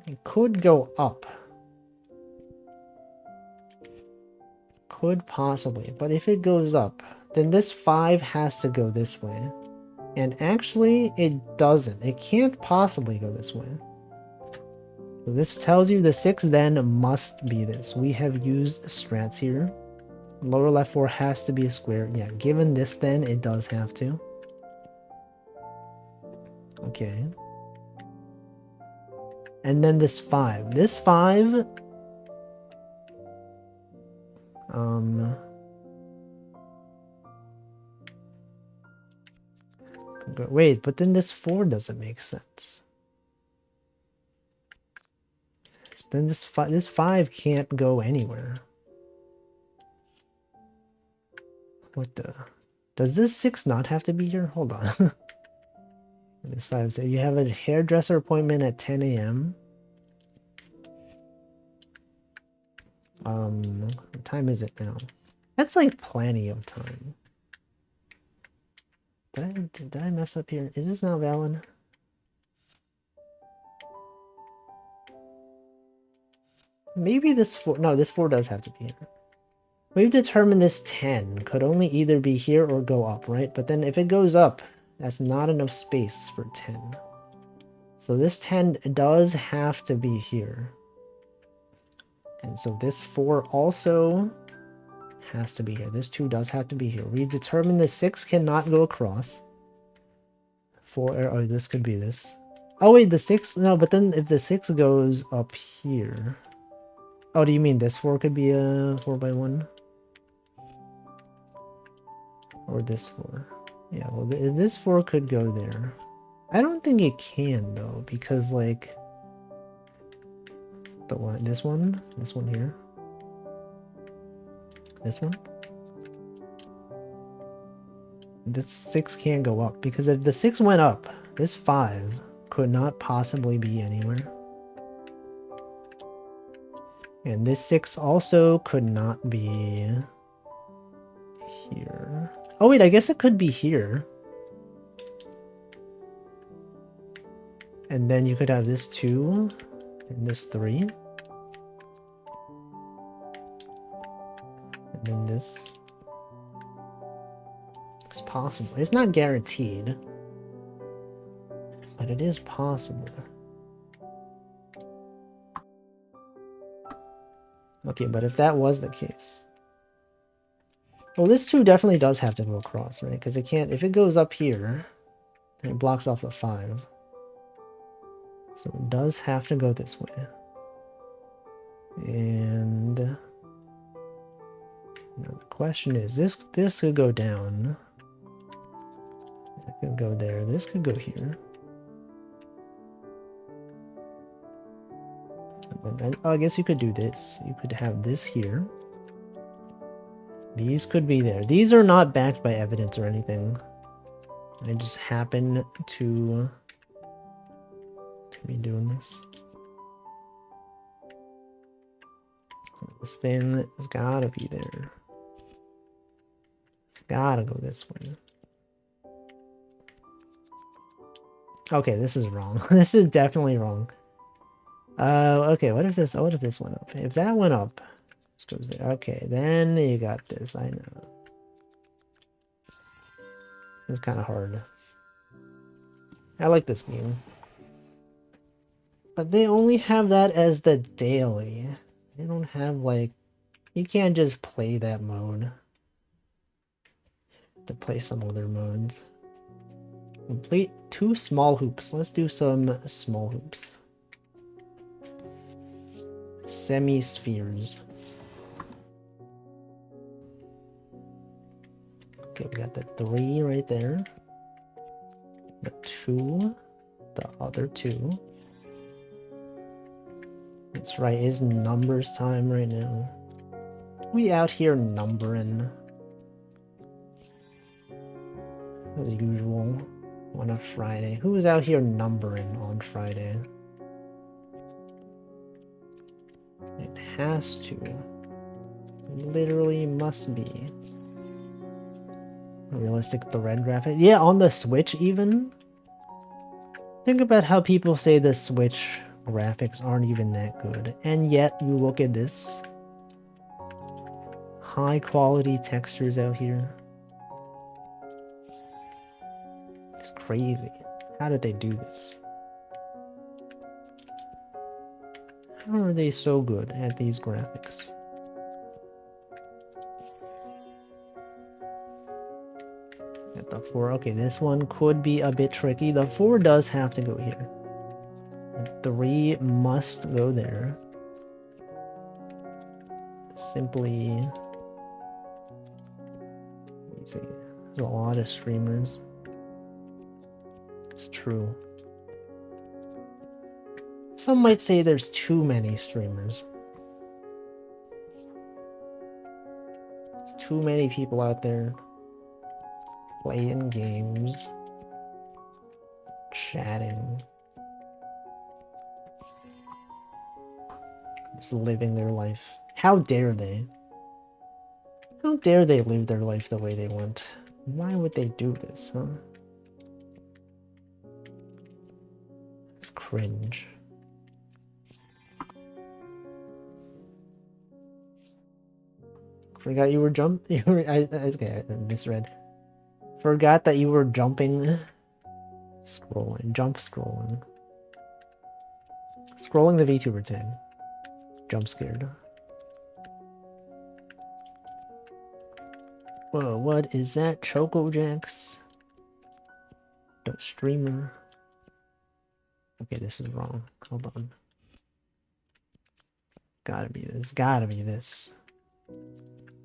it could go up. Could possibly. But if it goes up, then this 5 has to go this way. And actually, it doesn't. It can't possibly go this way. So this tells you the 6 then must be this. We have used strats here. Lower left 4 has to be a square. Yeah, given this then, it does have to. Okay. And then this 5. This 5... Wait, but then this 4 doesn't make sense. Then this 5 can't go anywhere. What the? Does this 6 not have to be here? Hold on. This 5 says you have a hairdresser appointment at 10 a.m. What time is it now? That's like plenty of time. Did I mess up here? Is this not valid? Maybe this 4... No, this 4 does have to be here. We've determined this 10 could only either be here or go up, right? But then if it goes up, that's not enough space for 10. So this 10 does have to be here. And so this 4 also has to be here. This 2 does have to be here. We determined the 6 cannot go across. 4... Oh, this could be this. Oh, wait, the 6... No, but then if the 6 goes up here... Oh, do you mean this 4 could be a 4x1? Or this 4? Yeah, well, this 4 could go there. I don't think it can, though, because, like... The one, this one here. This one. This 6 can't go up, because if the 6 went up, this 5 could not possibly be anywhere. And this 6 also could not be here. Oh wait, I guess it could be here. And then you could have this 2 and this 3. And then this. It's possible. It's not guaranteed. But it is possible. Okay, but if that was the case... Well, this 2 definitely does have to go across, right? Because it can't... If it goes up here, then it blocks off the 5. So it does have to go this way. And... Now the question is, this could go down. It could go there. This could go here. And I guess you could do this. You could have this here. These could be there. These are not backed by evidence or anything. I just happen to be doing this. This thing has gotta be there. It's gotta go this way. Okay, this is wrong. This is definitely wrong. Okay, what if this went up? If that went up, this goes there. Okay, then you got this. I know. It's kind of hard. I like this game. But they only have that as the daily. They don't have, like... You can't just play that mode. To play some other modes. Complete 2 small hoops. Let's do some small hoops. Semi-spheres. Okay, we got the 3 right there. The 2. The other 2. That's right, it's numbers time right now. We out here numbering. As usual on a Friday. Who is out here numbering on Friday? It has to. It literally must be. A realistic thread graphic. Yeah, on the Switch even. Think about how people say the Switch graphics aren't even that good. And yet you look at this. High quality textures out here. It's crazy. How did they do this? How are they so good at these graphics? At the 4, okay, this one could be a bit tricky. The 4 does have to go here. The 3 must go there. Simply... Let's see. There's a lot of streamers. It's true. Some might say there's too many streamers. There's too many people out there playing games, chatting, just living their life. How dare they? How dare they live their life the way they want? Why would they do this, huh? It's cringe. Forgot you were okay, I misread. Forgot that you were jumping. Scrolling. Jump scrolling. Scrolling the VTuber tag. Jump scared. Whoa, what is that? Choco Jacks? The streamer. Okay, this is wrong. Hold on. Gotta be this. Gotta be this.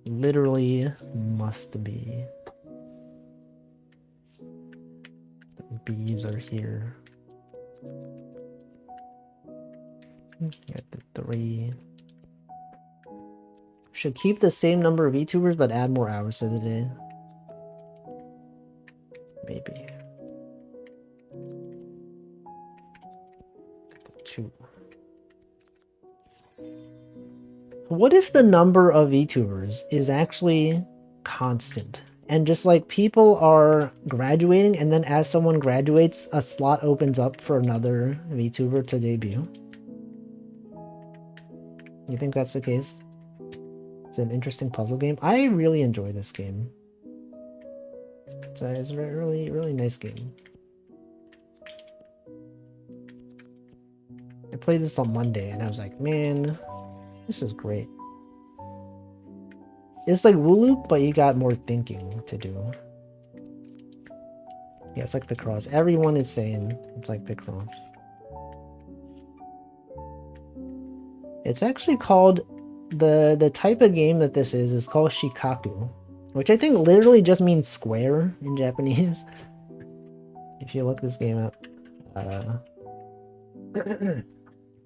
Literally must be. The bees are here. Got the 3. Should keep the same number of VTubers but add more hours to the day. Maybe. 2. What if the number of VTubers is actually constant? And just like people are graduating and then as someone graduates, a slot opens up for another VTuber to debut? You think that's the case? It's an interesting puzzle game. I really enjoy this game. It's a really, really nice game. I played this on Monday and I was like, man, this is great. It's like Wooloop, but you got more thinking to do. Yeah, it's like picross. Everyone is saying it's like picross. It's actually called, the type of game that this is called Shikaku, which I think literally just means square in Japanese. If you look this game up.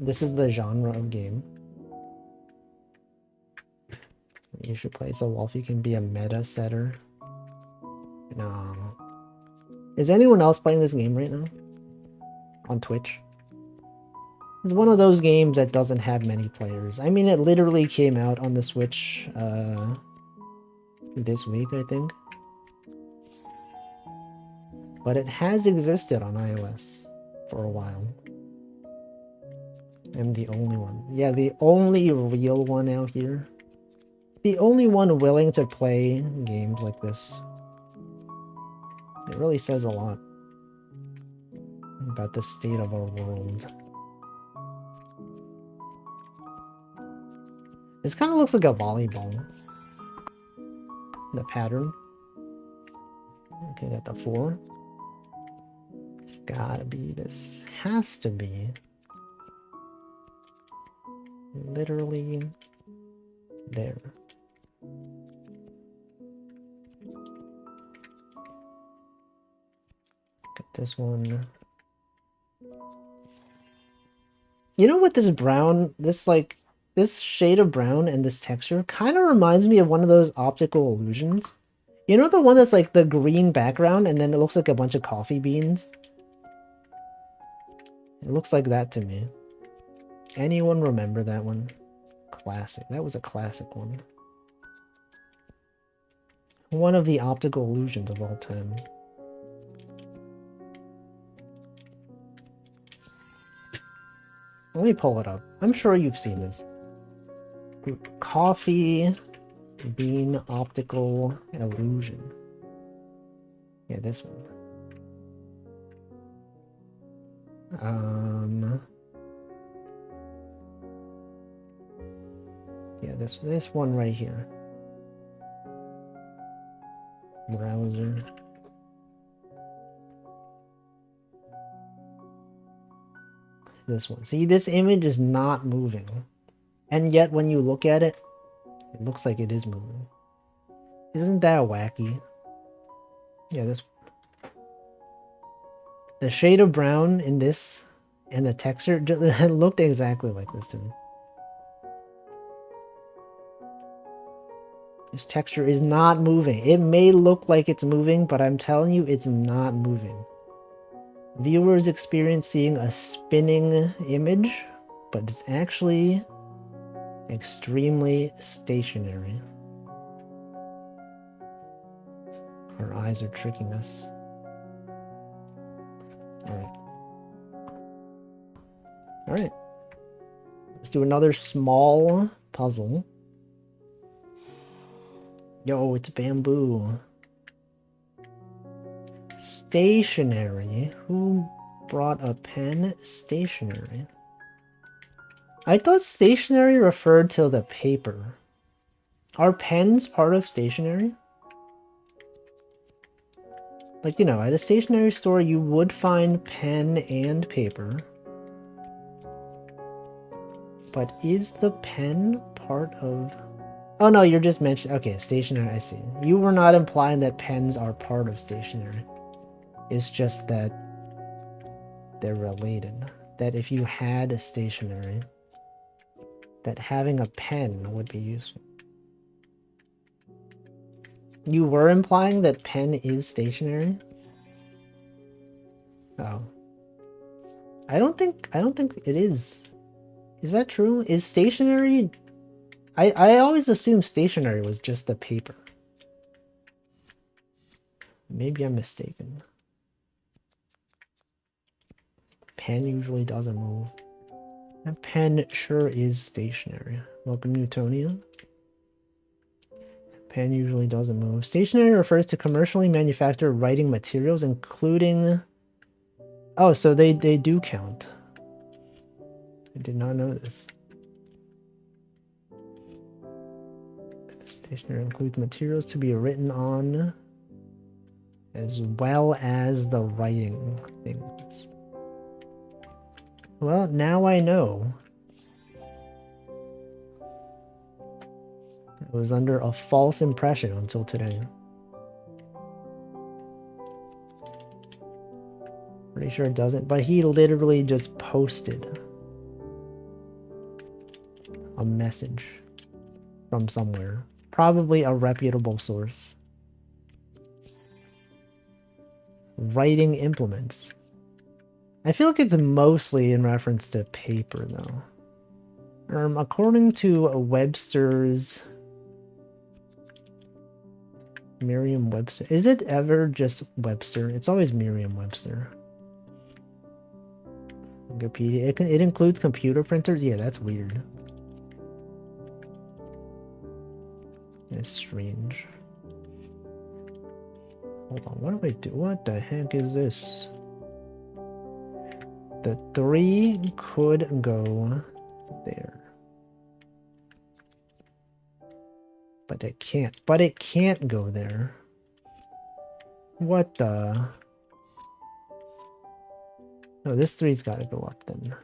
This is the genre of game you should play, so Wolfie can be a meta setter. No. Is anyone else playing this game right now? On Twitch? It's one of those games that doesn't have many players. I mean, it literally came out on the Switch this week, I think. But it has existed on iOS for a while. I'm the only one. Yeah, the only real one out here. The only one willing to play games like this. It really says a lot about the state of our world. This kind of looks like a volleyball. The pattern. Okay, got the 4. It's gotta be this. Has to be. Literally there. Get this one. You know what this brown, this shade of brown and this texture kind of reminds me of one of those optical illusions. You know the one that's like the green background and then it looks like a bunch of coffee beans? It looks like that to me. Anyone remember that one? Classic. That was a classic one. One of the optical illusions of all time. Let me pull it up. I'm sure you've seen this. Coffee bean optical illusion. Yeah, this one. Yeah, this one right here. Browser. This one. See, this image is not moving. And yet when you look at it, it looks like it is moving. Isn't that wacky? Yeah, this one. The shade of brown in this and the texture it looked exactly like this to me. This texture is not moving. It may look like it's moving, but I'm telling you, it's not moving. Viewers experience seeing a spinning image, but it's actually extremely stationary. Our eyes are tricking us. Alright. Alright. Let's do another small puzzle. Yo, it's bamboo. Stationary. Who brought a pen? Stationary. I thought stationary referred to the paper. Are pens part of stationery? Like, you know, at a stationery store, you would find pen and paper. But is the pen part of... Oh no, you're just mentioning... Okay, stationery, I see. You were not implying that pens are part of stationery. It's just that they're related. That if you had a stationery, that having a pen would be useful. You were implying that pen is stationary? Oh. I don't think it is. Is that true? Is stationary... I always assumed stationary was just the paper. Maybe I'm mistaken. Pen usually doesn't move. A pen sure is stationary. Welcome, Newtonian. Pen usually doesn't move. Stationary refers to commercially manufactured writing materials, including... Oh, so they do count. I did not know this. Stationery includes materials to be written on, as well as the writing things. Well, now I know. I was under a false impression until today. Pretty sure it doesn't, but he literally just posted a message from somewhere. Probably a reputable source. Writing implements. I feel like it's mostly in reference to paper, though. According to Webster's... Merriam-Webster. Is it ever just Webster? It's always Merriam-Webster. Wikipedia. It includes computer printers? Yeah, that's weird. It's strange. Hold on, what do I do? What the heck is this? The 3 could go there. But it can't. But it can't go there. What the... No, this 3's gotta go up then.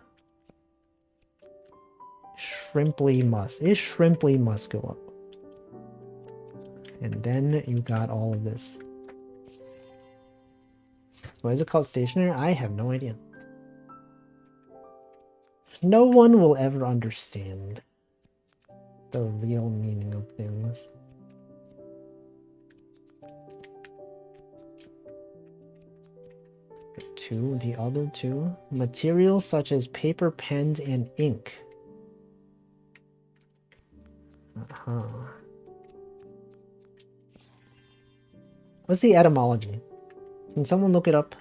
Shrimply must. It shrimply must go up. And then you got all of this. Why is it called stationary? I have no idea. No one will ever understand the real meaning of things. The other 2. Materials such as paper, pens, and ink. What's the etymology? Can someone look it up?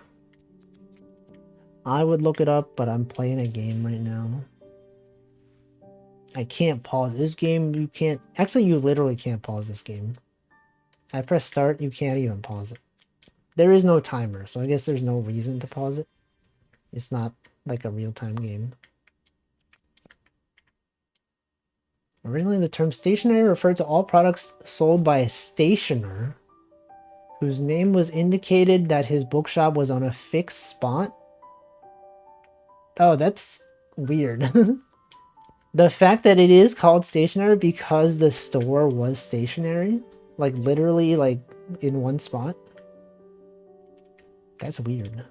I would look it up, but I'm playing a game right now. I can't pause this game. You can't... Actually, you literally can't pause this game. I press start, you can't even pause it. There is no timer, so I guess there's no reason to pause it. It's not like a real-time game. Originally, the term stationery referred to all products sold by a stationer whose name was indicated that his bookshop was on a fixed spot. Oh, that's weird. The fact that it is called stationery because the store was stationary, like literally like in one spot. That's weird.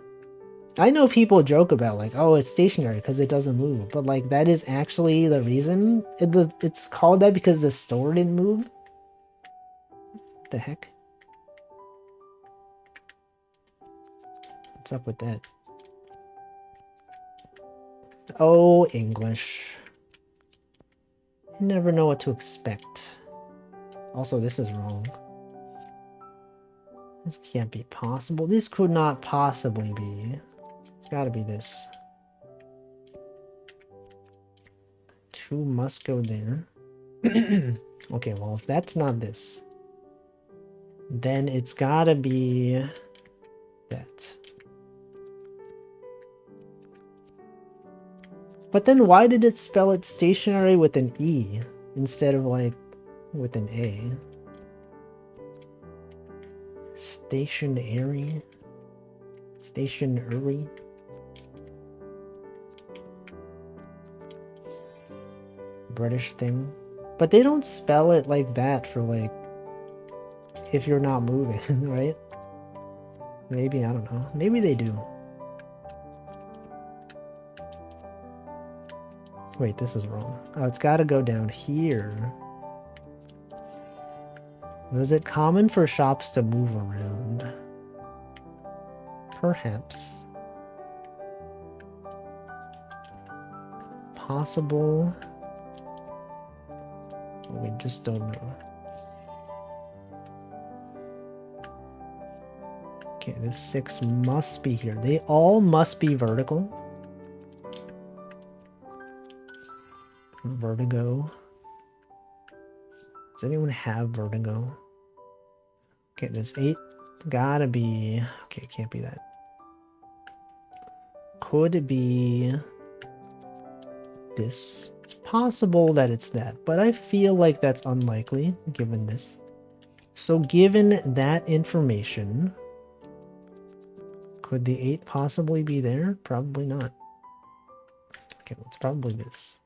I know people joke about like, oh, it's stationary because it doesn't move, but like that is actually the reason. It's called that because the store didn't move. What the heck? What's up with that? Oh, English. You never know what to expect. Also, this is wrong. This can't be possible. This could not possibly be. It's gotta be this. 2 must go there. Okay, well, if that's not this, then it's gotta be that. But then why did it spell it stationary with an E instead of like with an A? Stationary? Stationary? British thing. But they don't spell it like that for like if you're not moving, right? Maybe, I don't know. Maybe they do. Wait, this is wrong. Oh, it's got to go down here. Was it common for shops to move around? Perhaps. Possible. We just don't know. Okay, this 6 must be here. They all must be vertical. Vertigo. Does anyone have vertigo? Okay, this 8 gotta be... Okay, it can't be that. Could it be this? It's possible that it's that, but I feel like that's unlikely given this. So given that information, could the 8 possibly be there? Probably not. Okay, well, it's probably this.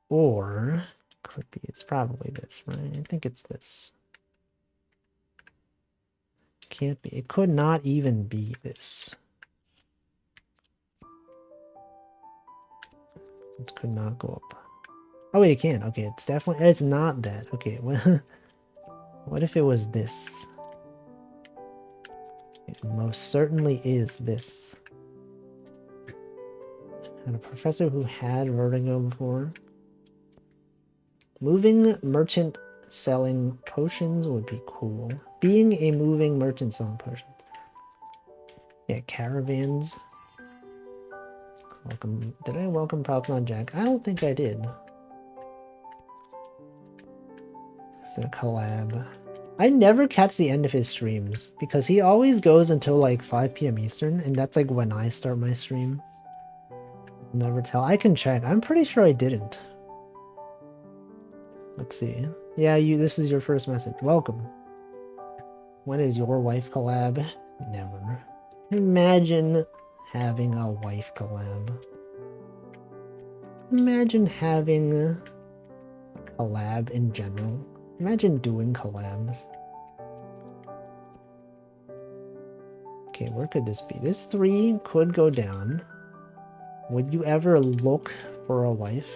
Or could be, it's probably this, right? I think it's this. Can't be, it could not even be this. It could not go up. Oh wait, it can. Okay, it's definitely, it's not that. Okay, what if it was this? It most certainly is this. And a professor who had vertigo before. Moving merchant selling potions would be cool. Being a moving merchant selling potions. Yeah, caravans. Welcome. Did I welcome props on Jack? I don't think I did. Is it a collab? I never catch the end of his streams because he always goes until like 5 p.m. Eastern, and that's like when I start my stream. Never tell. I can check. I'm pretty sure I didn't. Let's see. Yeah, this is your first message. Welcome. When is your wife collab? Never. Imagine having a wife collab. Imagine having a collab in general. Imagine doing collabs. Okay, where could this be? This 3 could go down. Would you ever look for a wife?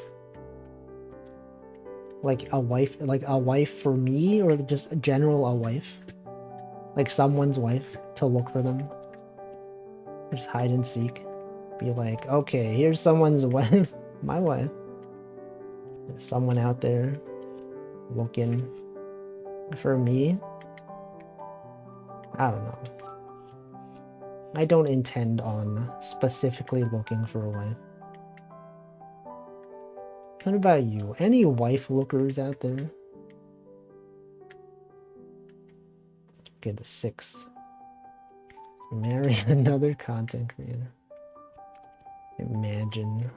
Like a wife for me, or just general a wife? Like someone's wife, to look for them? Just hide and seek. Be like, okay, here's someone's wife. My wife. There's someone out there looking for me. I don't know. I don't intend on specifically looking for a wife. What about you? Any wife lookers out there? Okay, the 6. Marry another content creator. Imagine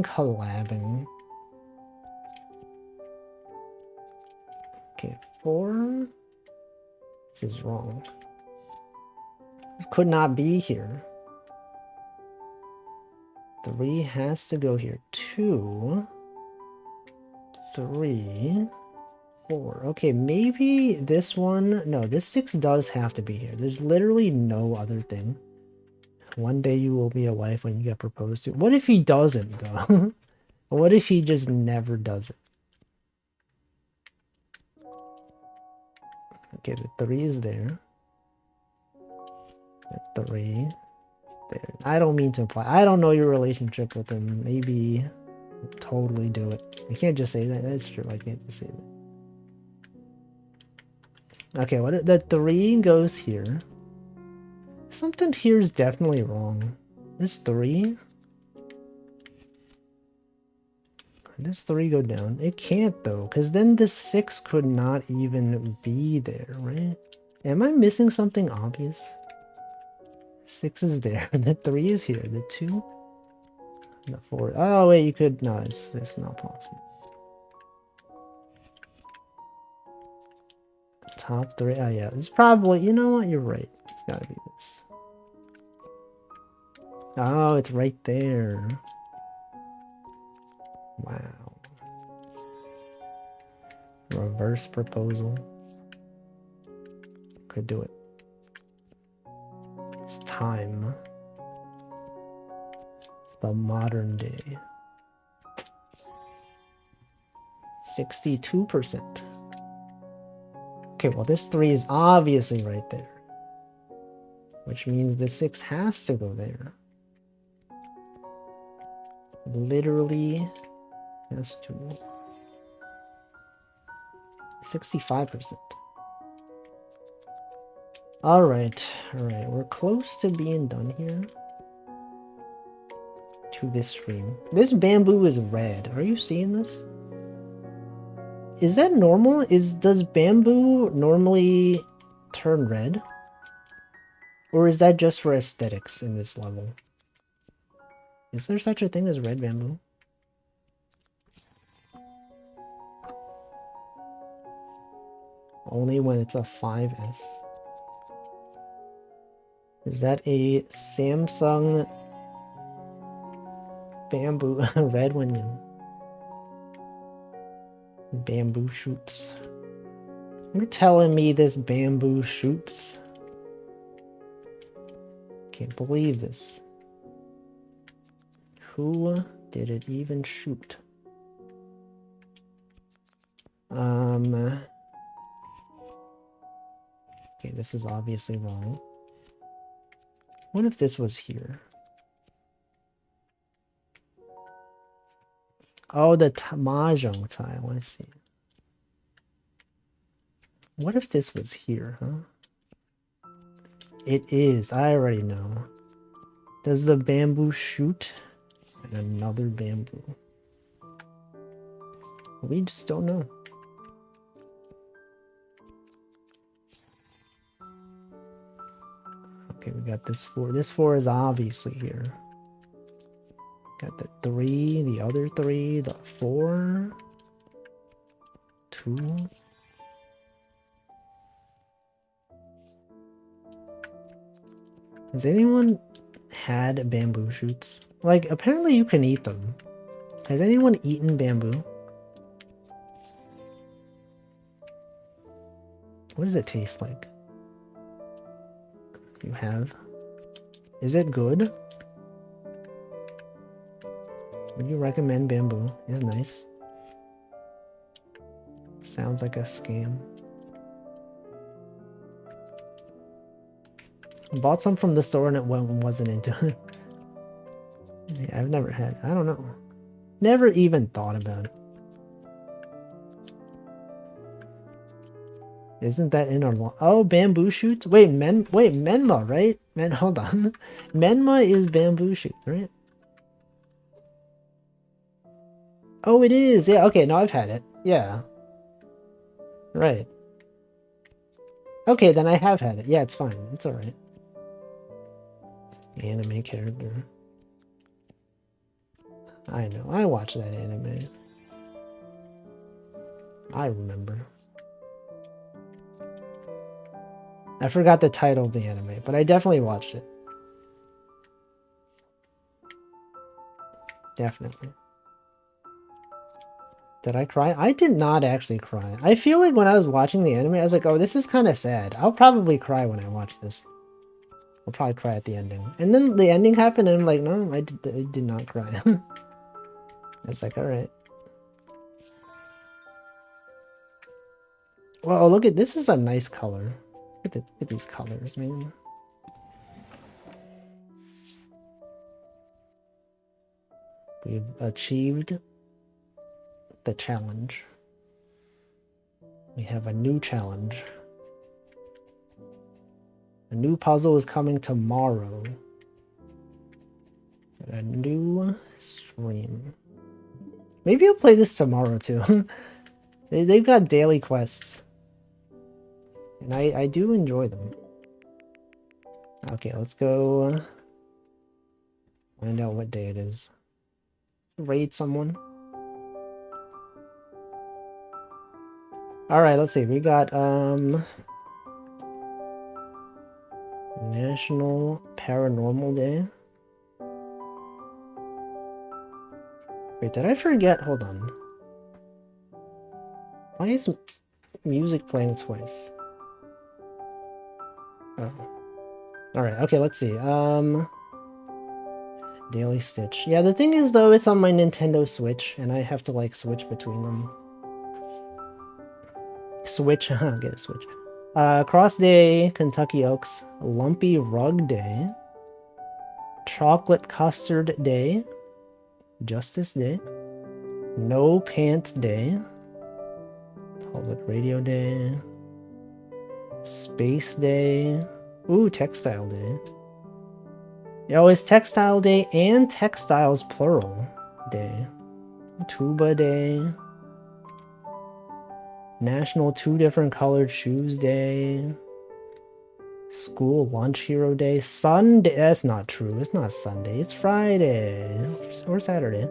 collabing. Okay, 4. This is wrong. This could not be here. 3 has to go here. 2, 3, 4. Okay, maybe this one. No, this 6 does have to be here. There's literally no other thing. One day you will be a wife when you get proposed to. What if he doesn't, though? What if he just never does it? Okay, the 3 is there. The 3 is there. I don't mean to imply. I don't know your relationship with him. Maybe I'll totally do it. I can't just say that. That's true. I can't just say that. Okay, the 3 goes here. Something here is definitely wrong. This 3? This 3 go down. It can't though, because then this 6 could not even be there, right? Am I missing something obvious? 6 is there. The 3 is here. The 2? The 4. Oh wait, you could. No, it's not possible. Top 3. Oh yeah, it's probably. You know what? You're right. It's gotta be this. Oh, it's right there. Wow. Reverse proposal. Could do it. It's time. It's the modern day. 62%. Okay, well this 3 is obviously right there. Which means the 6 has to go there. Literally has to. 65%. Alright, we're close to being done here. To this stream. This bamboo is red. Are you seeing this? Is that normal? Does bamboo normally turn red? Or is that just for aesthetics in this level? Is there such a thing as red bamboo? Only when it's a 5S. Is that a Samsung bamboo red one? Bamboo shoots. You're telling me this bamboo shoots? Can't believe this. Who did it even shoot? Okay, this is obviously wrong. What if this was here? Oh, the mahjong tile, I see. What if this was here, huh? It is, I already know. Does the bamboo shoot? And another bamboo. We just don't know. Okay, we got this 4. This 4 is obviously here. Got the 3, the other 3, the 4. 2. Has anyone had bamboo shoots? Like, apparently you can eat them. Has anyone eaten bamboo? What does it taste like? You have? Is it good? Would you recommend bamboo? It's nice. Sounds like a scam. I bought some from the store and it wasn't into it. Yeah, I've never had. I don't know. Never even thought about it. Isn't that in our oh, bamboo shoots? Wait, Menma, right? Hold on. Menma is bamboo shoots, right? Oh, it is. Yeah, okay, no, I've had it. Yeah. Right. Okay, then I have had it. Yeah, it's fine. It's alright. Anime character. I know. I watched that anime. I remember. I forgot the title of the anime, but I definitely watched it. Definitely. Did I cry? I did not actually cry. I feel like when I was watching the anime, I was like, oh, this is kind of sad. I'll probably cry when I watch this. I'll probably cry at the ending. And then the ending happened and I'm like, no, I did not cry. I was like, alright. Well, look at this is a nice color. Look at these colors, man. We've achieved the challenge. We have a new challenge. A new puzzle is coming tomorrow. A new stream. Maybe I'll play this tomorrow too. They've got daily quests. And I do enjoy them. Okay, let's go find out what day it is. Raid someone. Alright, let's see. We got National Paranormal Day. Wait, did I forget? Hold on. Why is music playing twice? Oh. Alright, okay, let's see. Daily Stitch. Yeah, the thing is, though, it's on my Nintendo Switch, and I have to, like, switch between them. Switch, get a Switch. Cross Day, Kentucky Oaks. Lumpy Rug Day. Chocolate Custard Day. Justice Day. No Pants Day. Public Radio Day. Space Day. Ooh, Textile Day. Oh, it's Textile Day and Textiles Plural Day. Tuba Day. National 2 Different Colored Shoes Day. School Lunch Hero Day. Sunday. That's not true. It's not Sunday. It's Friday. Or Saturday.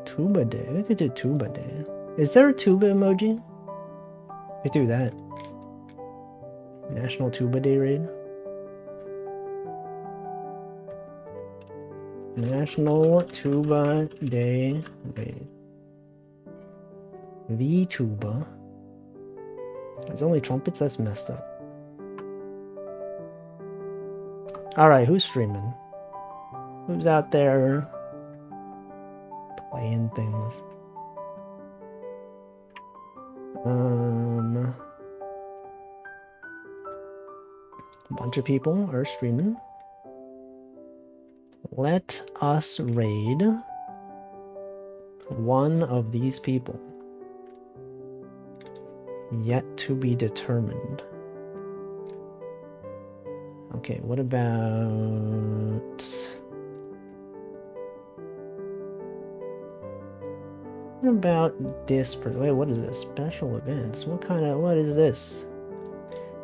Tuba Day. We could do Tuba Day. Is there a tuba emoji? We could do that. National Tuba Day raid. National Tuba Day raid. The tuba. There's only trumpets? That's messed up. Alright, who's streaming? Who's out there playing things? A bunch of people are streaming. Let us raid one of these people. Yet to be determined. Okay, what about... What about this person? Wait, what is this? Special events? What is this?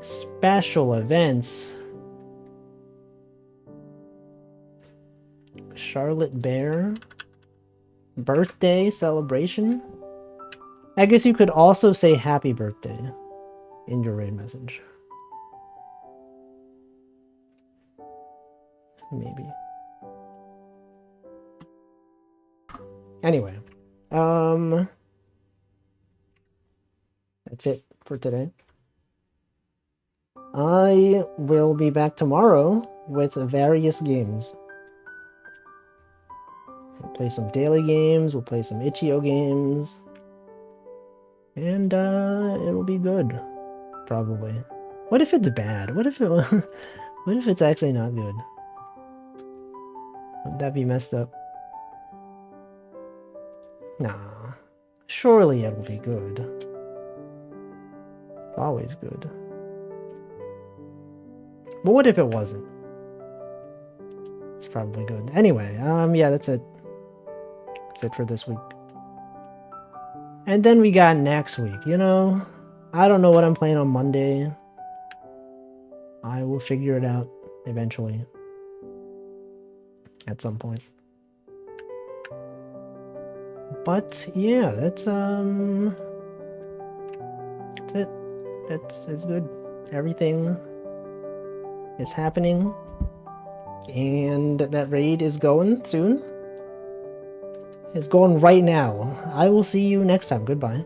Special events. Charlotte Bear. Birthday celebration? I guess you could also say happy birthday in your raid message. Maybe. Anyway. That's it for today. I will be back tomorrow with various games. We'll play some daily games, we'll play some itch.io games. And it'll be good. Probably. What if it's bad? What if it's actually not good? Would that be messed up? Nah. Surely it'll be good. It's always good. But what if it wasn't? It's probably good. Anyway, yeah, that's it. That's it for this week. And then we got next week, you know? I don't know what I'm playing on Monday. I will figure it out eventually. At some point. But yeah, that's it. That's good. Everything is happening. And that raid is going soon. It's going right now. I will see you next time. Goodbye.